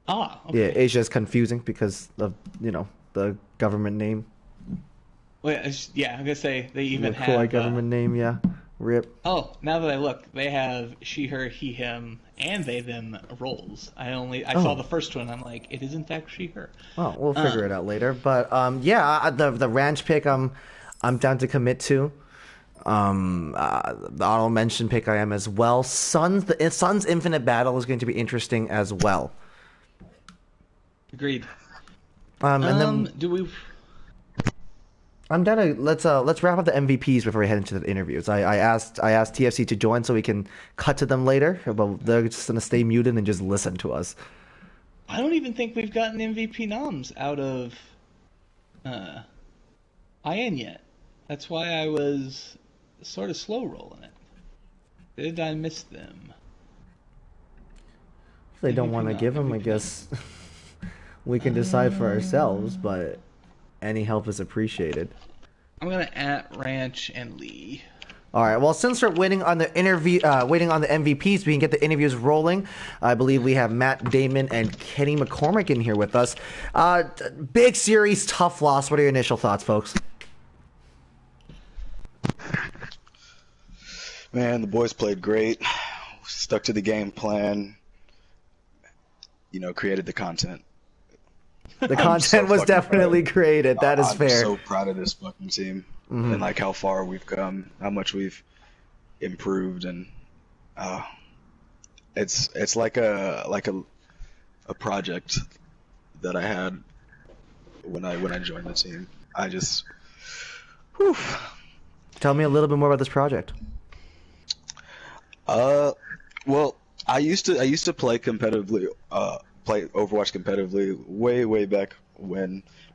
Okay. Yeah, it's just confusing because of the government name. Wait, I'm gonna say they even LaCroix have government name. Yeah, rip. Oh, now that I look, they have she, her, he, him, and they, them roles. I saw the first one. I'm like, it is in fact she, her. Well, we'll figure it out later. But the Ranch pick, I'm down to commit to. The honorable mention pick I am as well. Suns Infinite Battle is going to be interesting as well. Agreed. And then do we? I'm down to let's wrap up the MVPs before we head into the interviews. I asked TFC to join so we can cut to them later, but they're just gonna stay muted and just listen to us. I don't even think we've gotten MVP noms out of IN yet. That's why I was sort of slow rolling it. Did I miss them? If they don't want to give them, I guess we can decide for ourselves, but any help is appreciated. I'm gonna @ Ranch and Lee. All right. Well, since we're waiting on the MVPs, we can get the interviews rolling. I believe we have Matt Damon and Kenny McCormick in here with us. Big series, tough loss. What are your initial thoughts, folks? Man, the boys played great. Stuck to the game plan. Created the content. The content was definitely created. That is fair. I'm so proud of this fucking team and how far we've come, how much we've improved, and it's like a project that I had when I joined the team. I just, Tell me a little bit more about this project. Well, I used to play competitively. Play Overwatch competitively way back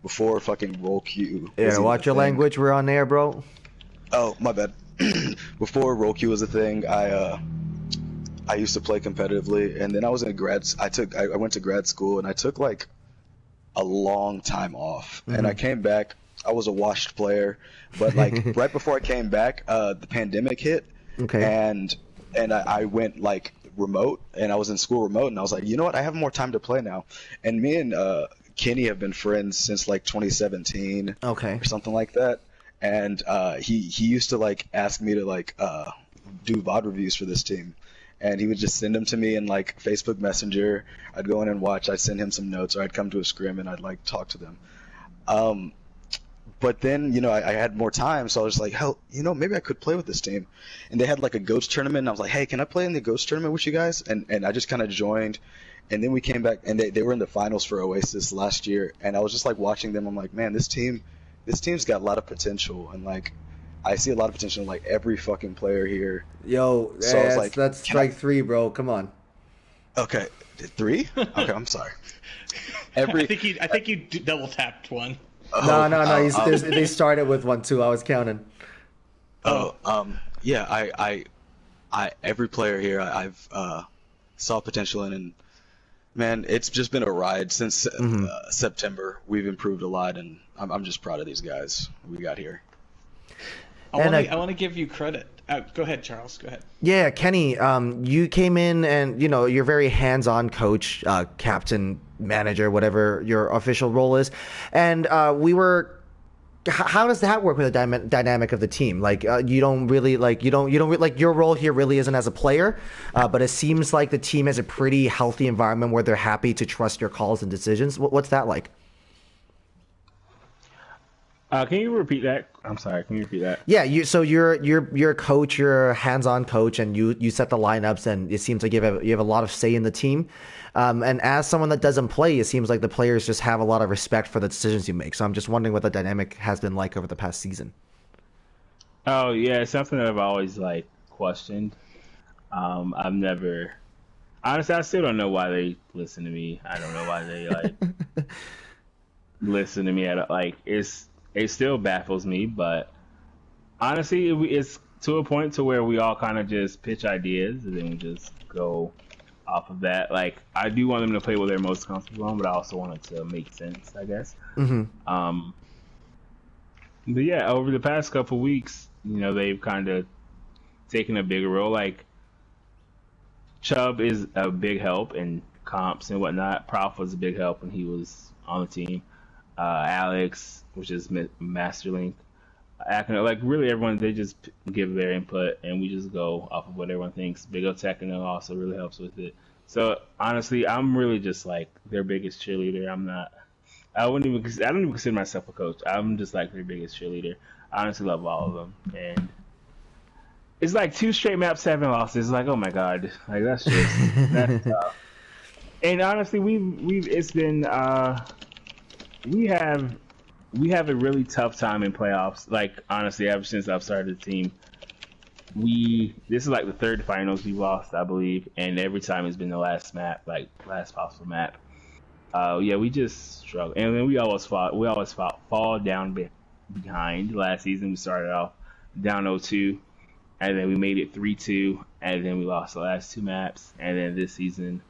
before fucking roll queue. Yeah, watch your language. We're on air, bro. Oh, my bad. Before roll queue was a thing, I used to play competitively, and then I was in I went to grad school, and I took like a long time off, and I came back. I was a washed player, but like right before I came back, the pandemic hit, Okay. and I went like remote, and I was in school remote, and I was like, you know what, I have more time to play now. And me and Kenny have been friends since like 2017 Okay. or something like that. And he used to like ask me to like do VOD reviews for this team, and he would just send them to me in like Facebook Messenger. I'd go in and watch. I'd send him some notes, or I'd come to a scrim and I'd like talk to them. But then, you know, I had more time, so I was like, hell, you know, maybe I could play with this team. And they had like a Ghost tournament, and I was like, hey, can I play in the Ghost tournament with you guys? And I just kind of joined. And then we came back, and they were in the finals for Oasis last year. And I was just like watching them. I'm like, man, this team's got a lot of potential. And like, I see a lot of potential in like every fucking player here. Yo, So I was like, that's strike 3, bro. Come on. Okay, 3? Okay, I'm sorry. I think you double tapped one. No. They started with 1 too. I was counting. Yeah, I every player here I've saw potential in, and man, it's just been a ride since September. We've improved a lot, and I'm just proud of these guys we got here. I want to give you credit. Go ahead, Charles. Go ahead. Yeah, Kenny, you came in and, you know, you're very hands-on coach, captain, manager, whatever your official role is. And how does that work with the dynamic of the team? Like, you don't really like your role here really isn't as a player, but it seems like the team has a pretty healthy environment where they're happy to trust your calls and decisions. What's that like? Can you repeat that? I'm sorry. Can you repeat that? Yeah, you're a coach, you're a hands-on coach, and you set the lineups, and it seems like you have a lot of say in the team. And as someone that doesn't play, it seems like the players just have a lot of respect for the decisions you make. So I'm just wondering what the dynamic has been like over the past season. Oh yeah, it's something that I've always like questioned. I've never, honestly, I still don't know why they listen to me. I don't know why they like listen to me at like it still baffles me, but honestly, it's to a point to where we all kind of just pitch ideas and then we just go off of that. Like, I do want them to play what they're most comfortable on, but I also want it to make sense, I guess. But yeah, over the past couple weeks, you know, they've kind of taken a bigger role. Like, Chubb is a big help in comps and whatnot. Prof was a big help when he was on the team. Alex, which is Masterlink, like really everyone, they just give their input and we just go off of what everyone thinks. Big O Techno also really helps with it. So honestly, I'm really just like their biggest cheerleader. I don't even consider myself a coach. I'm just like their biggest cheerleader. I honestly love all of them, and it's like 2 straight maps, 7 losses. Like, oh my god, like that's tough. And honestly, it's been we have a really tough time in playoffs. Like, honestly, ever since I've started the team, this is like the 3rd finals we've lost, I believe, and every time it's been the last possible map. Yeah, we just struggle, and then we always fall down behind. Last season we started off down 0-2, and then we made it 3-2, and then we lost the last 2 maps, and then this season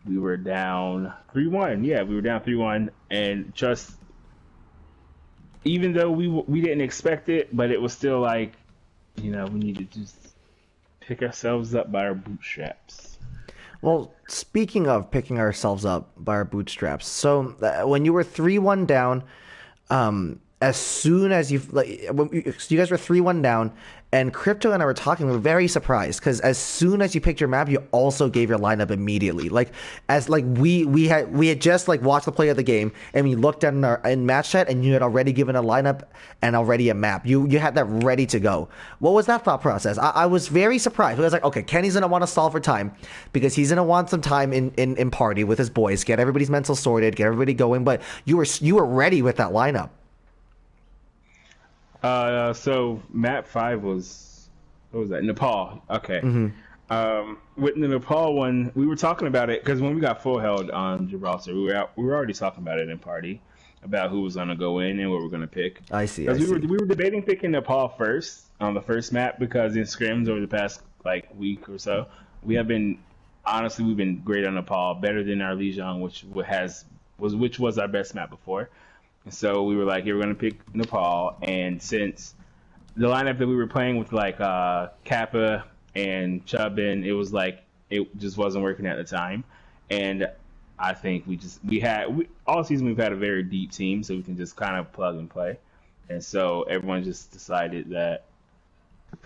we were down 3-1. Yeah, we were down 3-1, and just even though we didn't expect it, but it was still like, you know, we need to just pick ourselves up by our bootstraps. Well, speaking of picking ourselves up by our bootstraps, so when you were 3-1 down, as soon as you guys were 3-1 down, and Crypto and I were talking, we were very surprised because as soon as you picked your map, you also gave your lineup immediately. Like, as like we had just like watched the play of the game, and we looked at in match chat, and you had already given a lineup and already a map. You had that ready to go. What was that thought process? I was very surprised. I was like, okay, Kenny's gonna want to stall for time because he's gonna want some time in party with his boys, get everybody's mental sorted, get everybody going. But you were ready with that lineup. So map 5 was, what was that? Nepal. Okay. With the Nepal one, we were talking about it because when we got full held on Gibraltar, we were already talking about it in party about who was gonna go in and what we're gonna pick. I see. We were debating picking Nepal first on the first map because in scrims over the past like week or so, we have been honestly we've been great on Nepal, better than our Lijiang, which was our best map before. And so we were like, yeah, we're gonna pick Nepal, and since the lineup that we were playing with like Kappa and Chubbin, it was like it just wasn't working at the time, and I think all season we've had a very deep team, so we can just kind of plug and play, and so everyone just decided that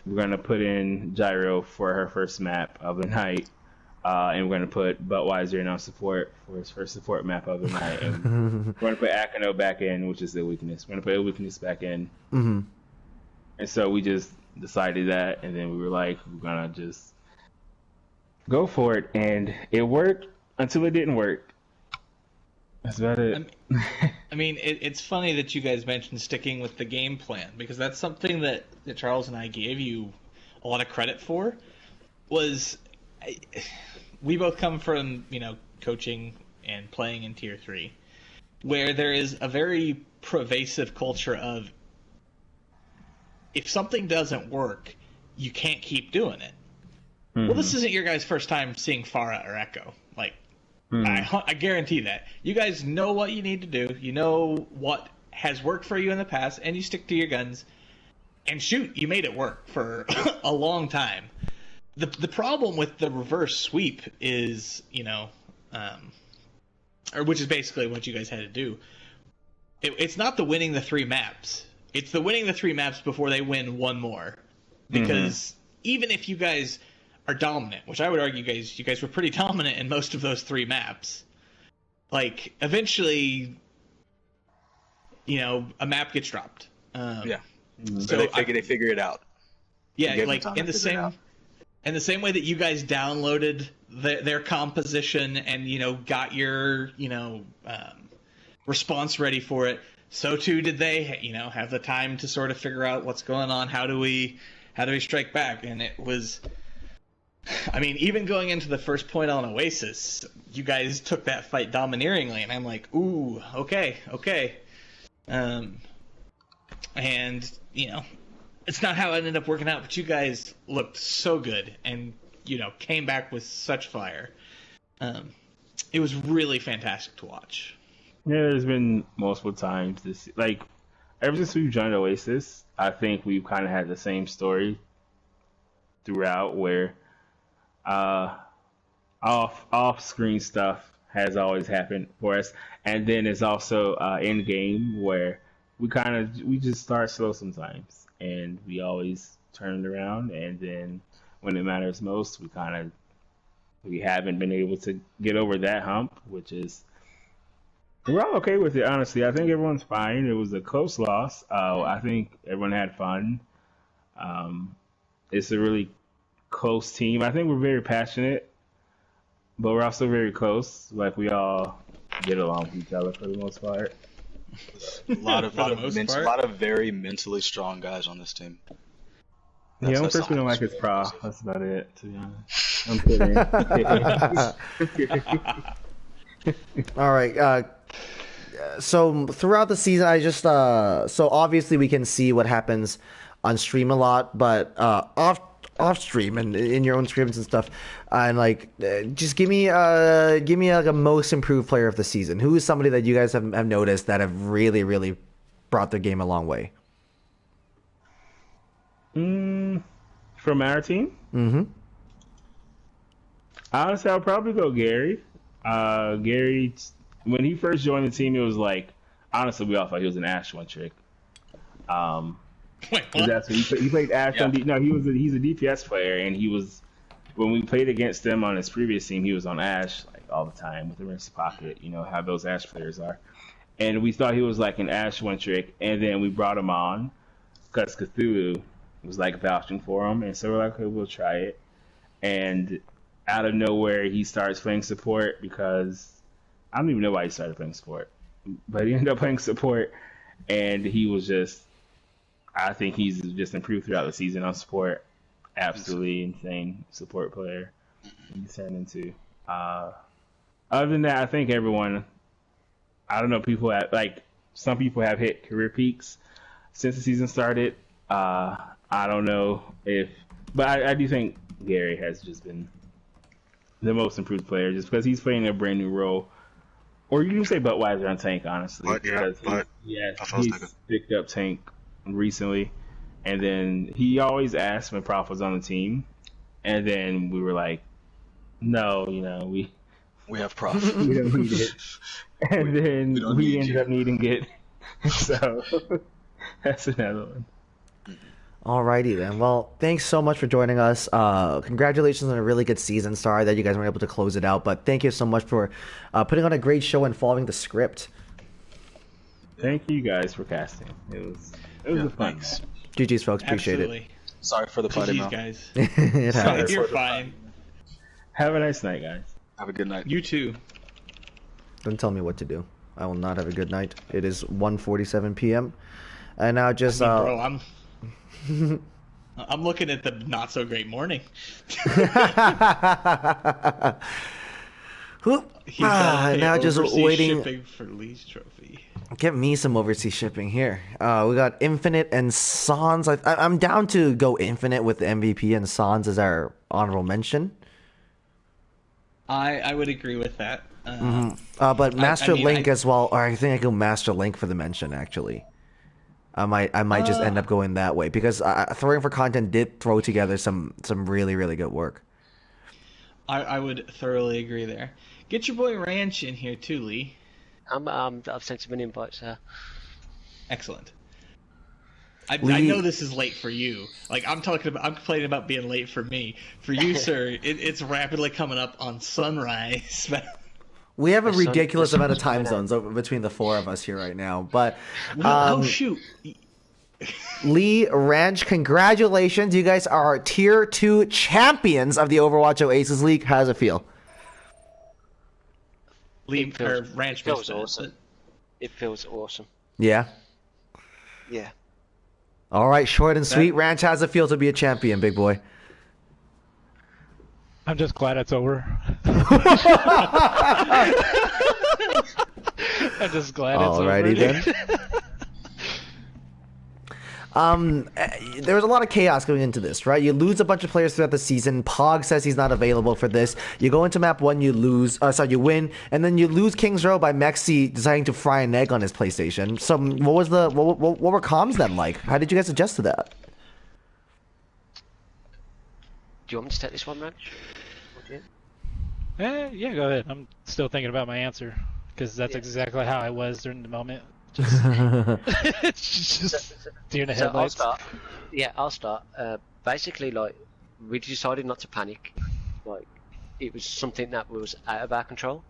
we're gonna put in Gyro for her first map of the night, and we're gonna put Buttweiser in on support for his first support map of the night, and we're gonna put Akano back in, which is the weakness. We're gonna put a weakness back in. Mm-hmm. And so we just decided that, and then we were like, we're gonna just go for it, and it worked until it didn't work. That's about it. I mean, it's funny that you guys mentioned sticking with the game plan, because that's something that Charles and I gave you a lot of credit for. We both come from, coaching and playing in Tier 3, where there is a very pervasive culture of, if something doesn't work, you can't keep doing it. Mm-hmm. Well, this isn't your guys' first time seeing Farah or Echo. Like, I guarantee that. You guys know what you need to do. You know what has worked for you in the past, and you stick to your guns. And shoot, you made it work for a long time. The problem with the reverse sweep is, which is basically what you guys had to do. It's not the winning the 3 maps. It's the winning the 3 maps before they win one more. Because even if you guys are dominant, which I would argue you guys were pretty dominant in most of those 3 maps, like, eventually, a map gets dropped. Yeah. So they figure it out. Yeah, like, in the same way that you guys downloaded their composition and, got your, response ready for it, so too did they, have the time to sort of figure out what's going on. How do we strike back? And it was, I mean, even going into the first point on Oasis, you guys took that fight domineeringly, and I'm like, ooh, okay. And, it's not how it ended up working out, but you guys looked so good and, came back with such fire. It was really fantastic to watch. Yeah, there's been multiple times ever since we've joined Oasis, I think we've kind of had the same story throughout, where off-screen stuff has always happened for us, and then it's also in game where we just start slow sometimes, and we always turn it around, and then when it matters most, we haven't been able to get over that hump, which is. We're all okay with it, honestly. I think everyone's fine. It was a close loss. I think everyone had fun. It's a really close team. I think we're very passionate, but we're also very close. Like, we all get along with each other for the most part. A lot of very mentally strong guys on this team. The only person who like is Pra. That's about it, to be honest. I'm kidding. All right. So throughout the season, I just so obviously we can see what happens on stream a lot, but off stream and in your own scrims and stuff, and just give me like a most improved player of the season. Who is somebody that you guys have noticed that have really, really brought their game a long way? From our team? Mm-hmm. Honestly, I'll probably go Gary. Gary, when he first joined the team, it was like, honestly, we all thought he was an Ashe one trick. Wait, what? That's what he played Ashe on no, he's a DPS player, and he was, when we played against him on his previous team, he was on Ashe like all the time with the rinse pocket, how those Ashe players are. And we thought he was like an Ashe one trick, and then we brought him on because Cthulhu was like vouching for him, and so we're like, okay, we'll try it. And out of nowhere, he starts playing support because I don't even know why he started playing support, but he ended up playing support, and he was just, I think he's just improved throughout the season on support. Absolutely insane support player he's turned into. Other than that, I think everyone, I don't know, some people have hit career peaks since the season started. I don't know but I do think Gary has just been the most improved player, just because he's playing a brand new role. Or you can say Budweiser on tank, honestly, because he's picked up tank recently, and then he always asked when Prof was on the team, and then we were like, no, we have Prof. we don't need it, and then we ended up needing it. So that's another one. Alrighty then. Well, thanks so much for joining us. Congratulations on a really good season. Sorry that you guys weren't able to close it out, but thank you so much for putting on a great show and following the script. Thank you guys for casting. It was a fun. GG's, folks. Appreciate Absolutely. it. Sorry for the putty, GG's, guys. It happens. You're fine. Have a nice night, guys. Have a good night. You too. Don't tell me what to do. I will not have a good night. It is 1:47 p.m. And now just bro, I'm looking at the not so great morning. Now just waiting. Shipping for Lee's trophy. Get me some overseas shipping here. We got Infinite and Sans. I'm down to go Infinite with the MVP and Sans as our honorable mention. I would agree with that. But Master Link as well. Or I think I go Master Link for the mention. Actually, I might just end up going that way because Throwing for Content did throw together some really really good work. I would thoroughly agree there. Get your boy Ranch in here too, Lee. I've sent him an invite, sir. Excellent. I know this is late for you. Like I'm complaining about being late for me. For you, sir, it's rapidly coming up on sunrise. We have a ridiculous amount of time zones between the four of us here right now. But oh shoot, Lee, Ranch, congratulations! You guys are Tier 2 champions of the Overwatch Oasis League. How does it feel? Lee or Ranch feels awesome. It feels awesome. Yeah. Yeah. All right, short and sweet. Ranch, how's it feel to be a champion, big boy? I'm just glad it's over. I'm just glad it's over. Alrighty then. There was a lot of chaos going into this, right? You lose a bunch of players throughout the season. Pog says he's not available for this. You go into map 1, you win, and then you lose King's Row by Mexi deciding to fry an egg on his PlayStation. So what were comms then like? How did you guys adjust to that? Do you want me to take this one, Ranch? Yeah, go ahead. I'm still thinking about my answer because that's exactly how I was during the moment. Just deer in the headlights. I'll start. Basically, like, we decided not to panic. Like, it was something that was out of our control.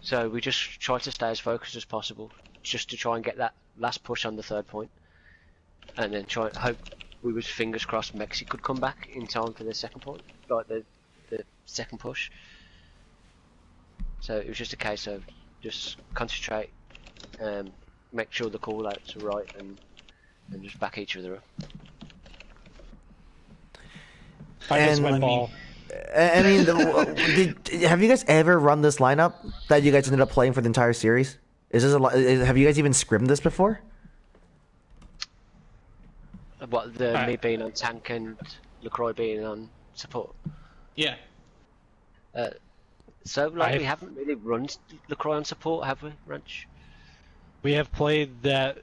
So we just tried to stay as focused as possible, just to try and get that last push on the third point, and then try and hope we was fingers crossed Mexi could come back in time for the second point, like the second push. So it was just a case of just concentrate. Make sure the call outs are right and just back each other up. I mean, have you guys ever run this lineup that you guys ended up playing for the entire series? Have you guys even scrimmed this before? What, me being on tank and LaCroix being on support? Yeah. So, like, we haven't really run LaCroix on support, have we, Ranch? We have played that.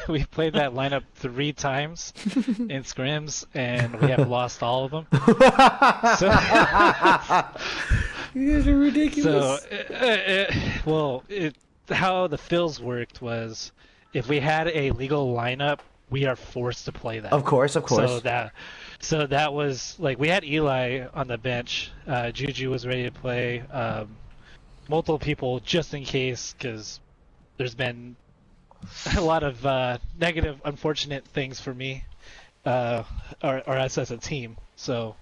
We've played that lineup 3 times in scrims, and we have lost all of them. So, you guys are ridiculous. So, how the fills worked was, if we had a legal lineup, we are forced to play that. Of course. So that was like we had Eli on the bench. Juju was ready to play. Multiple people just in case, because there's been a lot of negative, unfortunate things for me, or us as a team. So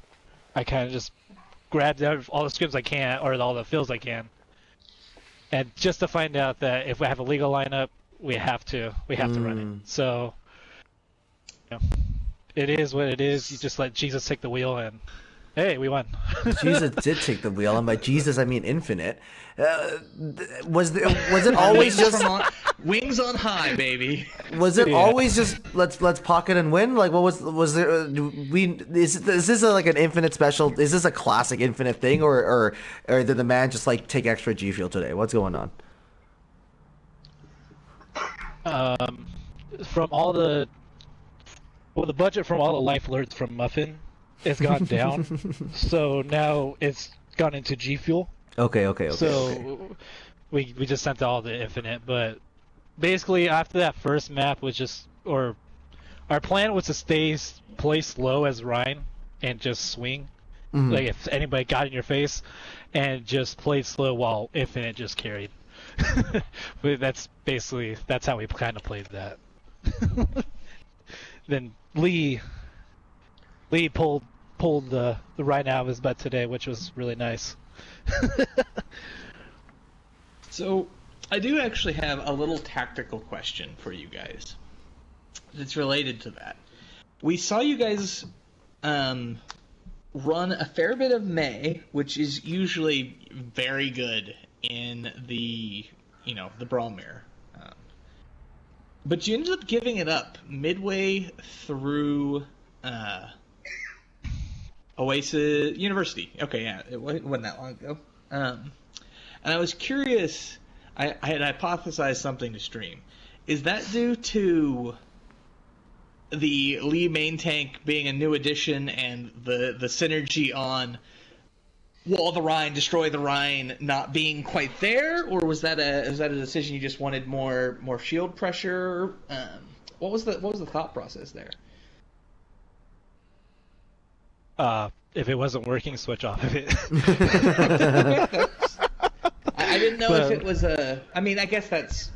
I kind of just grabbed all the scrims I can, or all the fills I can, and just to find out that if we have a legal lineup, we have to run it. So it is what it is. You just let Jesus take the wheel, and Hey, we won. Jesus did take the wheel, and by Jesus I mean infinite. Was it always just wings on high, baby? Was it always just let's pocket and win? Like, what was there? Is this like an infinite special? Is this a classic infinite thing, or did the man just like take extra G fuel today? What's going on? From all the budget from all the life alerts from Muffin, it's gone down. So now it's gone into G fuel. Okay. So we just sent all the infinite, but basically after that first map was just, or our plan was to play slow as Ryan and just swing, like if anybody got in your face, and just played slow while infinite just carried. But that's how we kind of played that. Then Lee pulled the right out of his butt today, which was really nice. So, I do actually have a little tactical question for you guys that's related to that. We saw you guys run a fair bit of May, which is usually very good in the Brawl Mirror. But you ended up giving it up midway through Oasis University. Okay, yeah, it wasn't that long ago. And I was curious, I had hypothesized something to stream. Is that due to the Lee main tank being a new addition and the synergy on wall the Rhine, destroy the Rhine not being quite there, or was that a decision you just wanted more shield pressure? What was the thought process there? If it wasn't working, switch off of it. I didn't know if it was I mean, I guess that's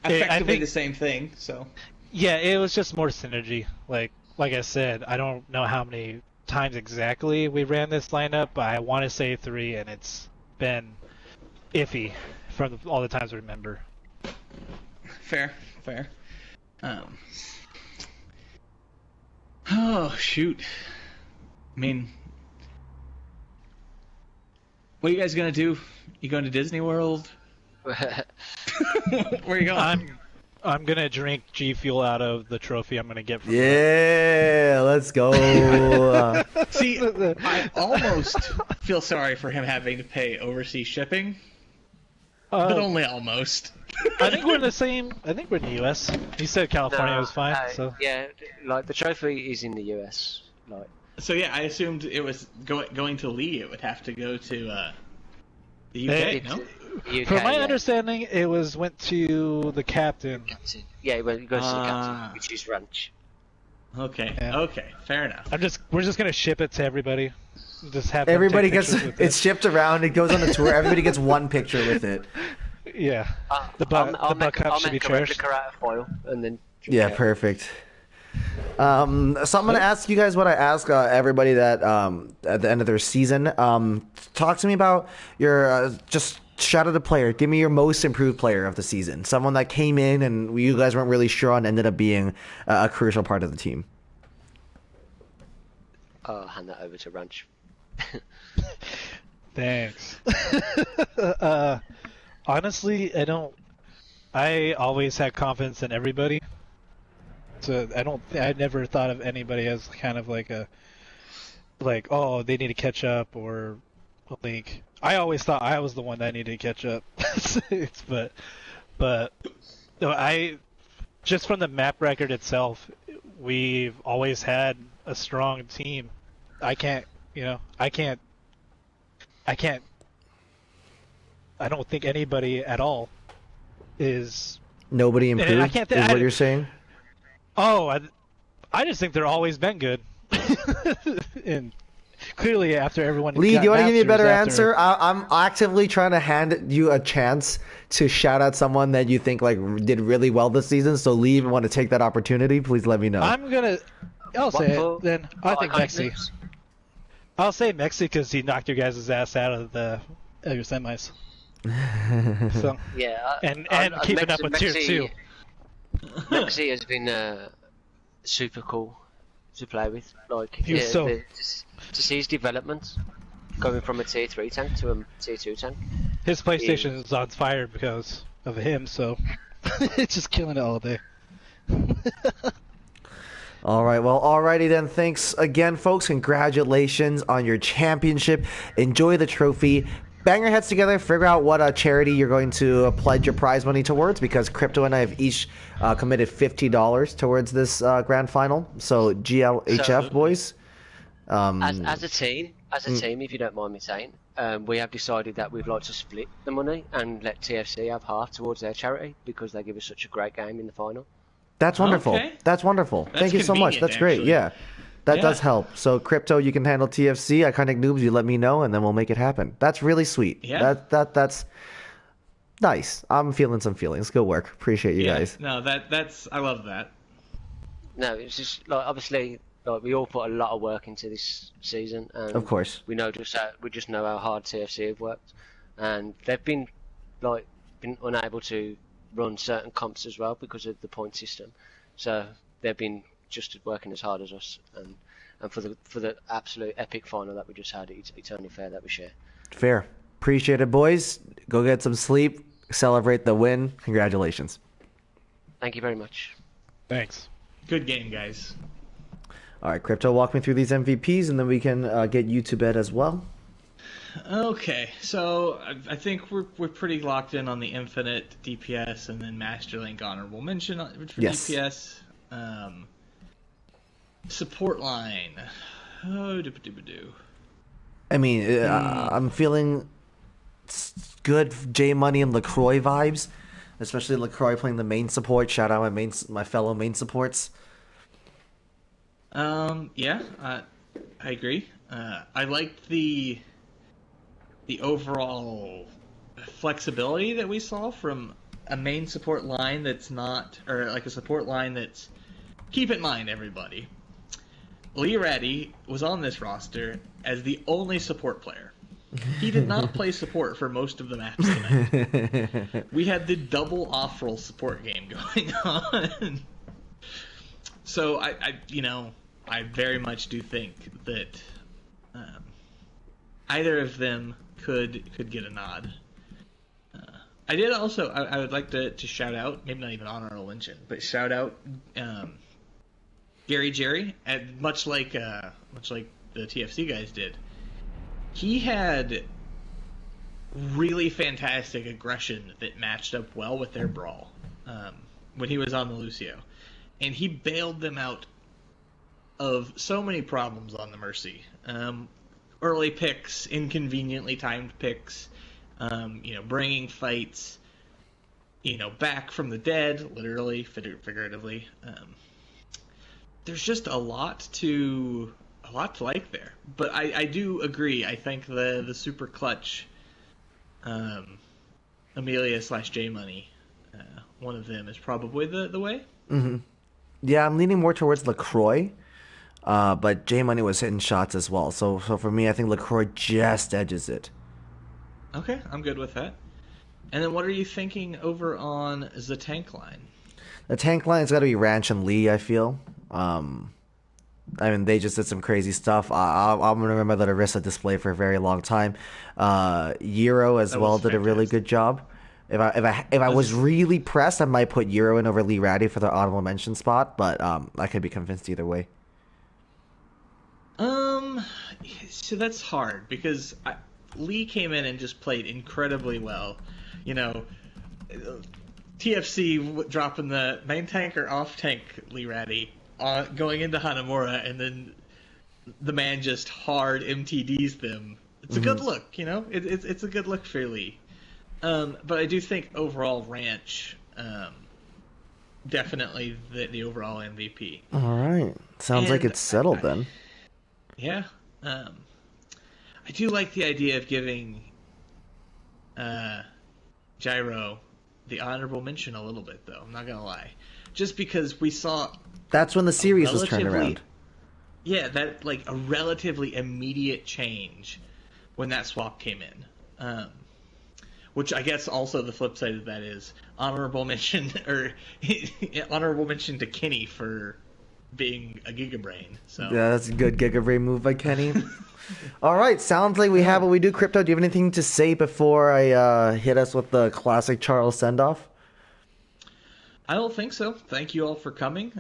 effectively the same thing. So. Yeah, it was just more synergy. Like I said, I don't know how many times exactly we ran this lineup, but I want to say 3, and it's been iffy from all the times I remember. Fair. Oh shoot. I mean, what are you guys gonna do? You going to Disney World? Where are you going? I'm gonna drink G Fuel out of the trophy I'm gonna get from let's go. See, I almost feel sorry for him having to pay overseas shipping, but only almost. I think we're in the same. I think we're in the US. He said California was fine. So yeah, like the trophy is in the US. Like. So yeah, I assumed it was going to Lee. It would have to go to the UK. No. UK, from my understanding, it went to the captain. Yeah, it goes to the captain, which is Ranch. Okay. Yeah. Okay. Fair enough. We're just gonna ship it to everybody. Just have everybody gets it's shipped around. It goes on the tour. Everybody gets one picture with it. Yeah. The buck cup should be cherished. I'll make a replica out of foil and then. Yeah, perfect. So I'm gonna ask you guys what I ask everybody that at the end of their season. Talk to me about your just shout out a player. Give me your most improved player of the season. Someone that came in and you guys weren't really sure on, ended up being a crucial part of the team. I'll hand that over to Ranch. Thanks. Honestly, I always had confidence in everybody. So I never thought of anybody as kind of like oh, they need to catch up or like. I always thought I was the one that needed to catch up. but no, I just from the map record itself, we've always had a strong team. I don't think anybody at all is. Nobody improved is what you're saying? Oh, I just think they're always been good. And clearly after everyone... Lee, do you want to give me a better answer? I'm actively trying to hand you a chance to shout out someone that you think like did really well this season. So Lee, if you want to take that opportunity, please let me know. I'll say it then. I think Mexi. I'll say Mexi because he knocked your guys' ass out of your semis. So yeah, and keeping up with tier 2. Mexi has been super cool to play with. Like he was to see his development going from a tier 3 tank to a tier 2 tank. His PlayStation is on fire because of him, so it's just killing it all day. All right, well, alrighty then. Thanks again, folks. Congratulations on your championship. Enjoy the trophy. Bang your heads together, figure out what charity you're going to pledge your prize money towards, because Crypto and I have each committed $50 towards this grand final. So GLHF, boys. As a team, if you don't mind me saying, we have decided that we'd like to split the money and let TFC have half towards their charity because they give us such a great game in the final. That's wonderful. Okay. That's wonderful. That's Thank you so much. That's great. actually. Yeah. That Yeah. does help. So, Crypto, you can handle TFC. Iconic Noobs, you let me know, and then we'll make it happen. That's really sweet. Yeah. That's nice. I'm feeling some feelings. Good work. Appreciate you guys. No, that's I love that. No, it's just like obviously like we all put a lot of work into this season, and Of course. we just know how hard TFC have worked, and they've been unable to run certain comps as well because of the point system. So they've been just working as hard as us, and for the absolute epic final that we just had, it's only fair that we share. Fair. Appreciate it, boys. Go get some sleep. Celebrate the win. Congratulations. Thank you very much. Thanks. Good game, guys. All right, Crypto, walk me through these MVPs, and then we can get you to bed as well. Okay, so I think we're pretty locked in on the Infinite DPS and then Master Link honorable mention for Yes. DPS. Support line. Oh, I mean, I'm feeling good J Money and LaCroix vibes, especially LaCroix playing the main support. Shout out my fellow main supports. Yeah, I agree. I liked the overall flexibility that we saw from a main support line that's not, or like a support line that's. Keep in mind, everybody, Lee Ratty was on this roster as the only support player. He did not play support for most of the maps tonight. We had the double off-roll support game going on. So I very much do think that either of them could get a nod. I did also. I would like to shout out, maybe not even honorable mention, but shout out Gary Jerry, and much like the TFC guys did. He had really fantastic aggression that matched up well with their brawl when he was on the Lucio, and he bailed them out of so many problems on the Mercy. Early picks, inconveniently timed picks, bringing fights, back from the dead, literally, figuratively. There's just a lot to like there. But I do agree. I think the super clutch Amelia / J Money, one of them is probably the way. Mm-hmm. Yeah, I'm leaning more towards LaCroix. But J Money was hitting shots as well. So for me, I think LaCroix just edges it. Okay, I'm good with that. And then what are you thinking over on the tank line? The tank line's got to be Ranch and Lee, I feel. They just did some crazy stuff. I'm going to remember that Orisa display for a very long time. Euro as well did a really good job. If I was really pressed, I might put Euro in over Lee Ratty for the honorable mention spot, but I could be convinced either way. So that's hard because Lee came in and just played incredibly well. TFC dropping the main tank or off tank Lee Ratty going into Hanamura, and then the man just hard MTDs them. It's a good look, It's a good look for Lee. But I do think overall Ranch, definitely the overall MVP. All right, sounds like it's settled then. Yeah. I do like the idea of giving Gyro the honorable mention a little bit, though. I'm not gonna lie, just because we saw that's when the series was turned around. Yeah, that like a relatively immediate change when that swap came in. Which I guess also the flip side of that is honorable mention or honorable mention to Kenny for being a Giga Brain. So Yeah, that's a good Giga Brain move by Kenny. All right, sounds like we have what we do. Crypto, do you have anything to say before I hit us with the classic Charles send-off? I don't think so. Thank you all for coming.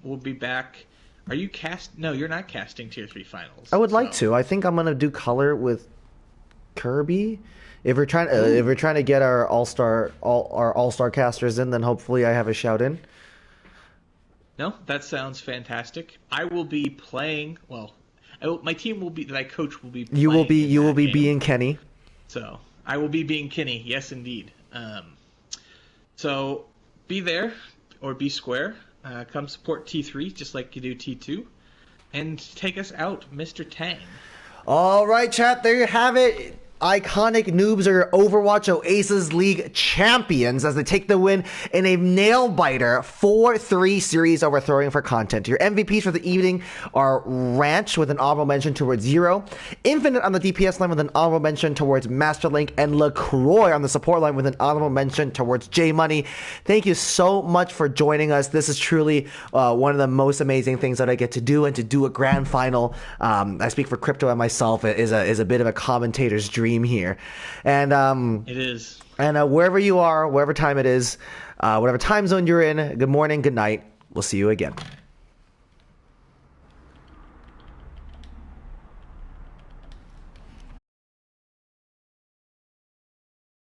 We'll be back. Are you No, you're not casting Tier 3 finals. I would like to. I think I'm gonna do color with Kirby. If we're trying to get our all-star casters in, then hopefully I have a shout in. No, that sounds fantastic. I will be playing. Well, my team will be that I coach will be. You will be game. being Kenny. So I will be being Kenny. Yes, indeed. So be there or be square. Come support T3 just like you do T2, and take us out, Mr. Tang. All right, chat. There you have it. Iconic Noobs are Overwatch Oasis League champions as they take the win in a nail-biter 4-3 series overthrowing for content. Your MVPs for the evening are Ranch with an honorable mention towards Zero, Infinite on the DPS line with an honorable mention towards Masterlink, and LaCroix on the support line with an honorable mention towards J-Money. Thank you so much for joining us. This is truly one of the most amazing things that I get to do, and to do a grand final. I speak for Crypto and myself. It is a bit of a commentator's dream here, and it is, and wherever you are, whatever time it is, whatever time zone you're in, good morning, good night, we'll see you again.